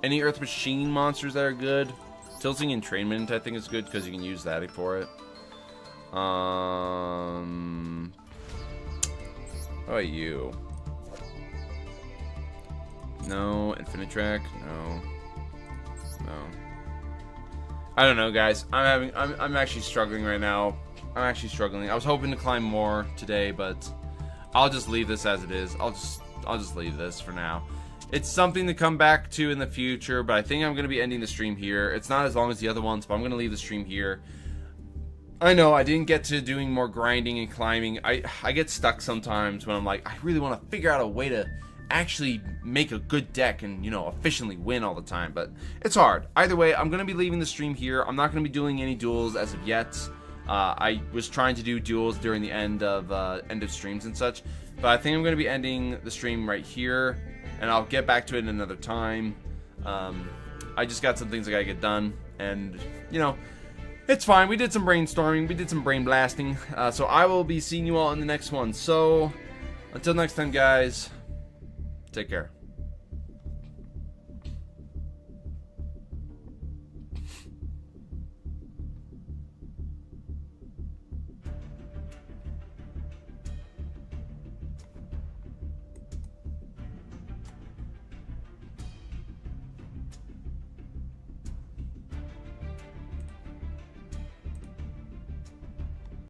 Any Earth Machine monsters that are good? Tilting Entrainment, I think, is good because you can use that for it. How about you? No. Infinite Track? No. I don't know, guys. I'm actually struggling right now. I'm actually struggling. I was hoping to climb more today, but I'll just leave this as it is. I'll just leave this for now. It's something to come back to in the future, but I think I'm going to be ending the stream here. It's not as long as the other ones, but I'm going to leave the stream here. I know I didn't get to doing more grinding and climbing. I get stuck sometimes when I'm like, I really want to figure out a way to actually make a good deck and, you know, efficiently win all the time, but it's hard. Either way, I'm going to be leaving the stream here. I'm not going to be doing any duels as of yet. I was trying to do duels during the end of streams and such, but I think I'm going to be ending the stream right here, and I'll get back to it in another time. I just got some things I got to get done, and, you know, it's fine. We did some brainstorming. We did some brain blasting, so I will be seeing you all in the next one. So, until next time, guys. Take care.